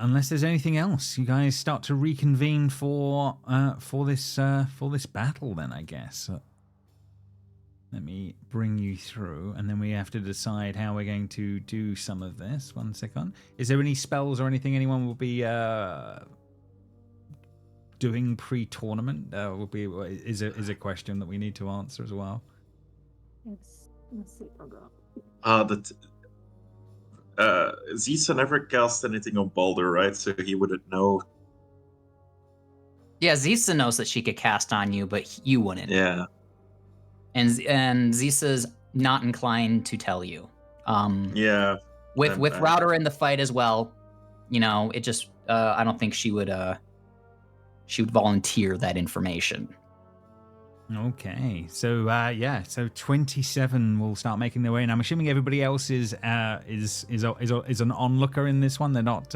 Speaker 1: Unless there's anything else, you guys start to reconvene for this battle. Then I guess. Let me bring you through, and then we have to decide how we're going to do some of this. 1 second. Is there any spells or anything anyone will be doing pre-tournament? Is a question that we need to answer as well.
Speaker 3: Let's see what I got.
Speaker 5: Zisa never cast anything on Baldur, right? So he wouldn't know.
Speaker 2: Yeah, Zisa knows that she could cast on you, but you wouldn't.
Speaker 5: Yeah.
Speaker 2: And Zisa's not inclined to tell you.
Speaker 5: Yeah.
Speaker 2: With Router in the fight as well, it just I don't think she would volunteer that information.
Speaker 1: Okay, so so 27 will start making their way, and I'm assuming everybody else is an onlooker in this one. They're not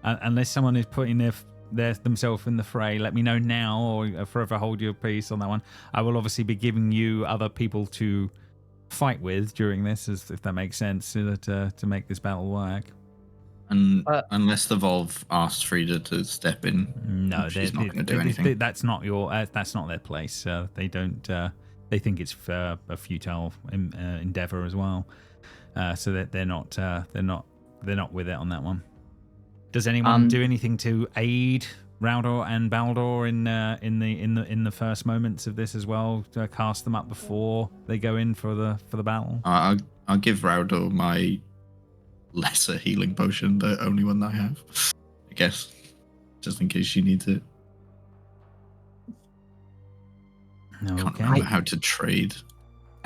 Speaker 1: unless someone is putting themselves in the fray. Let me know now, or forever hold your peace on that one. I will obviously be giving you other people to fight with during this, if that makes sense, to make this battle work.
Speaker 6: And unless the Volve asks Frida to step in,
Speaker 1: no,
Speaker 6: she's not going to do anything.
Speaker 1: That's not that's not their place. They don't. They think it's a futile endeavor as well. So that they're not with it on that one. Does anyone do anything to aid Raudor and Baldor in the first moments of this as well? To cast them up before they go in for the battle.
Speaker 6: I'll give Raudor my lesser healing potion, the only one that I have. I guess, just in case she needs it. Can't remember how to trade.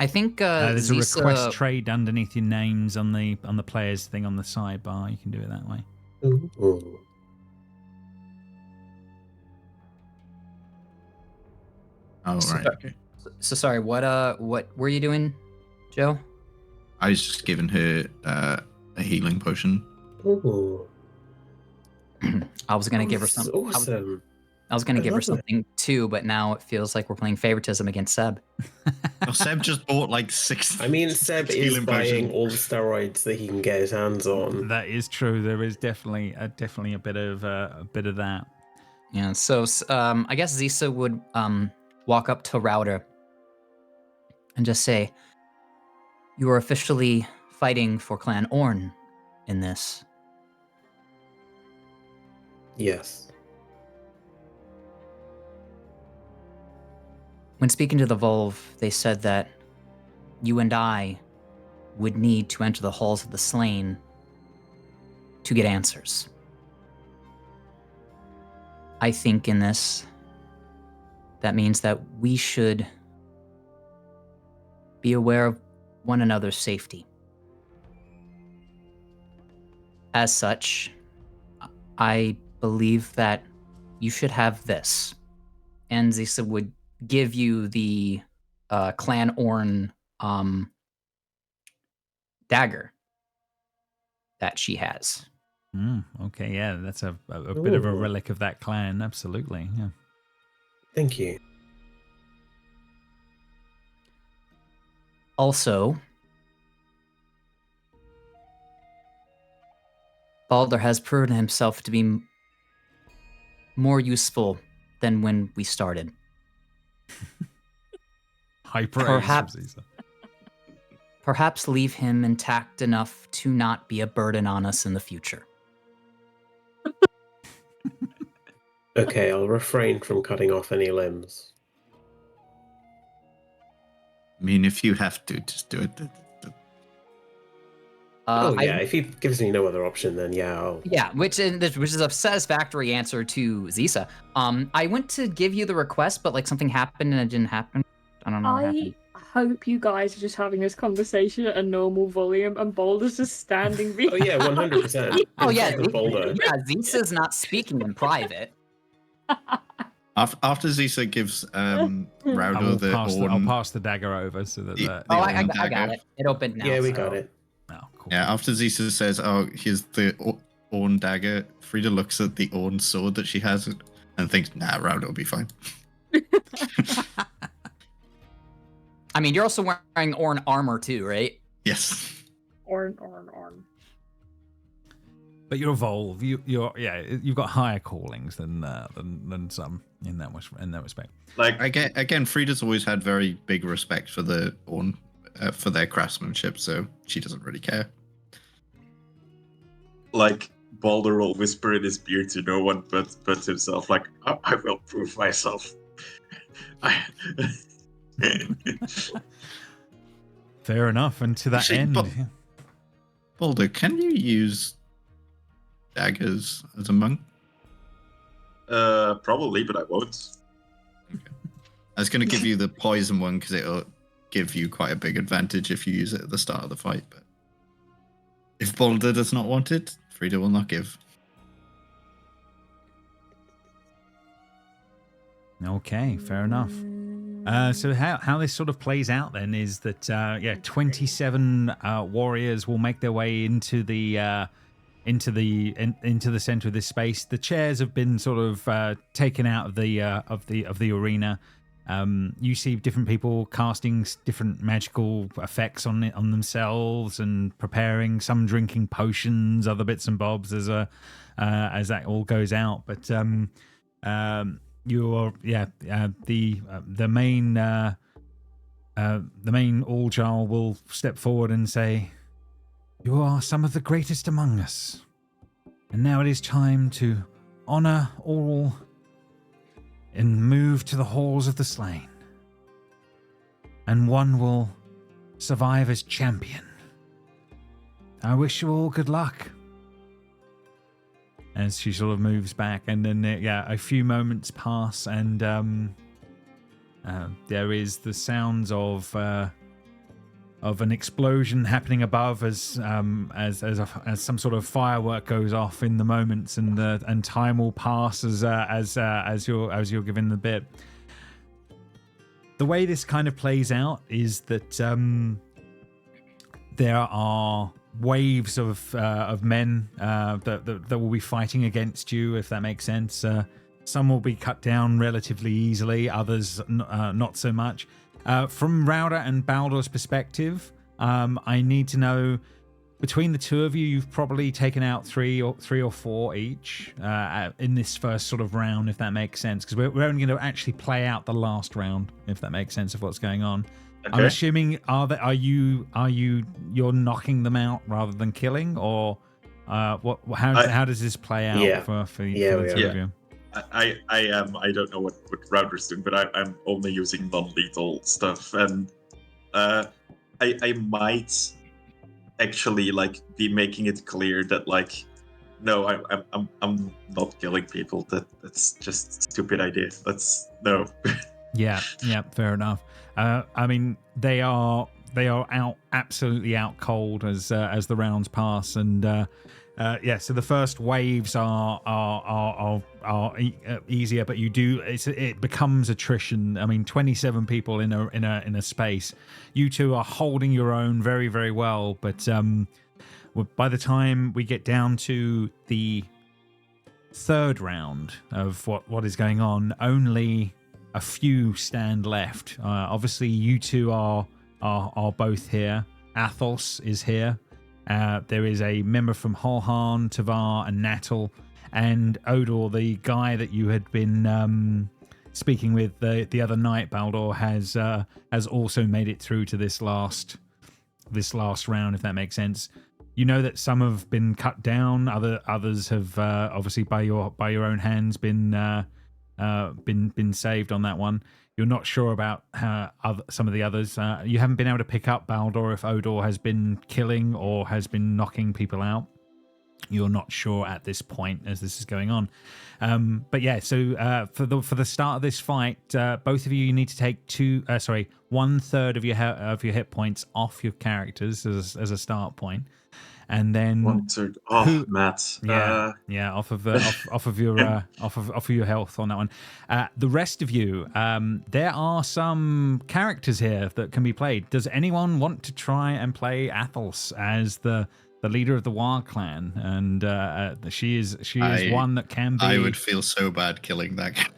Speaker 2: I think
Speaker 1: there's
Speaker 2: Zisa...
Speaker 1: a request trade underneath your names on the players thing on the sidebar. You can do it that way.
Speaker 4: Ooh.
Speaker 6: Oh, right. Okay.
Speaker 2: So sorry, what were you doing, Joe?
Speaker 6: I was just giving her a healing potion.
Speaker 4: Ooh.
Speaker 2: I was gonna give her something.
Speaker 4: Awesome.
Speaker 2: I was gonna give her
Speaker 4: love it.
Speaker 2: something too, but now it feels like we're playing favoritism against Seb.
Speaker 6: Well, Seb just bought like 6.
Speaker 4: I mean, Seb is
Speaker 6: healing
Speaker 4: buying
Speaker 6: potion.
Speaker 4: all the steroids that he can get his hands on.
Speaker 1: That is true. There is definitely a bit of that.
Speaker 2: Yeah. So I guess Zisa would walk up to Router and just say, "You are officially fighting for Clan Orn in this."
Speaker 4: Yes.
Speaker 2: When speaking to the Volve, they said that you and I would need to enter the halls of the slain to get answers. I think in this, that means that we should be aware of one another's safety. As such, I believe that you should have this. And Zisa would give you the Clan Orn dagger that she has.
Speaker 1: Okay, yeah, that's a bit of a
Speaker 4: Ooh.
Speaker 1: relic of that clan. Absolutely, yeah.
Speaker 4: Thank you.
Speaker 2: Also, Balder has proven himself to be more useful than when we started.
Speaker 1: High praise,
Speaker 2: Perhaps-
Speaker 1: Caesar.
Speaker 2: Perhaps leave him intact enough to not be a burden on us in the future.
Speaker 4: Okay, I'll refrain from cutting off any limbs.
Speaker 6: I mean, if you have to, just do it.
Speaker 4: Yeah, if he gives me no other option, then yeah, I'll...
Speaker 2: Yeah, which is a satisfactory answer to Zisa. I went to give you the request, but like something happened and it didn't happen. I don't know what happened.
Speaker 3: I hope you guys are just having this conversation at a normal volume and Boulder's just standing behind.
Speaker 4: Oh yeah, 100%.
Speaker 2: Oh yeah,
Speaker 4: The boulder.
Speaker 2: yeah. Zisa's not speaking in private.
Speaker 6: After Zisa gives Raudor the
Speaker 1: I'll
Speaker 6: Orn...
Speaker 1: pass the dagger over so that.
Speaker 6: Yeah.
Speaker 2: Oh,
Speaker 6: Orn
Speaker 2: I
Speaker 6: dagger.
Speaker 2: got it. It opened now.
Speaker 4: Yeah, we
Speaker 2: so-
Speaker 4: got it.
Speaker 1: Oh, cool.
Speaker 6: Yeah, after Zisa says, "Oh, here's the Orn dagger," Frida looks at the Orn sword that she has and thinks, "Nah, Raudor will be fine."
Speaker 2: I mean, you're also wearing Orn armor too, right?
Speaker 6: Yes.
Speaker 3: Orn.
Speaker 1: But you're evolve. You've got higher callings than some in that respect.
Speaker 5: Like,
Speaker 6: Again, Frida's always had very big respect for the Orn, for their craftsmanship, so she doesn't really care.
Speaker 5: like Balder will whisper in his beard to no one but himself, like, I will prove myself.
Speaker 1: Fair enough. And to that
Speaker 6: Actually,
Speaker 1: end,
Speaker 6: but- Balder, can you use daggers as a monk?
Speaker 5: Probably, but I won't.
Speaker 6: I was going to give you the poison one because it'll give you quite a big advantage if you use it at the start of the fight. But if Balder does not want it, Frida will not give.
Speaker 1: okay, fair enough. So how this sort of plays out then is that 27 warriors will make their way into the center of this space. The chairs have been sort of taken out of the arena. You see different people casting different magical effects on themselves and preparing, some drinking potions, other bits and bobs as that all goes out. But the main All-Jar will step forward and say, "You are some of the greatest among us, and now it is time to honor all and move to the halls of the slain. And one will survive as champion. I wish you all good luck. As she sort of moves back, and then a few moments pass, and there is the sounds of an explosion happening above as some sort of firework goes off in the moments, and time will pass as you're given the bit. The way this kind of plays out is that there are waves of men that will be fighting against you, if that makes sense. Some will be cut down relatively easily, others not so much. From Rauda and Baldor's perspective, I need to know, between the two of you, you've probably taken out three or four each in this first sort of round, if that makes sense, because we're only going to actually play out the last round, if that makes sense of what's going on. Okay. I'm assuming you're knocking them out rather than killing, or how does this play out for the two of you?
Speaker 5: I am. I don't know what Router's doing, but I'm only using non-lethal stuff, and I might actually be making it clear that no, I'm not killing people. That's just a stupid idea. No.
Speaker 1: Yeah, fair enough. I mean, they are absolutely out cold as the rounds pass, and so the first waves are easier, but it becomes attrition. I mean, 27 people in a space. You two are holding your own very, very well, but by the time we get down to the third round of what is going on, only a few stand left. Obviously, you two are both here. Athos is here. There is a member from Holhan, Tavar, and Natal, and Odor, the guy that you had been speaking with the other night. Baldor has also made it through to this last round, if that makes sense. You know that some have been cut down. Others have obviously by your own hands been saved on that one. You're not sure about some of the others. You haven't been able to pick up Baldor if Odor has been killing or has been knocking people out. You're not sure at this point as this is going on. But yeah, so for the start of this fight, both of you need to take 1/3 of your hit points off your characters as a start point. And then
Speaker 5: 1/3 off, Matt.
Speaker 1: Off of your health on that one. The rest of you, there are some characters here that can be played. Does anyone want to try and play Athos as the leader of the Wild Clan? And she is one that can be.
Speaker 6: I would feel so bad killing that guy.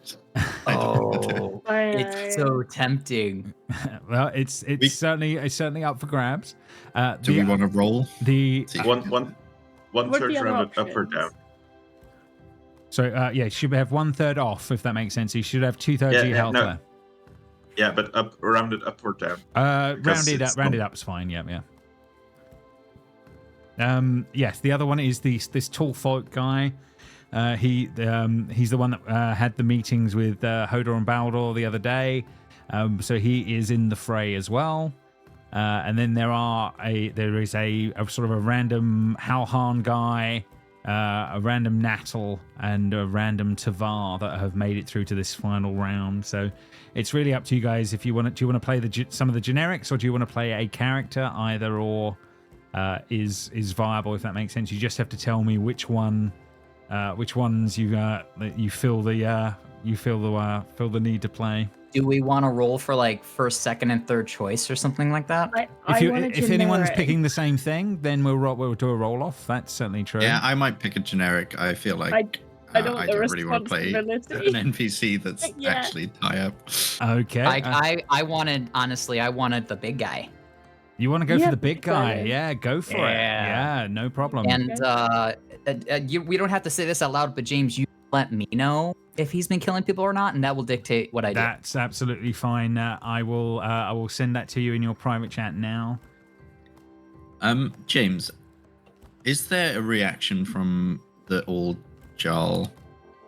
Speaker 2: Oh, it's so tempting.
Speaker 1: Well, it's certainly up for grabs.
Speaker 6: Do we want to roll?
Speaker 5: One third round up or down.
Speaker 1: So you should have 1/3 off, if that makes sense. You should have 2/3 of your health there.
Speaker 5: Yeah, but rounded up or down.
Speaker 1: Rounded up is fine. Yeah. Yes, the other one is this tall folk guy. He's the one that had the meetings with Hodor and Baldor the other day. So he is in the fray as well. And then there is a sort of a random Halhan guy, a random Natal, and a random Tavar that have made it through to this final round. So it's really up to you guys. If you want to play some of the generics, or do you want to play a character? Either or is viable, if that makes sense. You just have to tell me which ones you feel the need to play.
Speaker 2: Do we want to roll for first, second, and third choice or something like that?
Speaker 1: If anyone's picking the same thing, then we'll do a roll off. That's certainly true.
Speaker 6: Yeah, I might pick a generic. I feel like I don't really want to play an NPC that's actually tie up.
Speaker 1: Okay.
Speaker 2: I wanted the big guy.
Speaker 1: You want to go for the big guy? Yeah, go for it. Yeah, no problem.
Speaker 2: And we don't have to say this out loud, but James, you let me know if he's been killing people or not, and that will dictate what I do.
Speaker 1: That's absolutely fine. I will send that to you in your private chat now.
Speaker 6: James, is there a reaction from the old Jarl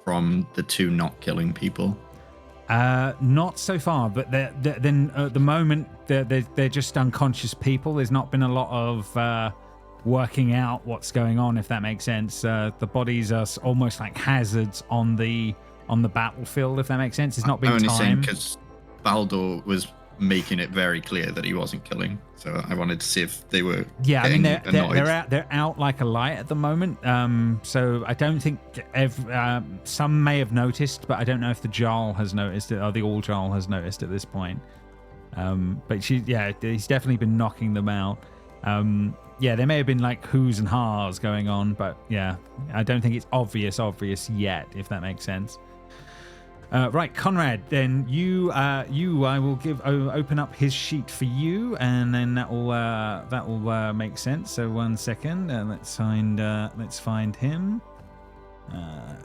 Speaker 6: from the two not killing people?
Speaker 1: Not so far, but then at the moment they're just unconscious people. There's not been a lot of working out what's going on, if that makes sense. The bodies are almost like hazards on the battlefield, if that makes sense. It's not been
Speaker 6: I'm only saying
Speaker 1: time.
Speaker 6: because Baldur was making it very clear that he wasn't killing, so I wanted to see if they were.
Speaker 1: Yeah, I mean
Speaker 6: annoyed.
Speaker 1: they're out like a light at the moment. So I don't think some may have noticed, but I don't know if the Jarl has noticed it or the All Jarl has noticed at this point. But he's definitely been knocking them out. Yeah, there may have been like who's and ha's going on, but yeah, I don't think it's obvious yet, if that makes sense. Right, Conrad, then I will open up his sheet for you, and then that will make sense. So 1 second, let's find him.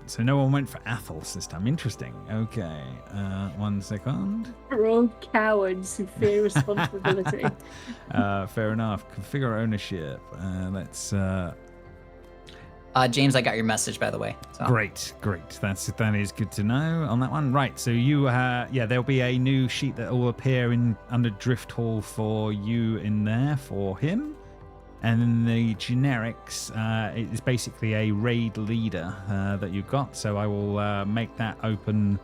Speaker 1: So no one went for Athos this time. Interesting. Okay, 1 second.
Speaker 3: We're all cowards who fear responsibility.
Speaker 1: Fair enough. Configure ownership. Let's.
Speaker 2: James, I got your message, by the way. So.
Speaker 1: Great. That is good to know on that one. Right. So you, there'll be a new sheet that will appear under Drift Hall for you in there for him, and then the generics. It's basically a raid leader that you've got. So I will make that open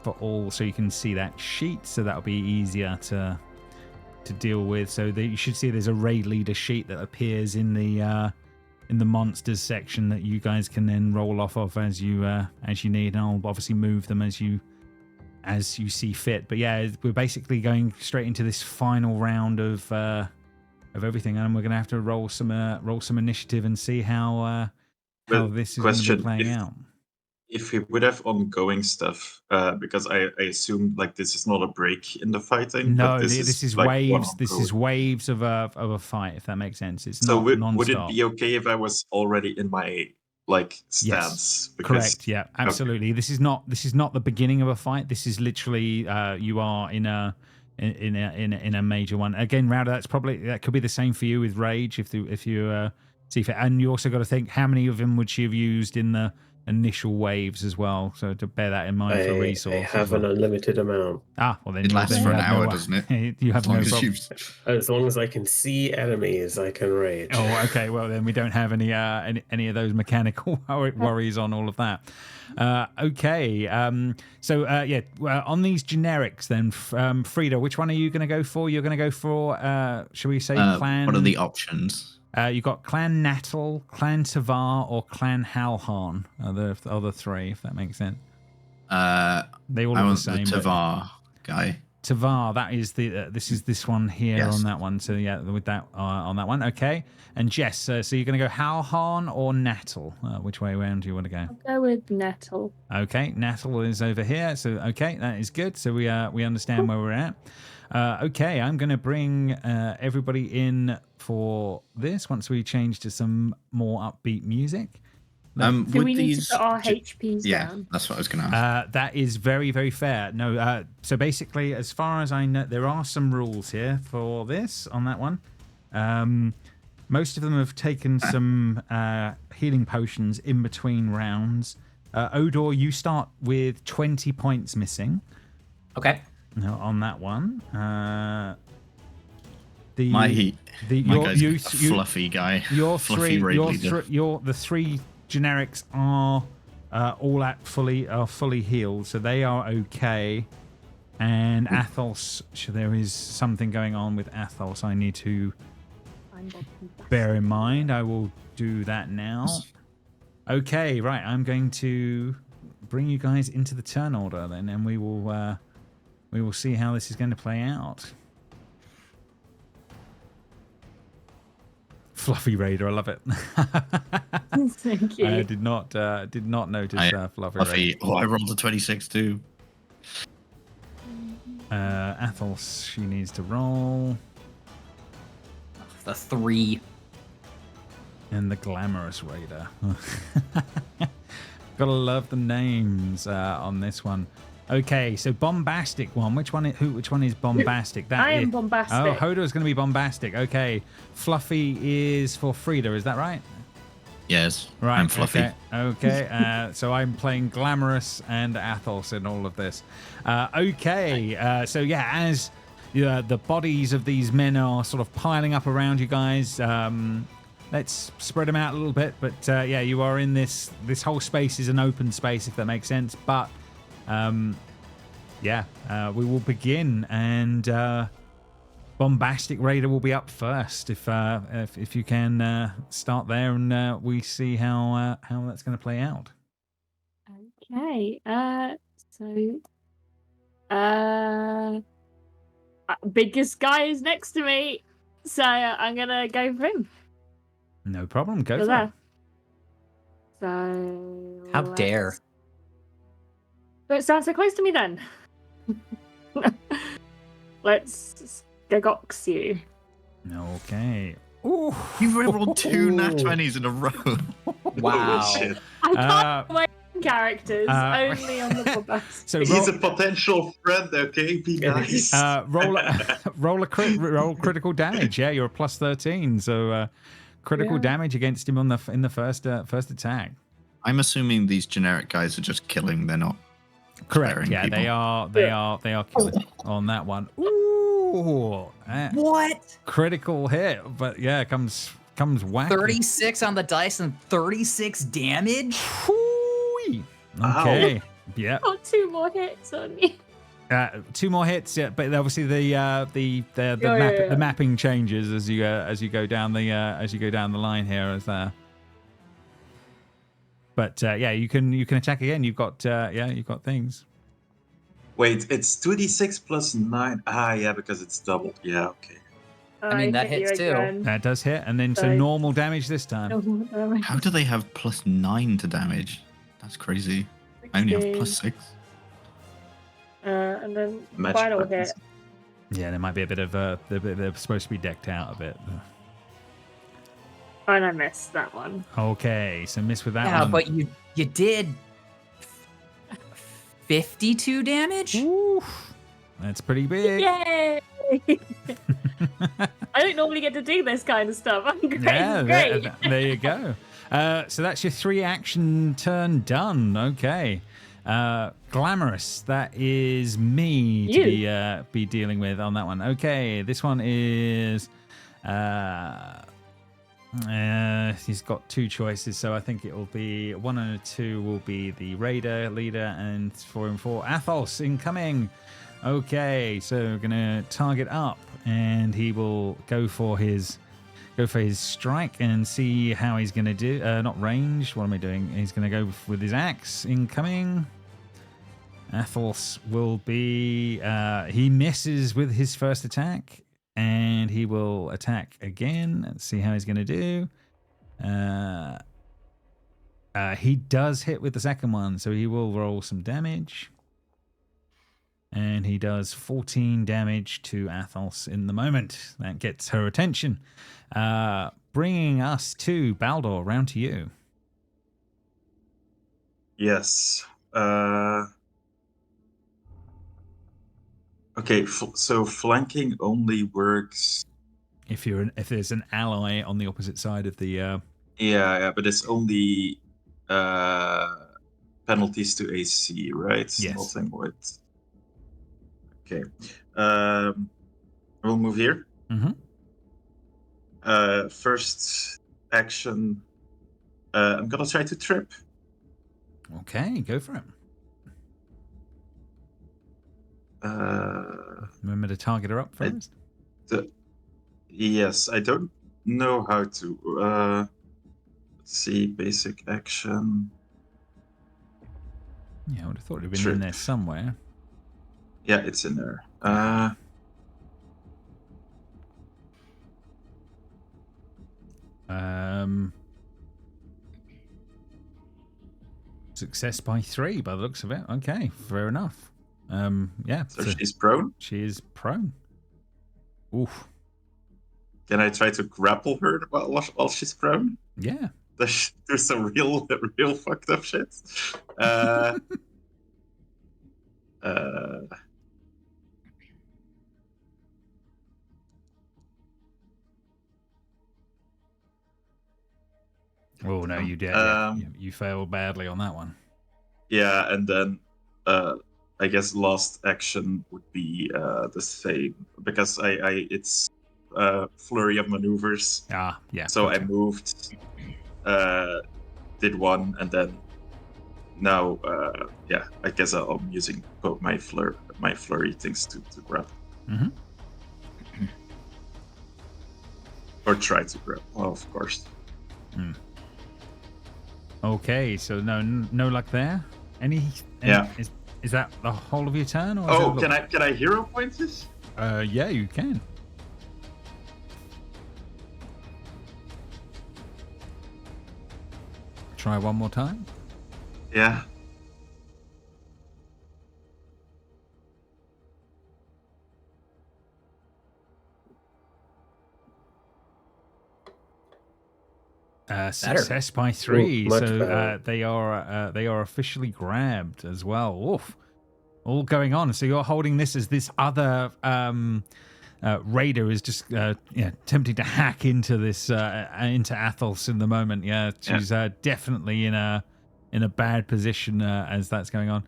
Speaker 1: for all, so you can see that sheet. So that'll be easier to deal with. So you should see there's a raid leader sheet that appears in the monsters section that you guys can then roll off of as you need, and I'll obviously move them as you see fit. But yeah, we're basically going straight into this final round of everything, and we're going to have to roll some initiative and see how this is going to be playing out.
Speaker 5: If we would have ongoing stuff, because I assume like this is not a break in the fighting.
Speaker 1: No,
Speaker 5: but
Speaker 1: this is
Speaker 5: like
Speaker 1: waves. This is waves of a fight, if that makes sense. It's
Speaker 5: so
Speaker 1: not non-stop.
Speaker 5: would it be okay if I was already in my stance?
Speaker 1: Yes, correct. Yeah, absolutely. Okay. This is not the beginning of a fight. This is literally you are in a major one. Again, Rowder, that could be the same for you with Rage if you see fit. And you also got to think how many of them would she have used in the initial waves as well, so to bear that in mind for resources.
Speaker 4: I have an unlimited amount.
Speaker 1: Well then
Speaker 6: it lasts for an hour, doesn't it?
Speaker 1: You have no problem.
Speaker 4: As long as I can see enemies, I can rage.
Speaker 1: Oh, okay. Well, then we don't have any of those mechanical worries on all of that. Okay. So on these generics, then, Frida, which one are you going to go for? You're going to go for, shall we say, clan?
Speaker 6: What are the options?
Speaker 1: You've got Clan Natal, Clan Savoie, or Clan Halhan are the three, if that makes sense. They all look the same.
Speaker 6: The Tavar guy.
Speaker 1: Tavar, that is this one here on that one. So yeah, with that on that one. Okay. And Jess, so you're going to go Halhan or Natal? Which way around do you want to go?
Speaker 3: I'll go with Natal.
Speaker 1: Okay, Natal is over here. So okay, that is good. So we understand where we're at. Okay, I'm going to bring everybody in for this once we change to some more upbeat music.
Speaker 3: Do we need to put our HPs down?
Speaker 6: Yeah, that's what I was going to ask.
Speaker 1: That is very, very fair. No, so basically, as far as I know, there are some rules here for this on that one. Most of them have taken some healing potions in between rounds. Odor, you start with 20 points missing.
Speaker 2: Okay.
Speaker 1: No, on that one.
Speaker 6: My guy's a fluffy guy.
Speaker 1: The three generics are all fully healed, so they are okay. And Athos, there is something going on with Athos I need to bear in mind. I will do that now. Okay, right. I'm going to bring you guys into the turn order then, and we will see how this is going to play out. Fluffy Raider, I love it.
Speaker 3: Thank you.
Speaker 1: I did not notice Fluffy Raider.
Speaker 6: Oh, I rolled a 26 too.
Speaker 1: Athos, she needs to roll.
Speaker 2: The 3.
Speaker 1: And the Glamorous Raider. Gotta love the names on this one. Okay, so Bombastic one. Which one is Bombastic?
Speaker 3: I am Bombastic.
Speaker 1: Oh, Hodor is going to be Bombastic. Okay, Fluffy is for Frida. Is that right?
Speaker 6: Yes,
Speaker 1: Right.
Speaker 6: I'm fluffy.
Speaker 1: Okay. So I'm playing Glamorous and Athos in all of this. Okay. So yeah, as the bodies of these men are sort of piling up around you guys, let's spread them out a little bit. But yeah, you are in this whole space is an open space, if that makes sense. But yeah, we will begin, and Bombastic Raider will be up first. If you can start there, and we see how that's going to play out.
Speaker 3: Okay. So biggest guy is next to me, so I'm gonna go for him.
Speaker 1: No problem. Go
Speaker 3: You're
Speaker 1: for it.
Speaker 3: there. So
Speaker 2: How dare.
Speaker 3: Don't stand so close to me then. Let's gox you.
Speaker 1: Okay. Ooh.
Speaker 6: You rolled 2 nat 20s in a row.
Speaker 2: Wow.
Speaker 5: Oh, shit.
Speaker 3: I can't my characters only on the podcast.
Speaker 1: So
Speaker 5: He's a potential friend, okay? Be nice.
Speaker 1: roll critical damage. Yeah, you're a plus 13, so critical damage against him in the first attack.
Speaker 6: I'm assuming these generic guys are just killing. They're not.
Speaker 1: Correct.
Speaker 6: sparing
Speaker 1: Yeah,
Speaker 6: people.
Speaker 1: they are killing on that one. Ooh.
Speaker 2: What?
Speaker 1: Critical hit, but yeah, comes whack.
Speaker 2: 36 on the dice and 36 damage?
Speaker 1: Hoo-wee. Okay. Yeah.
Speaker 3: Got 2 more hits on you.
Speaker 1: 2 more hits, yeah, but obviously the mapping changes as you go down the line here as there. But yeah, you can attack again. You've got things.
Speaker 5: Wait, it's 2d6 plus 9. Ah, yeah, because it's doubled. Yeah, okay.
Speaker 2: I mean, that
Speaker 3: hit you
Speaker 2: hits too.
Speaker 3: again.
Speaker 1: That does hit, and then so
Speaker 3: Sorry.
Speaker 1: normal damage this time.
Speaker 3: Normal damage.
Speaker 6: How do they have plus 9 to damage? That's crazy. I only have plus 6.
Speaker 3: And then
Speaker 5: Magic
Speaker 3: final
Speaker 5: weapons.
Speaker 3: hit.
Speaker 1: Yeah, there might be a bit of they're supposed to be decked out a bit.
Speaker 3: And I missed that one.
Speaker 1: Okay, so miss with that
Speaker 2: Yeah,
Speaker 1: one.
Speaker 2: but you did 52 damage?
Speaker 1: Oof, that's pretty big.
Speaker 3: Yay! I don't normally get to do this kind of stuff. I'm great.
Speaker 1: Yeah,
Speaker 3: great.
Speaker 1: there you go. So that's your 3 action turn done. Okay. Glamorous, that is me to be dealing with on that one. Okay, this one is he's got 2 choices, so I think it will be 1 and a 2 will be the raider leader, and 4 and 4 Athos incoming. Okay, so we're gonna target up, and he will go for his strike and see how he's gonna do. Not range. What am I doing? He's gonna go with his axe incoming. Athos will be. He misses with his first attack, and he will attack again. Let's see how he's gonna do. He does hit with the second one, so he will roll some damage. And he does 14 damage to Athos in the moment. That gets her attention. Bringing us to Baldor, round to you.
Speaker 5: Yes. Okay, so flanking only works.
Speaker 1: If there's an ally on the opposite side of the.
Speaker 5: Yeah, but it's only penalties to AC, right?
Speaker 1: Yes.
Speaker 5: Nothing with. Okay. We'll move here.
Speaker 1: Mm-hmm.
Speaker 5: First action. I'm gonna try to trip.
Speaker 1: Okay, go for it. Remember to target her up first.
Speaker 5: Yes, I don't know how to. Let's see, basic action.
Speaker 1: Yeah, I would have thought it'd been in there somewhere.
Speaker 5: Yeah, it's in there. Success
Speaker 1: by 3 by the looks of it. Okay, fair enough. Yeah.
Speaker 5: So she's prone?
Speaker 1: She is prone. Oof.
Speaker 5: Can I try to grapple her while she's prone?
Speaker 1: Yeah.
Speaker 5: There's some real fucked up shit.
Speaker 1: Oh no, you did. You failed badly on that one.
Speaker 5: Yeah, and then I guess last action would be the same because it's flurry of maneuvers.
Speaker 1: Ah, yeah.
Speaker 5: So
Speaker 1: gotcha.
Speaker 5: I moved, did one, and then now I guess I'm using both my flurry things to grab.
Speaker 1: Mm-hmm.
Speaker 5: Or try to grab, well, of course.
Speaker 1: Okay, so no luck there. Any
Speaker 5: Yeah.
Speaker 1: Is that the whole of your turn? Or
Speaker 5: Oh, can I hero point this?
Speaker 1: Yeah, you can. Try one more time.
Speaker 5: Yeah.
Speaker 1: Success by 3.
Speaker 4: Ooh, much
Speaker 1: so
Speaker 4: better.
Speaker 1: they are officially grabbed as well. Oof. All going on. So you're holding this as this other raider is just attempting to hack into this into Athos in the moment. Yeah, she's definitely in a bad position as that's going on.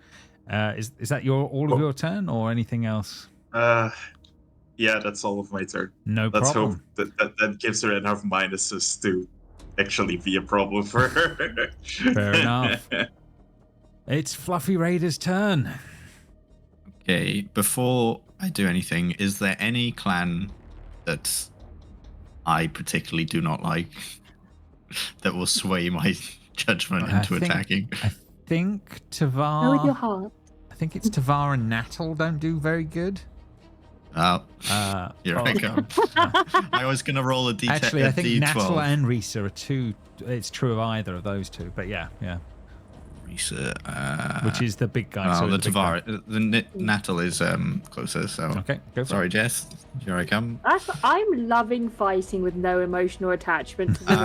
Speaker 1: Is that all of your turn or anything else?
Speaker 5: Yeah, that's all of my turn.
Speaker 1: No
Speaker 5: Let's
Speaker 1: problem.
Speaker 5: hope that gives her enough minuses to actually be a problem for her.
Speaker 1: Fair enough. It's Fluffy Raider's turn.
Speaker 6: Okay, before I do anything, is there any clan that I particularly do not like that will sway my judgment into attacking?
Speaker 1: I think Tavar.
Speaker 3: Go with your heart.
Speaker 1: I think it's Tavar and Natal don't do very good.
Speaker 6: Oh, here I go. I was going to roll a D10.
Speaker 1: Actually, I think
Speaker 6: D12.
Speaker 1: Natal and Risa are two. It's true of either of those two, but yeah.
Speaker 6: Risa,
Speaker 1: which is the big guy.
Speaker 6: Oh,
Speaker 1: so
Speaker 6: the
Speaker 1: big guy.
Speaker 6: Tavar. The Natal is closer, so.
Speaker 1: Okay, go for
Speaker 6: Sorry, Jess. Here I come.
Speaker 3: I'm loving fighting with no emotional attachment to the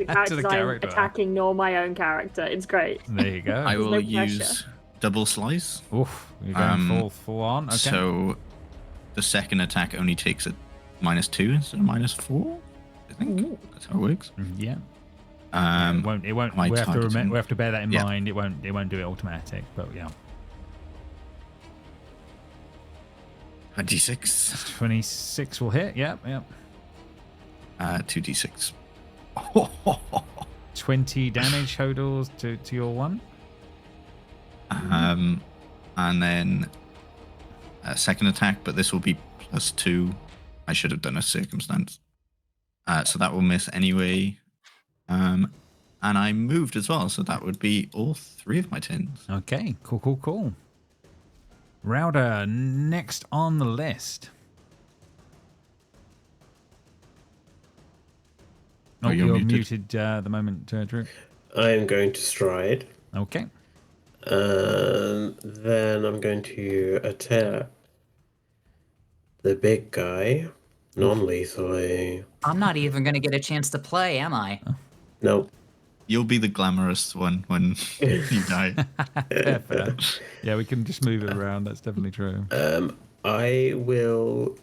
Speaker 3: characters I'm
Speaker 1: character.
Speaker 3: attacking, nor my own character. It's great.
Speaker 1: There you go.
Speaker 6: I will
Speaker 3: no
Speaker 6: use
Speaker 3: pressure.
Speaker 6: double slice.
Speaker 1: Oof, you're going full on. Okay.
Speaker 6: So the second attack only takes a -2 instead of -4. I think that's how it works.
Speaker 1: Yeah. It won't.
Speaker 6: Am I
Speaker 1: We have to
Speaker 6: targeting-
Speaker 1: we have to bear that in
Speaker 6: Yeah.
Speaker 1: mind. It won't do it automatic, but yeah.
Speaker 6: 26.
Speaker 1: 26 will hit. Yep.
Speaker 6: 2d6.
Speaker 1: 20 damage totals to your one.
Speaker 6: And then a second attack, but this will be +2. I should have done a circumstance. So that will miss anyway. And I moved as well, so that would be all 3 of my turns.
Speaker 1: Okay. Cool. Rowder next on the list.
Speaker 6: Oh, you're
Speaker 1: muted the moment, Drew.
Speaker 4: I'm going to stride.
Speaker 1: Okay.
Speaker 4: Then I'm going to attack the big guy, non-lethally.
Speaker 2: I'm not even going to get a chance to play, am I?
Speaker 4: Nope.
Speaker 6: You'll be the glamorous one when you die.
Speaker 1: Fair. Yeah, we can just move it around. That's definitely true.
Speaker 4: I will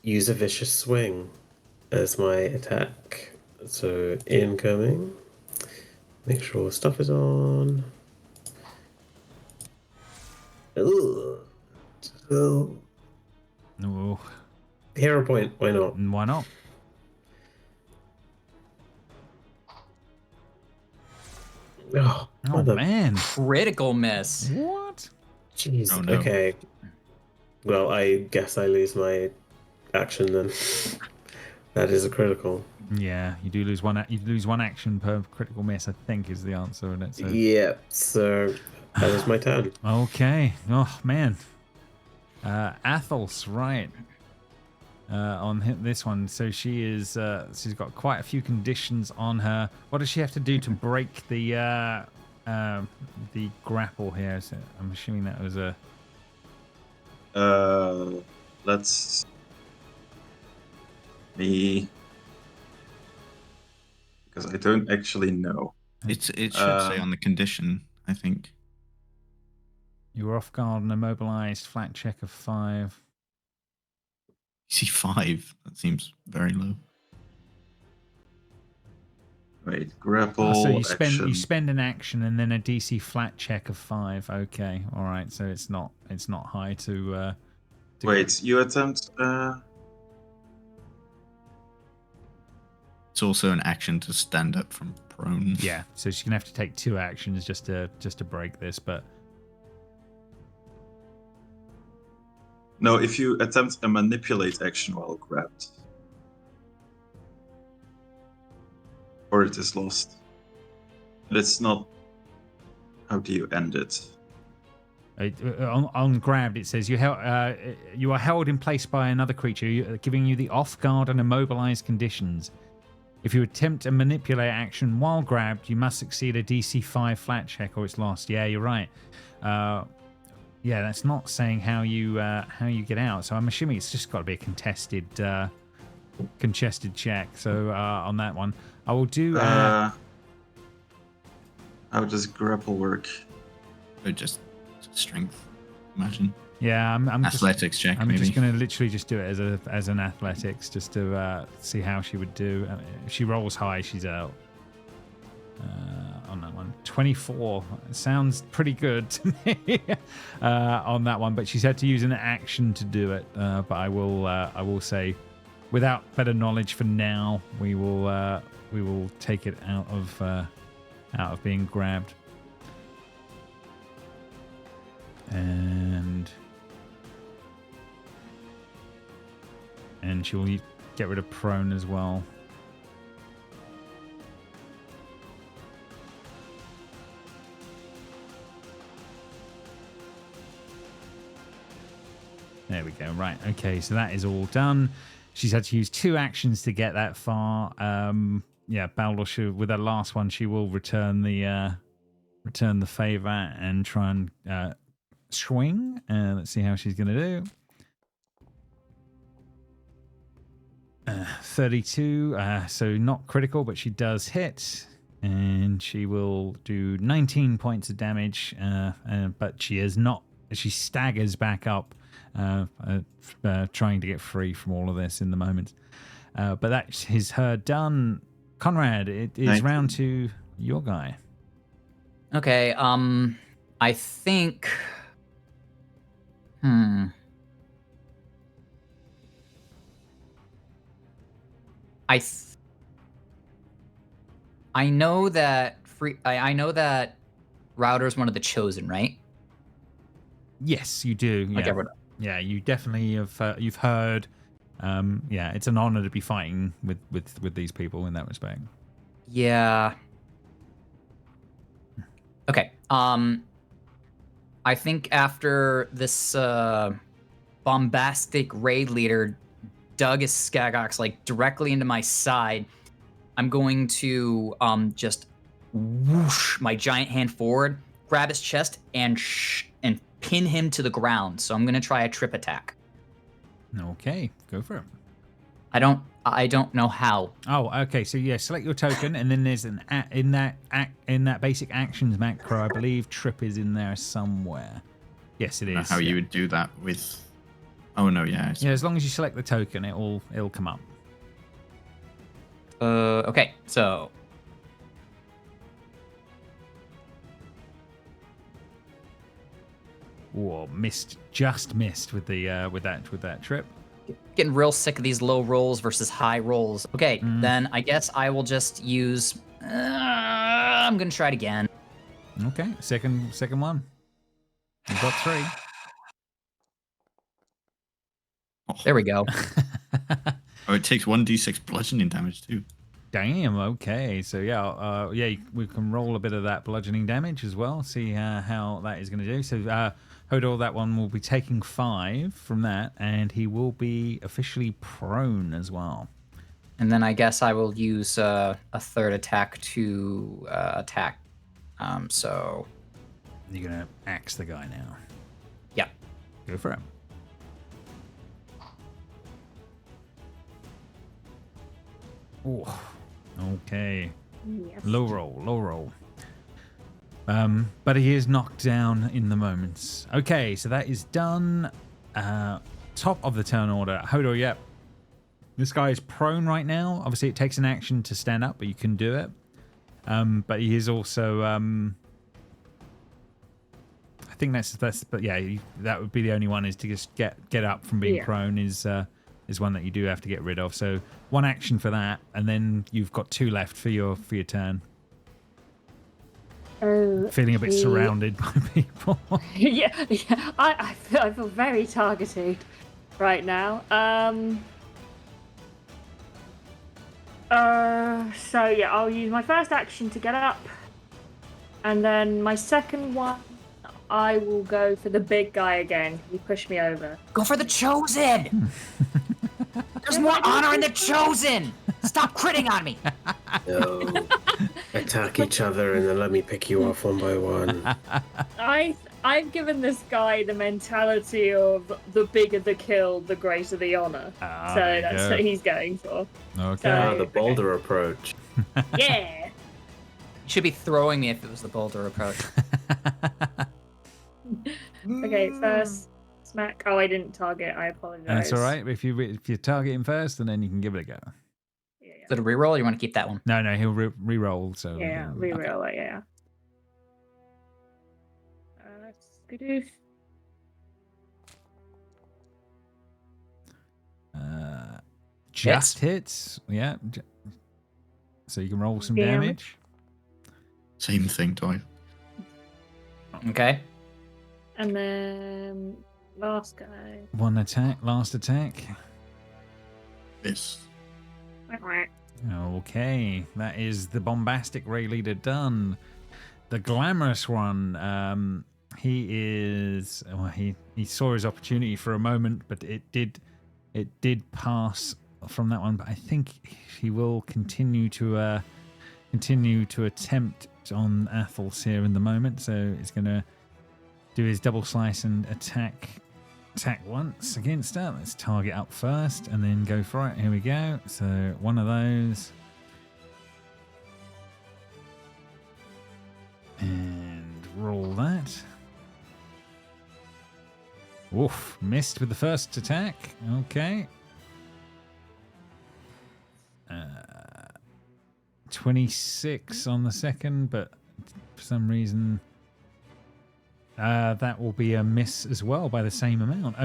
Speaker 4: use a vicious swing as my attack. So incoming. Make sure stuff is on. Ooh. So,
Speaker 1: Ooh,
Speaker 4: hero point. Why not?
Speaker 1: why not?
Speaker 4: Oh,
Speaker 1: Oh man.
Speaker 2: Critical miss.
Speaker 1: What?
Speaker 4: jeez.
Speaker 6: Oh, no.
Speaker 4: Okay. Well, I guess I lose my action then. That is a critical.
Speaker 1: Yeah, you do lose one. You lose one action per critical miss. I think is the answer, isn't it? So,
Speaker 4: Yeah. So that is my turn.
Speaker 1: okay. Oh man. Athos, right? On this one, so she is. She's got quite a few conditions on her. What does she have to do to break the grapple here? So I'm assuming that was a.
Speaker 5: Let's me because I don't actually know.
Speaker 6: It should say on the condition, I think.
Speaker 1: You were off guard and immobilized. Flat check of 5.
Speaker 6: You see 5. That seems very low.
Speaker 5: Wait, grapple.
Speaker 1: So you
Speaker 5: action.
Speaker 1: spend an action and then a DC flat check of 5. Okay, all right. So it's not high to
Speaker 5: Wait, you attempt.
Speaker 6: It's also an action to stand up from prone.
Speaker 1: Yeah, so she's gonna have to take 2 actions just to break this, but
Speaker 5: No, if you attempt a manipulate action while grabbed, or it is lost. But it's not. How do you end it?
Speaker 1: on grabbed it says you are held in place by another creature, giving you the off guard and immobilized conditions. If you attempt a manipulate action while grabbed, you must succeed a DC 5 flat check or it's lost. Yeah, you're right. Yeah, that's not saying how you get out. So I'm assuming it's just got to be a contested check. So on that one, I will do.
Speaker 5: How does grapple work?
Speaker 6: Or just strength, imagine.
Speaker 1: Yeah, I'm
Speaker 6: athletics check.
Speaker 1: I'm
Speaker 6: maybe.
Speaker 1: just going to literally just do it as an athletics, just to see how she would do. If she rolls high, she's out. On that one, 24 sounds pretty good to me on that one. But she's had to use an action to do it. But I will say, without better knowledge for now, we will take it out of being grabbed. And she'll get rid of prone as well. There we go. Right. Okay. So that is all done. She's had to use 2 actions to get that far. Yeah, Baldur, with her last one, she will return the favor and try and swing. Let's see how she's going to do. 32, so not critical, but she does hit, and she will do 19 points of damage. But she is not. She staggers back up, trying to get free from all of this in the moment. But that is her done. Conrad, it is round to your guy.
Speaker 2: Okay. I think. I know that I know that Router's one of the chosen, right?
Speaker 1: Yes, you do. Yeah, yeah, you definitely have. You've heard. Yeah, it's an honor to be fighting with these people in that respect.
Speaker 2: Yeah. Okay. I think after this bombastic raid leader dug his Skagax like directly into my side, I'm going to just whoosh my giant hand forward, grab his chest, and pin him to the ground. So I'm gonna try a trip attack.
Speaker 1: Okay, go for it.
Speaker 2: I don't know how.
Speaker 1: Oh, okay. So yeah, select your token, and then there's in that basic actions macro, I believe trip is in there somewhere. Yes, it is.
Speaker 6: How you would do that with? Oh no, yeah.
Speaker 1: Yeah, as long as you select the token, it'll come up.
Speaker 2: Okay, so.
Speaker 1: Whoa, just missed with the with that trip.
Speaker 2: Getting real sick of these low rolls versus high rolls. Okay, then I guess I will just use. I'm gonna try it again.
Speaker 1: Okay, second one. You've got 3.
Speaker 2: There we go.
Speaker 6: Oh, it takes 1d6 bludgeoning damage too.
Speaker 1: Damn. Okay. So yeah, we can roll a bit of that bludgeoning damage as well. See how that is going to do. So Hodor, that one will be taking 5 from that, and he will be officially prone as well.
Speaker 2: And then I guess I will use a third attack to attack. So
Speaker 1: you're gonna axe the guy now.
Speaker 2: Yeah.
Speaker 1: Go for it. Oh, okay.
Speaker 3: Yes.
Speaker 1: Low roll. But he is knocked down in the moments. Okay, so that is done. Top of the turn order. Hodor, yep. This guy is prone right now. Obviously, it takes an action to stand up, but you can do it. But he is also. I think that's. But yeah, that would be the only one is to just get up from being prone is one that you do have to get rid of. So one action for that, and then you've got 2 left for your turn.
Speaker 3: Oh,
Speaker 1: Feeling a bit surrounded by people.
Speaker 3: yeah. I feel very targeted right now. So yeah, I'll use my first action to get up, and then my second one, I will go for the big guy again. He pushed me over.
Speaker 2: Go for the chosen. There's more honor in the chosen. Stop critting on me.
Speaker 4: No. Attack each other and then let me pick you off one by one.
Speaker 3: I've given this guy the mentality of the bigger the kill, the greater the honor. So that's what he's going for.
Speaker 1: Okay.
Speaker 4: The boulder approach.
Speaker 3: Yeah.
Speaker 2: You should be throwing me if it was the boulder approach.
Speaker 3: Okay, first smack. Oh, I didn't target. I apologize.
Speaker 1: That's all right. If you target him first, and then you can give it a go.
Speaker 3: Yeah.
Speaker 2: Is it a reroll or you want to keep that one?
Speaker 1: No, he'll re-roll. So
Speaker 3: Yeah, reroll it. Yeah. Skadoosh.
Speaker 1: Just hits. Yeah. So you can roll some damage.
Speaker 6: Same thing, Toy.
Speaker 2: Okay.
Speaker 3: And then last guy.
Speaker 1: One attack. Last attack.
Speaker 6: Miss.
Speaker 1: Okay, that is the bombastic Ray Leader done. The glamorous one. He is. Well, he saw his opportunity for a moment, but it did pass from that one. But I think he will continue to attempt on Athels here in the moment. So he's going to do his double slice and attack once against her. Let's target up first and then go for it. Here we go. So one of those. And roll that. Oof, missed with the first attack. Okay. 26 on the second, but for some reason that will be a miss as well by the same amount.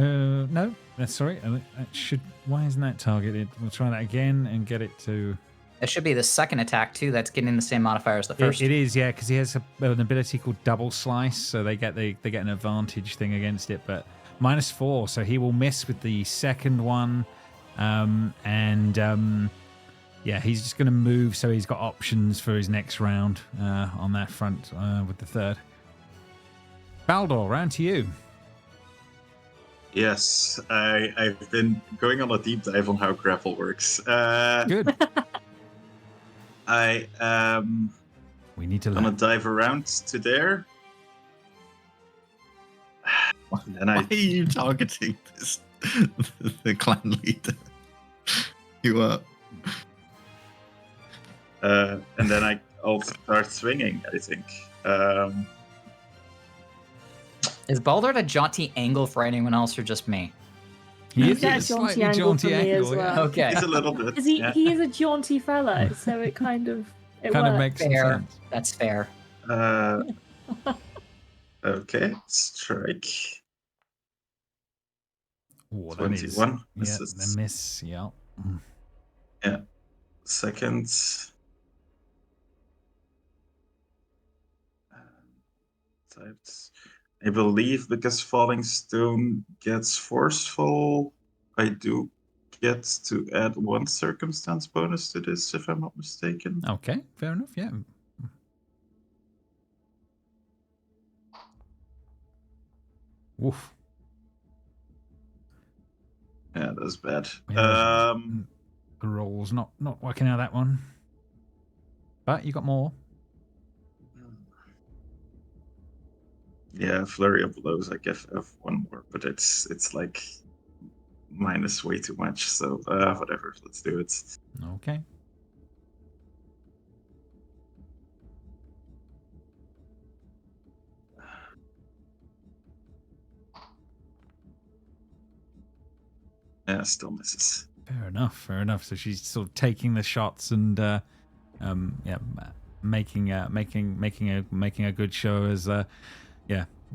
Speaker 1: No, that's sorry. That should. Why isn't that targeted? We'll try that again and get it to.
Speaker 2: It should be the second attack too. That's getting the same modifier as the first.
Speaker 1: It is, yeah, because he has an ability called Double Slice, so they get an advantage thing against it. But -4, so he will miss with the second one, yeah, he's just going to move, so he's got options for his next round on that front with the third. Baldor, round to you.
Speaker 5: Yes, I've been going on a deep dive on how grapple works.
Speaker 1: Good. We need to
Speaker 5: I'm gonna
Speaker 1: learn.
Speaker 5: dive around to there. And
Speaker 6: Why are you targeting this, the clan leader? You are.
Speaker 5: And then I'll start swinging, I think.
Speaker 2: Is Baldur at a jaunty angle for anyone else or just me?
Speaker 1: He
Speaker 3: He's got a jaunty angle for me as well.
Speaker 2: Okay.
Speaker 5: He's a little bit.
Speaker 3: He is a jaunty fellow, so it kind of works.
Speaker 1: makes some
Speaker 2: Fair.
Speaker 1: sense.
Speaker 2: That's fair.
Speaker 5: Okay, strike.
Speaker 1: Oh, that is,
Speaker 5: 21.
Speaker 1: yeah,
Speaker 5: Misses.
Speaker 1: the miss, yeah.
Speaker 5: Yeah. Second. Typed. I believe because Falling Stone gets forceful, I do get to add 1 circumstance bonus to this, if I'm not mistaken.
Speaker 1: Okay, fair enough, yeah. Woof.
Speaker 5: Yeah, that's bad.
Speaker 1: Yeah, the roll's not working out that one. But you got more.
Speaker 5: Yeah, flurry of blows. I guess I have 1 more, but it's like minus way too much. So whatever, let's do it.
Speaker 1: Okay.
Speaker 5: Yeah, still misses.
Speaker 1: Fair enough. So she's sort of taking the shots and making a good show as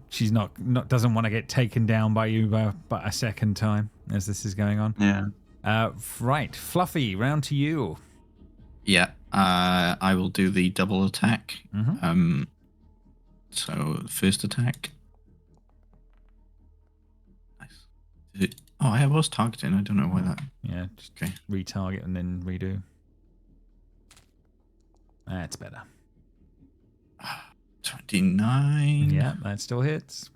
Speaker 1: she's not doesn't want to get taken down by you but a second time as this is going on.
Speaker 5: Yeah.
Speaker 1: Right, Fluffy, round to you.
Speaker 6: Yeah, I will do the double attack.
Speaker 1: Mhm.
Speaker 6: So first attack. Nice. Oh, I was targeting. I don't know why that.
Speaker 1: Yeah, just
Speaker 6: Okay.
Speaker 1: retarget and then redo. That's better.
Speaker 6: 29.
Speaker 1: Yeah, that still hits.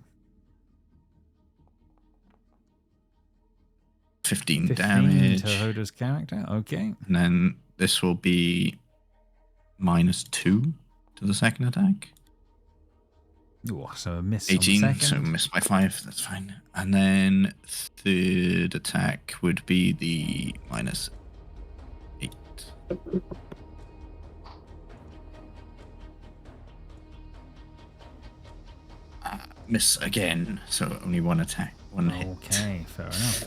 Speaker 6: 15
Speaker 1: 15
Speaker 6: damage.
Speaker 1: to Hoda's character. Okay.
Speaker 6: And then this will be -2 to the second attack.
Speaker 1: Ooh, so a miss
Speaker 6: 18,
Speaker 1: on the
Speaker 6: so
Speaker 1: second.
Speaker 6: miss by 5. That's fine. And then third attack would be the -8. Miss again, so only one attack, one hit.
Speaker 1: Okay, fair enough.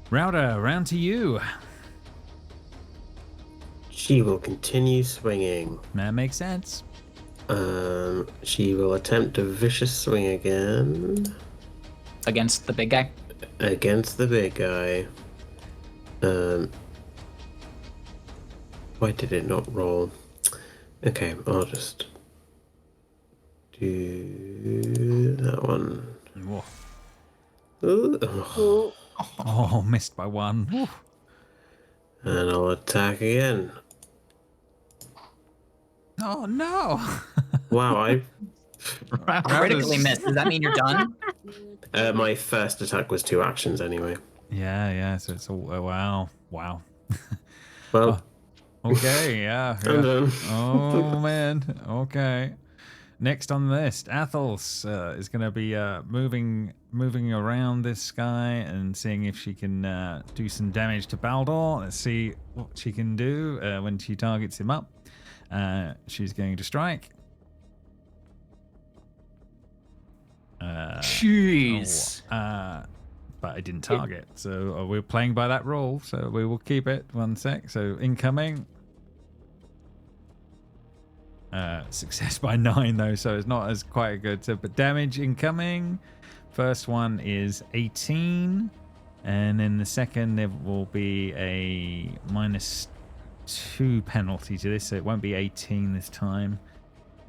Speaker 1: Router, round to you.
Speaker 4: She will continue swinging.
Speaker 1: That makes sense.
Speaker 4: She will attempt a vicious swing again
Speaker 2: Against the big guy.
Speaker 4: against the big guy. Why did it not roll? Okay, I'll just do that one.
Speaker 1: Whoa.
Speaker 4: Ooh.
Speaker 3: Oh,
Speaker 1: Oh, missed by 1. Woo.
Speaker 4: And I'll attack again.
Speaker 1: Oh, no.
Speaker 4: Wow, I
Speaker 2: Critically missed. Does that mean you're done?
Speaker 4: my first attack was 2 actions anyway.
Speaker 1: Yeah, so it's all... wow.
Speaker 4: Well,
Speaker 1: Okay, yeah.
Speaker 4: I'm done.
Speaker 1: Oh, man. Okay. Next on the list, Athos is going to be moving around this guy and seeing if she can do some damage to Baldor. Let's see what she can do when she targets him up. She's going to strike.
Speaker 2: Jeez.
Speaker 1: But I didn't target, so we're playing by that rule, so we will keep it. 1 sec. So incoming. Success by 9 though, so it's not as quite good. So, but damage incoming. First one is 18, and then the second there will be a -2 penalty to this, so it won't be 18 this time,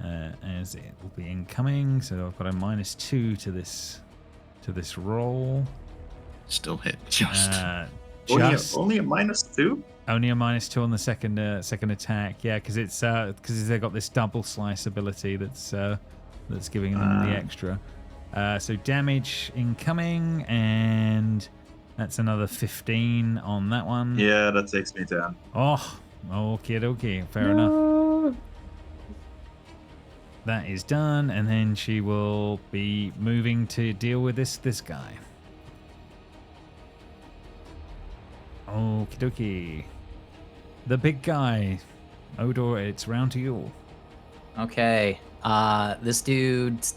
Speaker 1: as it will be incoming. So I've got a -2 to this roll.
Speaker 6: Still hit just.
Speaker 5: Only a -2?
Speaker 1: Only a -2 on the second attack, yeah, because they've got this double slice ability that's giving them the extra. So damage incoming, and that's another 15 on that one.
Speaker 5: Yeah, that takes me down.
Speaker 1: Oh, okay, fair enough. That is done, and then she will be moving to deal with this guy. Okie dokie. The big guy. Odor, it's round to you.
Speaker 2: Okay. This dude's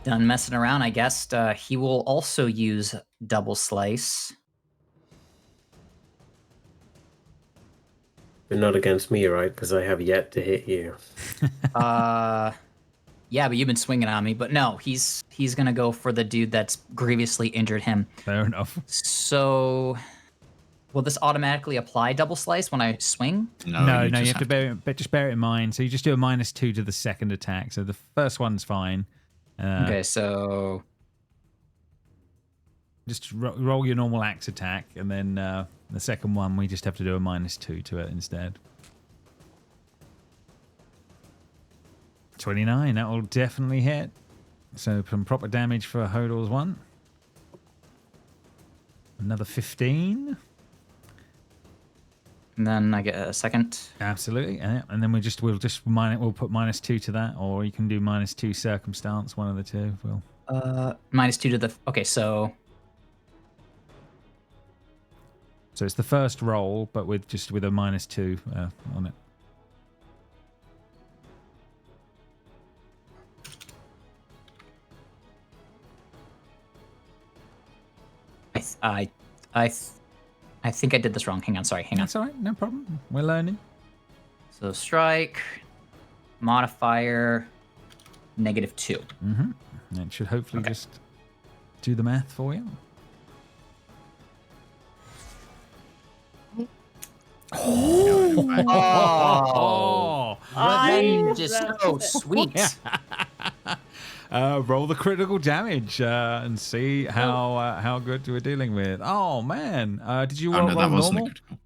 Speaker 2: done messing around, I guess. He will also use double slice.
Speaker 4: You're not against me, right? Because I have yet to hit you.
Speaker 2: Yeah, but you've been swinging on me. But no, he's gonna go for the dude that's grievously injured him.
Speaker 1: Fair enough.
Speaker 2: So, will this automatically apply double slice when I swing?
Speaker 1: No, you have to bear it in mind. So you just do a -2 to the second attack. So the first one's fine.
Speaker 2: Okay, so
Speaker 1: just roll your normal axe attack, and then the second one we just have to do a -2 to it instead. 29, that will definitely hit. So some proper damage for Hodor's one. Another 15.
Speaker 2: and then I get a second.
Speaker 1: Absolutely, and then we'll put -2 to that, or you can do -2 circumstance, one of the two. We'll
Speaker 2: -2 to the. Okay, so
Speaker 1: it's the first roll, but with a -2 on it.
Speaker 2: I think I did this wrong. Hang on, sorry. Hang on.
Speaker 1: That's all right, no problem. We're learning.
Speaker 2: So strike, modifier, -2.
Speaker 1: Mm-hmm. It should hopefully just do the math for you.
Speaker 2: Oh, revenge is so sweet.
Speaker 1: Roll the critical damage and see how good we're dealing with. Oh man, did you roll,
Speaker 6: no,
Speaker 1: roll
Speaker 6: that wasn't a
Speaker 1: normal?
Speaker 6: critical.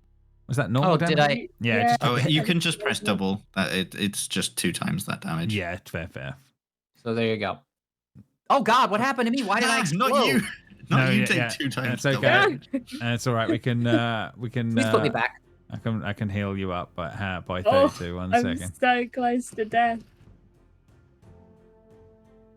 Speaker 1: Was that normal
Speaker 2: Oh,
Speaker 1: damage?
Speaker 2: did I?
Speaker 1: Yeah.
Speaker 6: Oh, you can just press double. It's just 2 times that damage.
Speaker 1: Yeah, fair.
Speaker 2: So there you go. Oh God, what happened to me? Why did I explode?
Speaker 6: Not you.
Speaker 1: No,
Speaker 6: you
Speaker 1: yeah,
Speaker 6: take
Speaker 1: yeah.
Speaker 6: 2 times.
Speaker 1: That's
Speaker 6: double
Speaker 1: okay.
Speaker 6: damage.
Speaker 1: It's all right. We can.
Speaker 2: Please put me back.
Speaker 1: I can heal you up by 32.
Speaker 3: Oh,
Speaker 1: One
Speaker 3: I'm
Speaker 1: second.
Speaker 3: so close to death.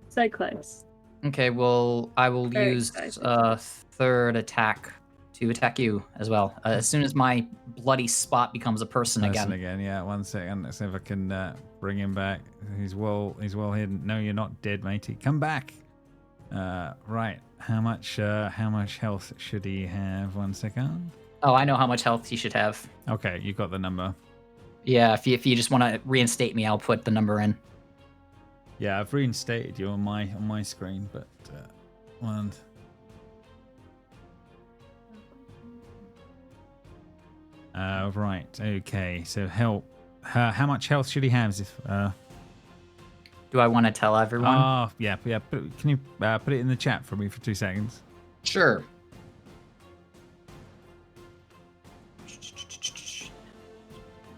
Speaker 3: So close.
Speaker 2: Okay, well, I will
Speaker 3: Very
Speaker 2: use
Speaker 3: excited.
Speaker 2: a third attack to attack you as well. As soon as my bloody spot becomes a person
Speaker 1: Person
Speaker 2: again.
Speaker 1: again. Yeah. 1 second. Let's see if I can bring him back. He's well hidden. No, you're not dead, matey. Come back. Right. How much health should he have? 1 second.
Speaker 2: Oh, I know how much health he should have.
Speaker 1: Okay, you got the number.
Speaker 2: Yeah, if you just want to reinstate me, I'll put the number in.
Speaker 1: Yeah, I've reinstated you on my screen, but one. Right. Okay. So how much health should he have?
Speaker 2: Do I want to tell everyone?
Speaker 1: Yeah. Can you put it in the chat for me for 2 seconds?
Speaker 2: Sure.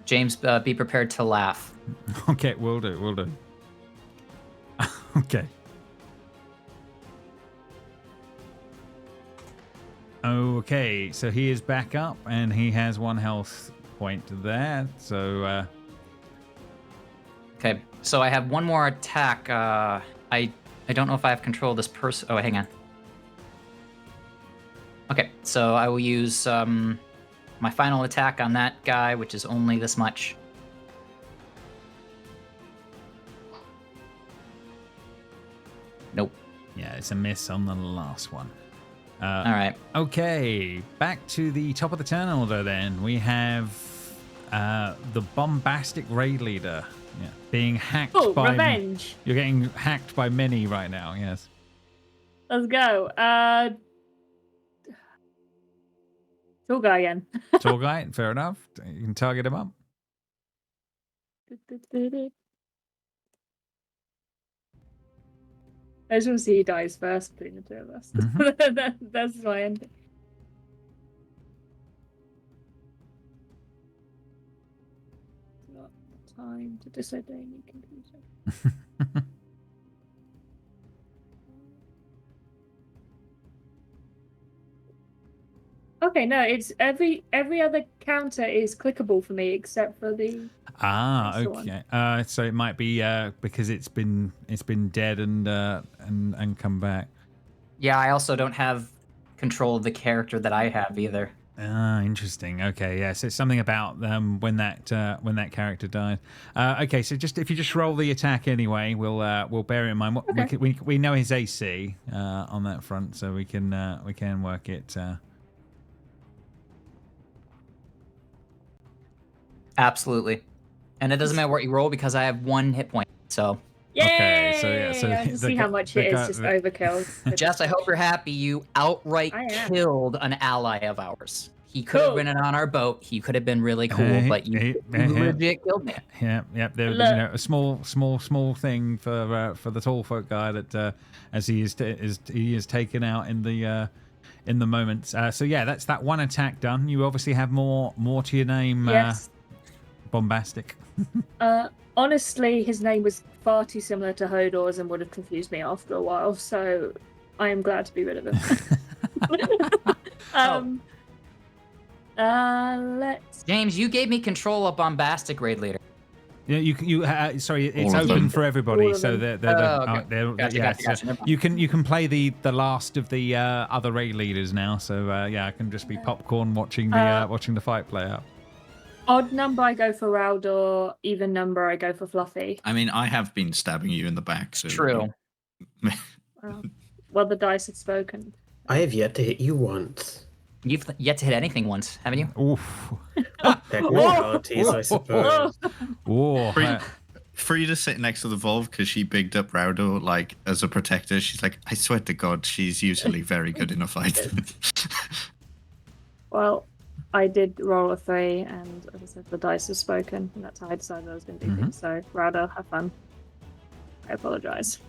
Speaker 2: James, be prepared to laugh.
Speaker 1: Okay, we'll do. Okay. Okay, so he is back up and he has 1 health point there. So
Speaker 2: Okay, so I have one more attack. I don't know if I have control of this person. Oh, hang on. Okay, so I will use my final attack on that guy, which is only this much. Nope.
Speaker 1: yeah, it's a miss on the last one.
Speaker 2: All right.
Speaker 1: Okay, back to the top of the turn order then. We have the bombastic raid leader being hacked by...
Speaker 3: revenge.
Speaker 1: You're getting hacked by many right now, yes.
Speaker 3: Let's go. Tall guy again.
Speaker 1: Tall guy, fair enough. You can target him up.
Speaker 3: I just want to see who dies first between the two of us. That's my ending. Not time to disobey any computer. Okay, no, it's every other counter is clickable for me except for the. That's the one.
Speaker 1: Okay. So it might be because it's been dead and come back.
Speaker 2: Yeah, I also don't have control of the character that I have either.
Speaker 1: Ah, interesting. Okay, yeah. So it's something about when that character died. Okay, so if you just roll the attack anyway, we'll bear it in mind.
Speaker 3: Okay.
Speaker 1: We know his AC on that front, so we can work it.
Speaker 2: Absolutely. And it doesn't matter what you roll because I have 1 hit point. So,
Speaker 3: Yay!
Speaker 1: Okay, so
Speaker 3: I can see how much it is just overkill.
Speaker 2: Jess, I hope you're happy you outright
Speaker 3: I am.
Speaker 2: killed an ally of ours. He could have
Speaker 3: Cool.
Speaker 2: been on our boat. He could have been really cool, but you legit killed me.
Speaker 1: Yeah. There,
Speaker 3: Look.
Speaker 1: a small thing for the tall folk guy that as he is taken out in the moments. So yeah, that's that 1 attack done. You obviously have more to your name.
Speaker 3: Yes.
Speaker 1: Bombastic.
Speaker 3: Honestly, his name was far too similar to Hodor's and would have confused me after a while, so I am glad to be rid of him. Let's.
Speaker 2: James, you gave me control of Bombastic Raid Leader.
Speaker 1: Yeah, sorry, it's
Speaker 6: All of
Speaker 1: open
Speaker 6: them.
Speaker 1: for everybody.
Speaker 3: All of
Speaker 1: So
Speaker 3: them.
Speaker 2: Okay. Gotcha.
Speaker 1: so you can play the last of the other raid leaders now. So I can just be popcorn watching the fight play out.
Speaker 3: Odd number, I go for Raldor. Even number, I go for Fluffy.
Speaker 6: I mean, I have been stabbing you in the back. So
Speaker 2: True.
Speaker 3: Well, the dice have spoken.
Speaker 4: I have yet to hit you once.
Speaker 2: You've yet to hit anything once, haven't you?
Speaker 1: Oof.
Speaker 4: Technicalities, I suppose.
Speaker 1: Whoa.
Speaker 6: Frida sitting next to the Volve because she bigged up Rowdo like as a protector. She's like, I swear to God, she's usually very good in a fight.
Speaker 3: Well, I did roll a 3, and as I said, the dice have spoken, and that's how I decided I was going to do things. So, Rada, have fun. I apologise.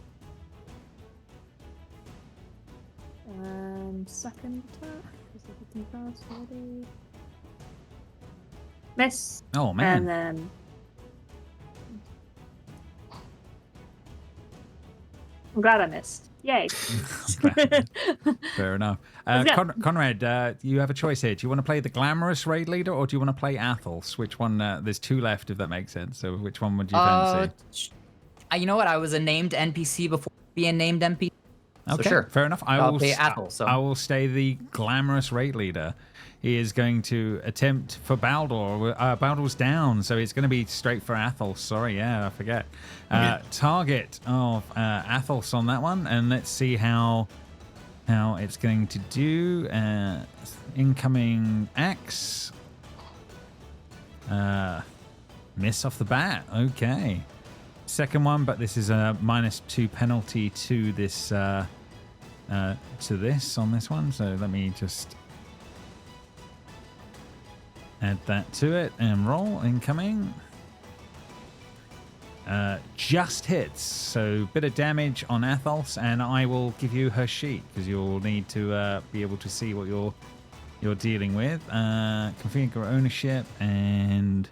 Speaker 3: Second attack. Is everything fast already? Miss.
Speaker 1: Oh, man.
Speaker 3: And then. I'm glad I missed. Yay.
Speaker 1: Fair enough.
Speaker 3: Let's go.
Speaker 1: Conrad, you have a choice here. Do you want to play the glamorous raid leader, or do you want to play Athos? Which one? There's 2 left, if that makes sense. So which one would you fancy?
Speaker 2: You know what? I was a named NPC before being named NPC.
Speaker 1: Okay,
Speaker 2: So sure.
Speaker 1: fair enough.
Speaker 2: I'll play Athol, so.
Speaker 1: I will stay the glamorous raid leader. He is going to attempt for Baldur. Baldur's down, so it's going to be straight for Athos. Sorry, yeah, I forget. Target of Athos on that one, and let's see how it's going to do. Incoming axe. Miss off the bat. Okay. Second one, but this is a -2 penalty to this on this one. So let me just add that to it and roll. Incoming. Just hits, so bit of damage on Athos, and I will give you her sheet because you'll need to be able to see what you're dealing with. Configure ownership, and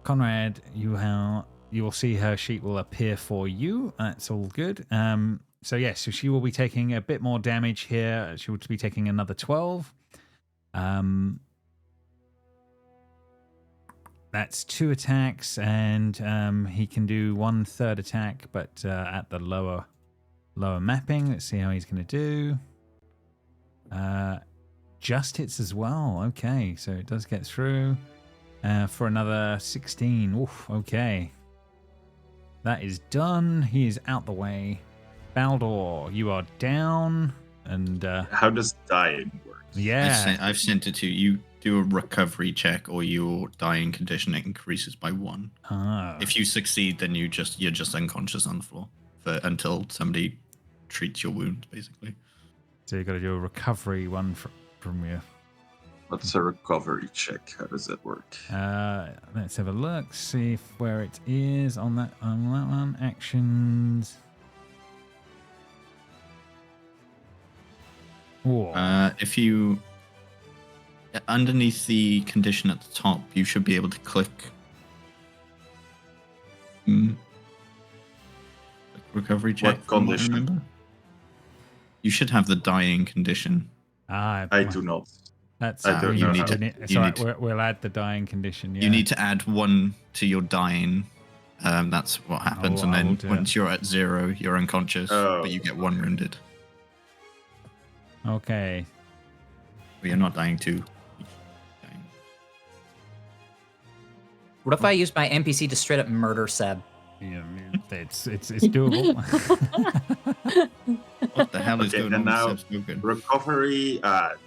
Speaker 1: Conrad, you will see her sheet will appear for you. That's all good. So yes, so she will be taking a bit more damage here. She will be taking another 12. That's 2 attacks, and he can do 1/3 attack, but at the lower mapping. Let's see how he's going to do. Just hits as well. Okay, so it does get through for another 16. Oof, okay. That is done. He is out the way. Baldur, you are down, and
Speaker 5: How does dying work?
Speaker 1: yeah.
Speaker 6: I've sent it to you. Do a recovery check, or your dying condition increases by 1. If you succeed, then you're just unconscious on the floor until somebody treats your wound, basically.
Speaker 1: So you've got to do a recovery one from you.
Speaker 5: What's a recovery check? How does it work?
Speaker 1: Let's have a look. See where it is on that one. Actions. Whoa.
Speaker 6: If you underneath the condition at the top, you should be able to click recovery check.
Speaker 5: What condition?
Speaker 6: Remember? You should have the dying condition.
Speaker 5: I do not.
Speaker 1: That's
Speaker 5: I don't know.
Speaker 1: We'll add the dying condition. Yeah.
Speaker 6: You need to add 1 to your dying. That's what happens, and then once you're at 0, you're unconscious, but you get 1 wounded.
Speaker 1: Okay.
Speaker 6: But you're not dying too.
Speaker 2: What if I use my NPC to straight up murder Seb?
Speaker 1: Yeah, it's doable.
Speaker 6: What the hell is
Speaker 5: Okay,
Speaker 6: going
Speaker 5: and
Speaker 6: on?
Speaker 5: now
Speaker 6: Seb's so good.
Speaker 5: recovery.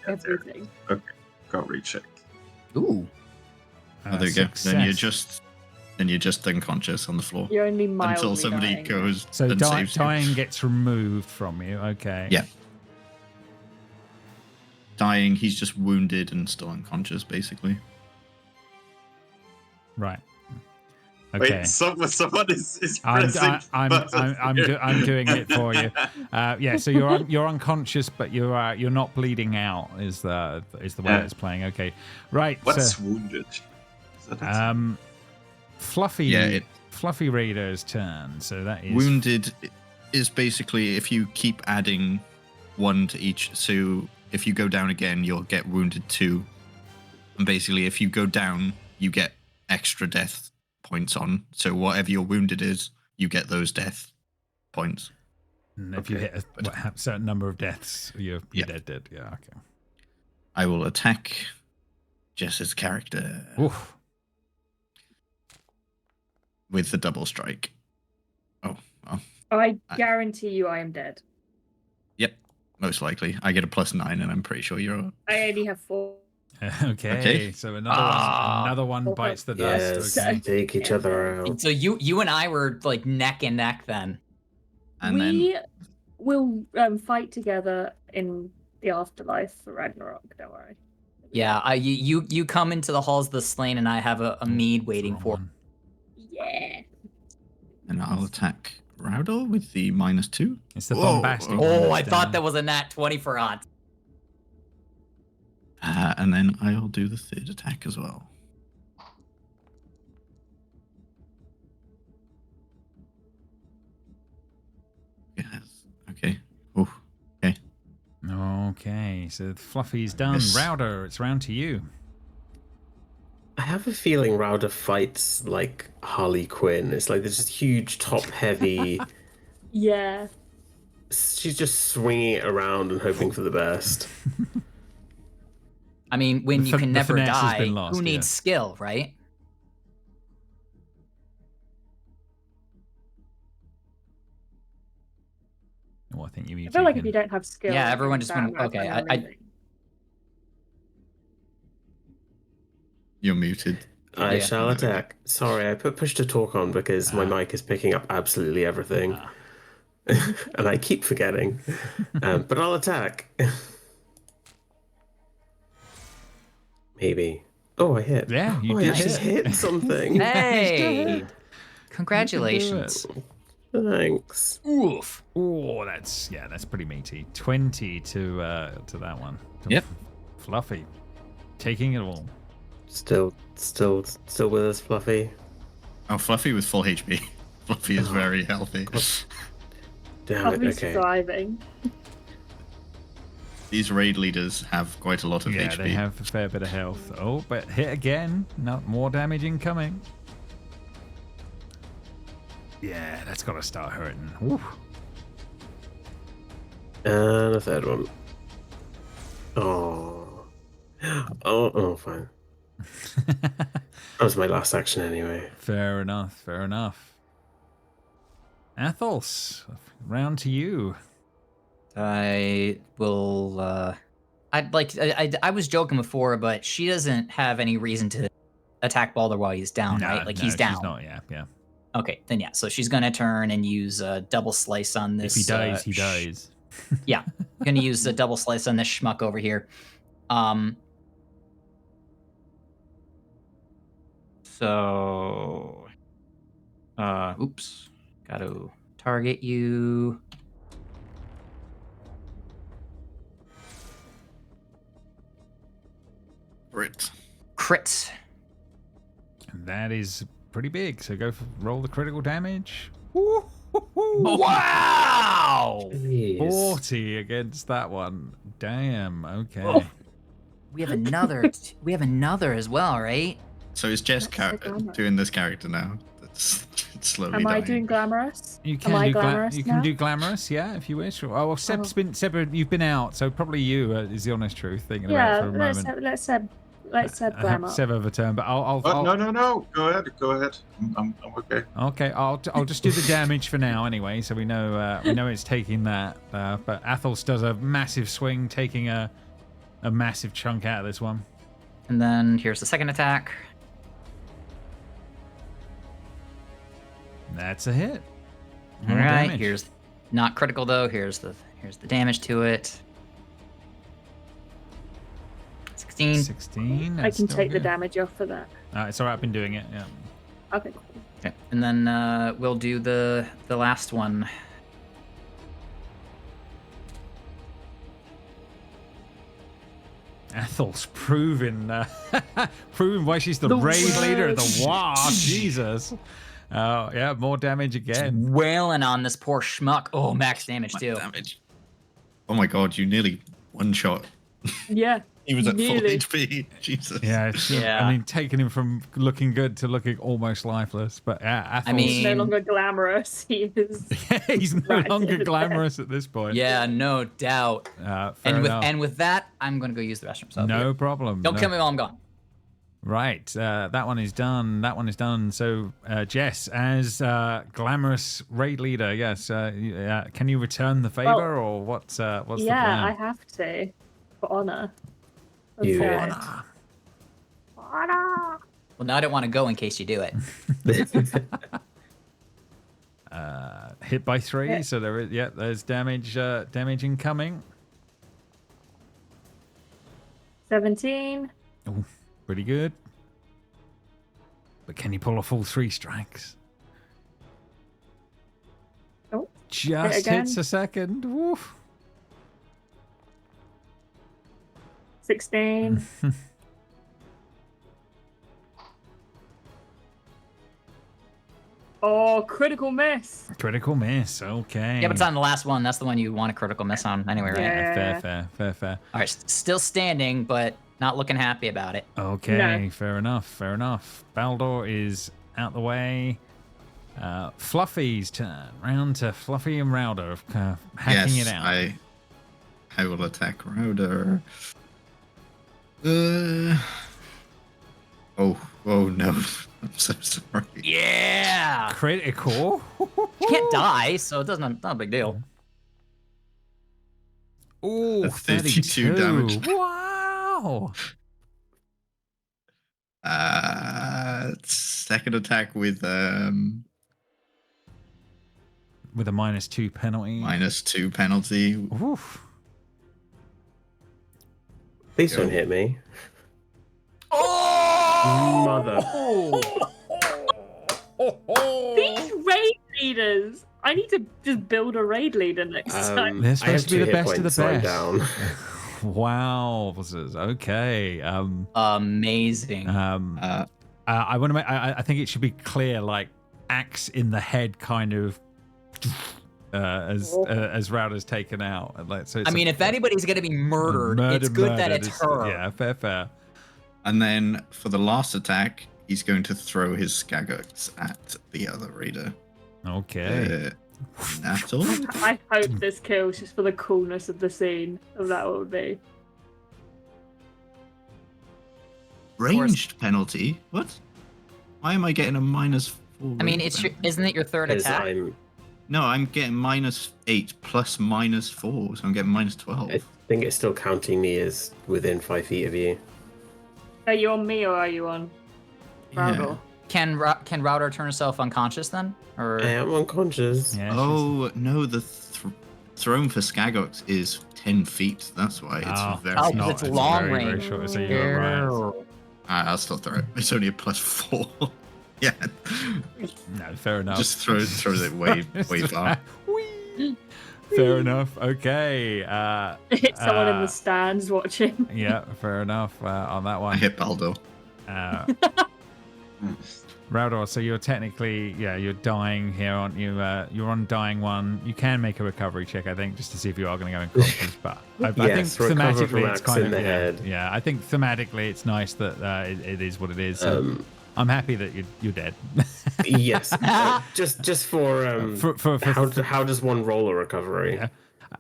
Speaker 3: Everything.
Speaker 5: Okay, recovery check.
Speaker 2: Ooh.
Speaker 6: Oh, there you go.
Speaker 1: Success.
Speaker 6: Then you're just unconscious on the floor
Speaker 3: You're only mildly
Speaker 6: until somebody
Speaker 3: dying.
Speaker 6: goes
Speaker 1: So
Speaker 6: and saves you.
Speaker 1: dying gets removed from you. Okay.
Speaker 6: Yeah. Dying, he's just wounded and still unconscious, basically.
Speaker 1: Right. Okay.
Speaker 5: Wait, someone is
Speaker 1: I'm
Speaker 5: pressing.
Speaker 1: I'm doing it for you. Yeah. So you're unconscious, but you're not bleeding out. Is the way it's playing? Okay. Right.
Speaker 5: What's
Speaker 1: so,
Speaker 5: wounded? Is that it?
Speaker 1: Fluffy.
Speaker 6: Yeah,
Speaker 1: Fluffy Raider's turn. So that is
Speaker 6: Wounded is basically if you keep adding 1 to each. So if you go down again, you'll get wounded 2. And basically, if you go down, you get extra death points on. So whatever your wounded is, you get those death points.
Speaker 1: And if you hit a certain number of deaths, you're dead. Yeah. Okay.
Speaker 6: I will attack Jess's character
Speaker 1: Oof.
Speaker 6: with the double strike. Oh, well.
Speaker 3: I guarantee you I am dead.
Speaker 6: Yep. most likely. I get a +9, and I'm pretty sure you're.
Speaker 3: I only have 4.
Speaker 1: Okay, so another one bites the dust.
Speaker 4: Yes,
Speaker 1: Okay.
Speaker 4: take each other out.
Speaker 2: So you and I were like neck and neck then.
Speaker 6: And
Speaker 3: We will fight together in the afterlife for Ragnarok. Don't worry.
Speaker 2: Yeah, you come into the halls of the slain, and I have a mead waiting
Speaker 1: Wrong
Speaker 2: for.
Speaker 1: one.
Speaker 3: Yeah.
Speaker 6: then I'll attack Raudal with the -2.
Speaker 1: It's the
Speaker 6: Whoa.
Speaker 1: bombastic.
Speaker 2: Oh,
Speaker 1: one
Speaker 2: I
Speaker 1: that's
Speaker 2: thought
Speaker 1: down.
Speaker 2: that was a nat 20 for odds.
Speaker 6: And then I'll do the 3rd attack as well. Yes. Okay. Oh. Okay.
Speaker 1: Okay, so Fluffy's done.
Speaker 6: Yes.
Speaker 1: Router, it's round to you.
Speaker 4: I have a feeling Rauda fights like Harley Quinn. It's like there's this huge top-heavy.
Speaker 3: Yeah.
Speaker 4: She's just swinging it around and hoping for the best.
Speaker 2: I mean, when you can
Speaker 1: The
Speaker 2: never
Speaker 1: finesse has
Speaker 2: die,
Speaker 1: been lost,
Speaker 2: who needs
Speaker 1: yeah.
Speaker 2: skill, right?
Speaker 1: Oh, I think you.
Speaker 3: I feel like if you don't have skill.
Speaker 2: Yeah,
Speaker 3: it's
Speaker 2: everyone just
Speaker 3: bad
Speaker 2: went,
Speaker 3: enough
Speaker 2: okay,
Speaker 3: and
Speaker 2: I-
Speaker 3: amazing.
Speaker 6: You're muted.
Speaker 4: I
Speaker 2: Yeah.
Speaker 4: shall attack. Sorry, I put push to talk on because my mic is picking up absolutely everything. And I keep forgetting. But I'll attack. Maybe. Oh, I hit.
Speaker 1: Yeah, you
Speaker 4: oh, I
Speaker 1: did
Speaker 4: actually
Speaker 1: hit.
Speaker 4: hit something.
Speaker 2: Hey, congratulations.
Speaker 4: Thanks.
Speaker 2: Oof.
Speaker 1: Oh, that's pretty meaty. 20 to that one. To
Speaker 6: Yep.
Speaker 1: Fluffy, taking it all.
Speaker 4: Still with us, Fluffy.
Speaker 6: Oh, Fluffy with full HP. Fluffy is very healthy.
Speaker 4: Damn
Speaker 3: I'll
Speaker 4: it.
Speaker 3: be
Speaker 4: Okay.
Speaker 3: surviving.
Speaker 6: These raid leaders have quite a lot of
Speaker 1: Yeah,
Speaker 6: HP.
Speaker 1: they have a fair bit of health. Oh, but hit again. No more damage incoming. Yeah, that's got to start hurting. Ooh.
Speaker 4: And a third one. Oh. Oh, fine. That was my last action anyway.
Speaker 1: Fair enough. Fair enough. Athos, round to you.
Speaker 2: I will. I was joking before, but she doesn't have any reason to attack Balder while he's down, right? Like he's down.
Speaker 1: She's not. Yeah.
Speaker 2: Okay, then yeah. So she's gonna turn and use a double slice on this.
Speaker 1: If he dies, he dies.
Speaker 2: Yeah, gonna use a double slice on this schmuck over here. So, oops, gotta target you. Crit.
Speaker 1: That is pretty big. So roll the critical damage.
Speaker 2: Wow!
Speaker 4: Jeez.
Speaker 1: 40 against that one. Damn. Okay.
Speaker 2: Oh. We have another. We have another as well, right?
Speaker 6: So is Jess
Speaker 3: That's so glamorous.
Speaker 6: doing this character now? It's slowly
Speaker 3: Am I
Speaker 6: dying.
Speaker 3: doing glamorous?
Speaker 1: You
Speaker 3: Am
Speaker 1: can
Speaker 3: I
Speaker 1: do
Speaker 3: glamorous
Speaker 1: you
Speaker 3: now?
Speaker 1: can do glamorous, yeah, if you wish. Oh, well, Seb's been you've been out, so probably you is the honest truth. Thinking about
Speaker 3: Yeah,
Speaker 1: it for a
Speaker 3: let's
Speaker 1: moment.
Speaker 3: let's have glamour.
Speaker 1: Seb overturn, but I'll
Speaker 5: No. Go ahead. I'm okay.
Speaker 1: okay. I'll just do the damage for now anyway, so we know it's taking that. But Athos does a massive swing, taking a massive chunk out of this one.
Speaker 2: And then here's the second attack.
Speaker 1: That's a hit.
Speaker 2: All
Speaker 1: More
Speaker 2: right,
Speaker 1: damage.
Speaker 2: here's not critical though. Here's the damage to it. 16.
Speaker 1: 16.
Speaker 3: I
Speaker 1: that's
Speaker 3: can
Speaker 1: still
Speaker 3: take the
Speaker 1: good.
Speaker 3: damage off for that.
Speaker 1: It's alright. I've been doing it. Yeah.
Speaker 3: Okay.
Speaker 2: Okay. And then we'll do the last one.
Speaker 1: Athel's proving why she's the raid leader of the war. Jesus. Yeah, more damage again.
Speaker 2: Wailing on this poor schmuck. Oh, max damage too.
Speaker 6: Damage. Oh my god, you nearly one shot.
Speaker 3: Yeah.
Speaker 6: He was at full
Speaker 3: Nearly.
Speaker 6: HP. Jesus.
Speaker 1: Yeah,
Speaker 2: Yeah.
Speaker 1: I mean, taking him from looking good to looking almost lifeless. But Athel's,
Speaker 2: I mean-
Speaker 3: He's no longer glamorous. He is.
Speaker 1: he's no
Speaker 3: Right,
Speaker 1: longer
Speaker 3: yeah.
Speaker 1: glamorous at this point.
Speaker 2: Yeah, no doubt.
Speaker 1: Fair
Speaker 2: And
Speaker 1: enough.
Speaker 2: with that, I'm gonna go use the restroom. So
Speaker 1: No problem.
Speaker 2: don't
Speaker 1: no.
Speaker 2: kill me while I'm gone.
Speaker 1: Right, that one is done. That one is done. So, Jess, as glamorous raid leader, yes, can you return the favor, or what's the plan?
Speaker 3: Yeah, I have to for honor.
Speaker 4: Do
Speaker 3: Okay.
Speaker 4: it.
Speaker 3: Honor.
Speaker 2: Well, now I don't want to go in case you do it.
Speaker 1: Hit by 3,
Speaker 3: Yeah.
Speaker 1: so there's damage incoming.
Speaker 3: 17.
Speaker 1: Ooh, pretty good. But can you pull a full 3 strikes?
Speaker 3: Oh,
Speaker 1: Just
Speaker 3: again.
Speaker 1: hits a second. Woof.
Speaker 3: 16. Oh, critical miss.
Speaker 1: Critical miss. Okay.
Speaker 2: Yeah, but it's on the last one. That's the one you want a critical miss on anyway, right?
Speaker 3: Yeah.
Speaker 1: Fair.
Speaker 2: All right, still standing, but not looking happy about it.
Speaker 1: Okay,
Speaker 3: No.
Speaker 1: fair enough. Baldor is out the way. Fluffy's turn. Round to Fluffy and Rowder, hacking
Speaker 6: yes,
Speaker 1: it out.
Speaker 6: I will attack Rowder. Oh no. I'm so sorry.
Speaker 2: Yeah.
Speaker 1: Critical.
Speaker 2: You can't die, so it doesn't. Not a big deal.
Speaker 1: Ooh,
Speaker 6: That's 32 damage.
Speaker 1: Wow.
Speaker 6: Second attack with
Speaker 1: With a -2 penalty.
Speaker 6: -2 penalty.
Speaker 1: Oof.
Speaker 4: Please don't hit me.
Speaker 2: Oh!
Speaker 4: Mother.
Speaker 3: These raid leaders. I need to just build a raid leader next time.
Speaker 1: They're
Speaker 4: I
Speaker 1: supposed
Speaker 4: have
Speaker 1: to be
Speaker 4: 2
Speaker 1: the
Speaker 4: hit
Speaker 1: best of the
Speaker 4: points, so I'm
Speaker 1: best.
Speaker 4: down.
Speaker 1: Wow. Okay.
Speaker 2: Amazing.
Speaker 1: I want to make. I think it should be clear, like axe in the head, kind of, as Rowder's taken out. And like, so it's
Speaker 2: I mean, if anybody's gonna be murdered, it's good that it's her.
Speaker 1: Yeah, fair.
Speaker 6: And then for the last attack, he's going to throw his Skagux at the other raider.
Speaker 1: Okay.
Speaker 6: Natal?
Speaker 3: I hope this kills just for the coolness of the scene of that would be.
Speaker 6: Ranged penalty? What? Why am I getting a -4?
Speaker 2: I mean,
Speaker 6: range penalty?
Speaker 2: isn't it your third
Speaker 4: Because
Speaker 2: attack?
Speaker 6: No, I'm getting -8 plus -4, so I'm getting -12.
Speaker 4: I think it's still counting me as within 5 feet of you.
Speaker 3: Are you on me or are you on Rowdle?
Speaker 2: Can Router turn herself unconscious then? Or
Speaker 4: I am unconscious.
Speaker 1: Yeah.
Speaker 6: Oh, no, the thrown for Skagux is 10 feet. That's why it's very...
Speaker 2: Oh,
Speaker 1: not.
Speaker 2: it's long
Speaker 1: very,
Speaker 2: range.
Speaker 1: Very short, so you're right.
Speaker 6: I'll still throw it. It's only a +4. Yeah.
Speaker 1: No, fair enough.
Speaker 6: Just throw it way far.
Speaker 1: Whee! Fair enough. Okay.
Speaker 3: Hit someone in the stands watching.
Speaker 1: Yeah, fair enough on that
Speaker 6: I
Speaker 1: one.
Speaker 6: hit Baldo.
Speaker 1: Rowdor, so you're technically, you're dying here, aren't you? You're on dying 1. You can make a recovery check, I think, just to see if you are going to go unconscious. But I think
Speaker 4: Yes, recover from
Speaker 1: thematically, it's
Speaker 4: axe
Speaker 1: kind
Speaker 4: in
Speaker 1: of
Speaker 4: the head.
Speaker 1: Yeah, I think thematically, it's nice that it is what it is. So I'm happy that you're dead.
Speaker 4: Yes. Just for how does one roll a recovery?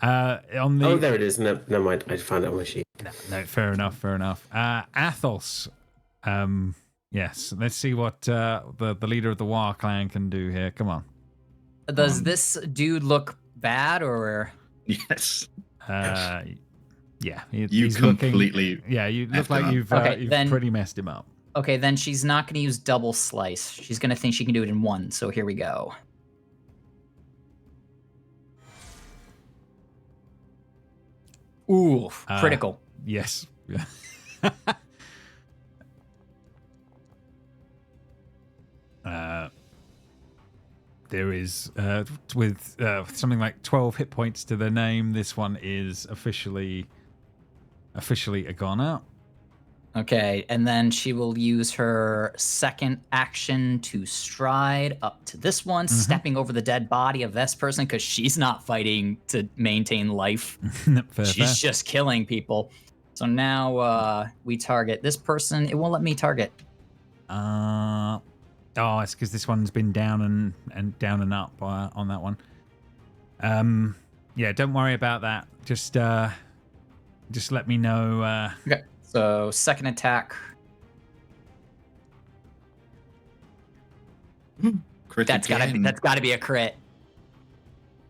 Speaker 1: On the
Speaker 4: Oh, there it is. No, never mind. I found it on my sheet.
Speaker 1: No, fair enough. Athos. Yes, let's see what the leader of the War clan can do here. Come on.
Speaker 2: does this dude look bad or?
Speaker 6: Yes.
Speaker 1: Yeah,
Speaker 6: You
Speaker 1: he's
Speaker 6: completely
Speaker 1: looking. Yeah, you look
Speaker 6: effed
Speaker 1: like
Speaker 6: him up.
Speaker 1: you've
Speaker 2: Okay,
Speaker 1: you've
Speaker 2: then-
Speaker 1: pretty messed him up.
Speaker 2: Okay, then she's not going to use double slice. She's going to think she can do it in 1. So here we go. Ooh, critical.
Speaker 1: Yes. There is with something like 12 hit points to their name. This one is officially a goner.
Speaker 2: Okay, and then she will use her second action to stride up to this one, stepping over the dead body of this person because she's not fighting to maintain life.
Speaker 1: Fair.
Speaker 2: She's just killing people. So now we target this person. It won't let me target.
Speaker 1: It's because this one's been down and down and up on that one. Yeah, don't worry about that. Just let me know.
Speaker 2: Okay, so second attack.
Speaker 6: Crit
Speaker 2: That's
Speaker 6: again.
Speaker 2: gotta be a crit.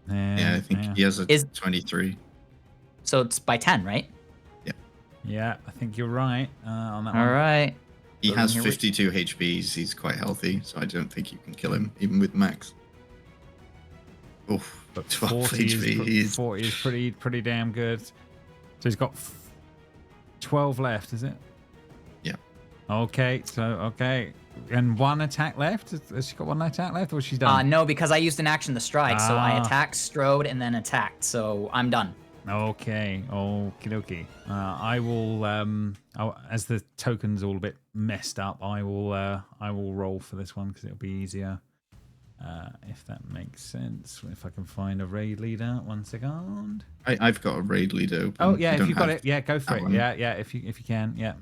Speaker 6: Yeah, I think he has a 23.
Speaker 2: So it's by 10, right?
Speaker 1: Yeah, I think you're right on that one.
Speaker 2: All right.
Speaker 6: He
Speaker 2: So
Speaker 6: has
Speaker 2: here we-
Speaker 6: 52 HPs. He's quite healthy, so I don't think you can kill him, even with max. Oof,
Speaker 1: But
Speaker 6: 12
Speaker 1: 40
Speaker 6: HP.
Speaker 1: is, 40 is pretty damn good. So he's got 12 left, is it?
Speaker 6: Yeah.
Speaker 1: Okay, and one attack left. Has she got one attack left, or she's done?
Speaker 2: No, because I used an action to strike, so I
Speaker 1: Ah.
Speaker 2: attacked, strode, and then attacked. So I'm done.
Speaker 1: Okay, okie dokie. I will, as the token's all a bit messed up, I will roll for this one because it'll be easier. If that makes sense. If I can find a raid leader, 1 second.
Speaker 6: I've got a raid leader open.
Speaker 1: Oh yeah, if
Speaker 6: don't
Speaker 1: you've got
Speaker 6: have
Speaker 1: it, yeah, go for
Speaker 6: that
Speaker 1: it.
Speaker 6: one.
Speaker 1: Yeah, if you can, yeah.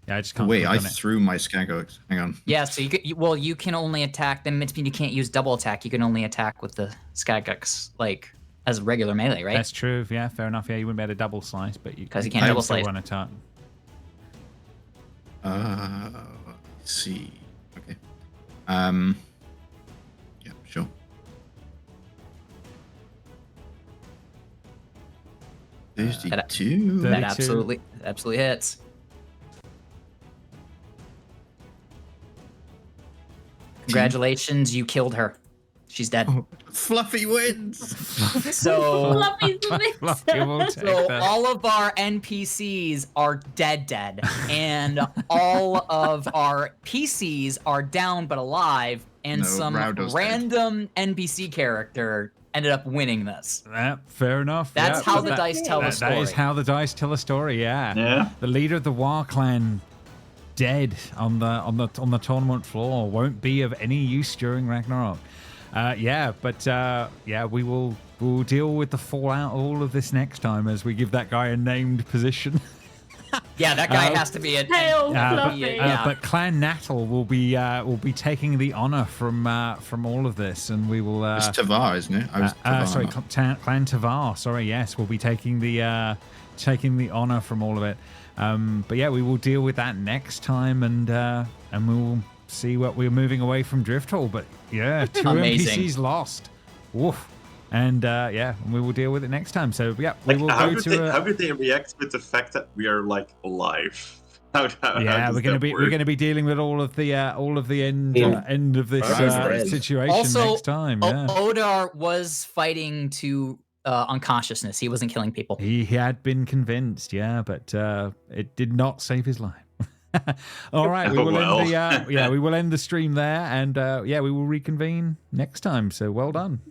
Speaker 1: Yeah, I just can't.
Speaker 6: Wait,
Speaker 1: click
Speaker 6: I
Speaker 1: on it.
Speaker 6: threw my Skagox. Hang on.
Speaker 2: Yeah, so you can only attack. Then it means you can't use double attack. You can only attack with the Skagux, like as regular melee, right?
Speaker 1: That's true. Yeah, fair enough. Yeah, you wouldn't be able to double slice, but you
Speaker 2: 'Cause you can't double
Speaker 1: still
Speaker 2: slice.
Speaker 1: run attack.
Speaker 6: Let's see. Okay. Yeah, sure. There's the
Speaker 2: That-
Speaker 6: 2.
Speaker 2: That
Speaker 1: 32.
Speaker 2: absolutely hits. Congratulations, you killed her. She's dead.
Speaker 6: Fluffy wins.
Speaker 2: So,
Speaker 3: Fluffy's
Speaker 1: Fluffy will take
Speaker 2: so
Speaker 1: that.
Speaker 2: all of our NPCs are dead, and all of our PCs are down but alive, and
Speaker 6: No,
Speaker 2: some
Speaker 6: Rowdo's dead.
Speaker 2: random NPC character ended up winning this.
Speaker 1: Yeah, fair enough.
Speaker 2: That's
Speaker 1: yeah,
Speaker 2: how
Speaker 1: but
Speaker 2: the dice tell a
Speaker 1: that
Speaker 2: story.
Speaker 1: is how the dice tell a story. Yeah.
Speaker 5: Yeah.
Speaker 1: The leader of the War clan dead on the tournament floor won't be of any use during Ragnarok. We'll deal with the fallout of all of this next time as we give that guy a named position.
Speaker 2: Yeah, that guy has to be a
Speaker 3: Hail Fluffy.
Speaker 2: yeah.
Speaker 1: But Clan Natal will be taking the honor from all of this, and we will.
Speaker 6: It's Tavar, isn't it? I was Tavar.
Speaker 1: Sorry,
Speaker 6: not-
Speaker 1: Clan Tavar. Sorry, yes, we'll be taking the honor from all of it. But yeah, we will deal with that next time, and we'll see what we're moving away from Drift Hall. But yeah, 2
Speaker 2: Amazing.
Speaker 1: NPCs lost. Woof. And we will deal with it next time. So yeah, we
Speaker 5: Like,
Speaker 1: will
Speaker 5: how
Speaker 1: go
Speaker 5: did
Speaker 1: to.
Speaker 5: they, how did they react with the fact that we are like alive? How
Speaker 1: Yeah,
Speaker 5: does
Speaker 1: we're gonna
Speaker 5: that
Speaker 1: be
Speaker 5: work?
Speaker 1: we're gonna be dealing with all of the end
Speaker 4: Yeah.
Speaker 1: end of this
Speaker 4: Right.
Speaker 1: situation
Speaker 2: Also,
Speaker 1: next time. Yeah,
Speaker 2: Odar was fighting to unconsciousness. He wasn't killing people.
Speaker 1: he had been convinced. Yeah, but it did not save his life. All right, we
Speaker 5: Oh,
Speaker 1: will
Speaker 5: well.
Speaker 1: end the we will end the stream there, and we will reconvene next time. So well done.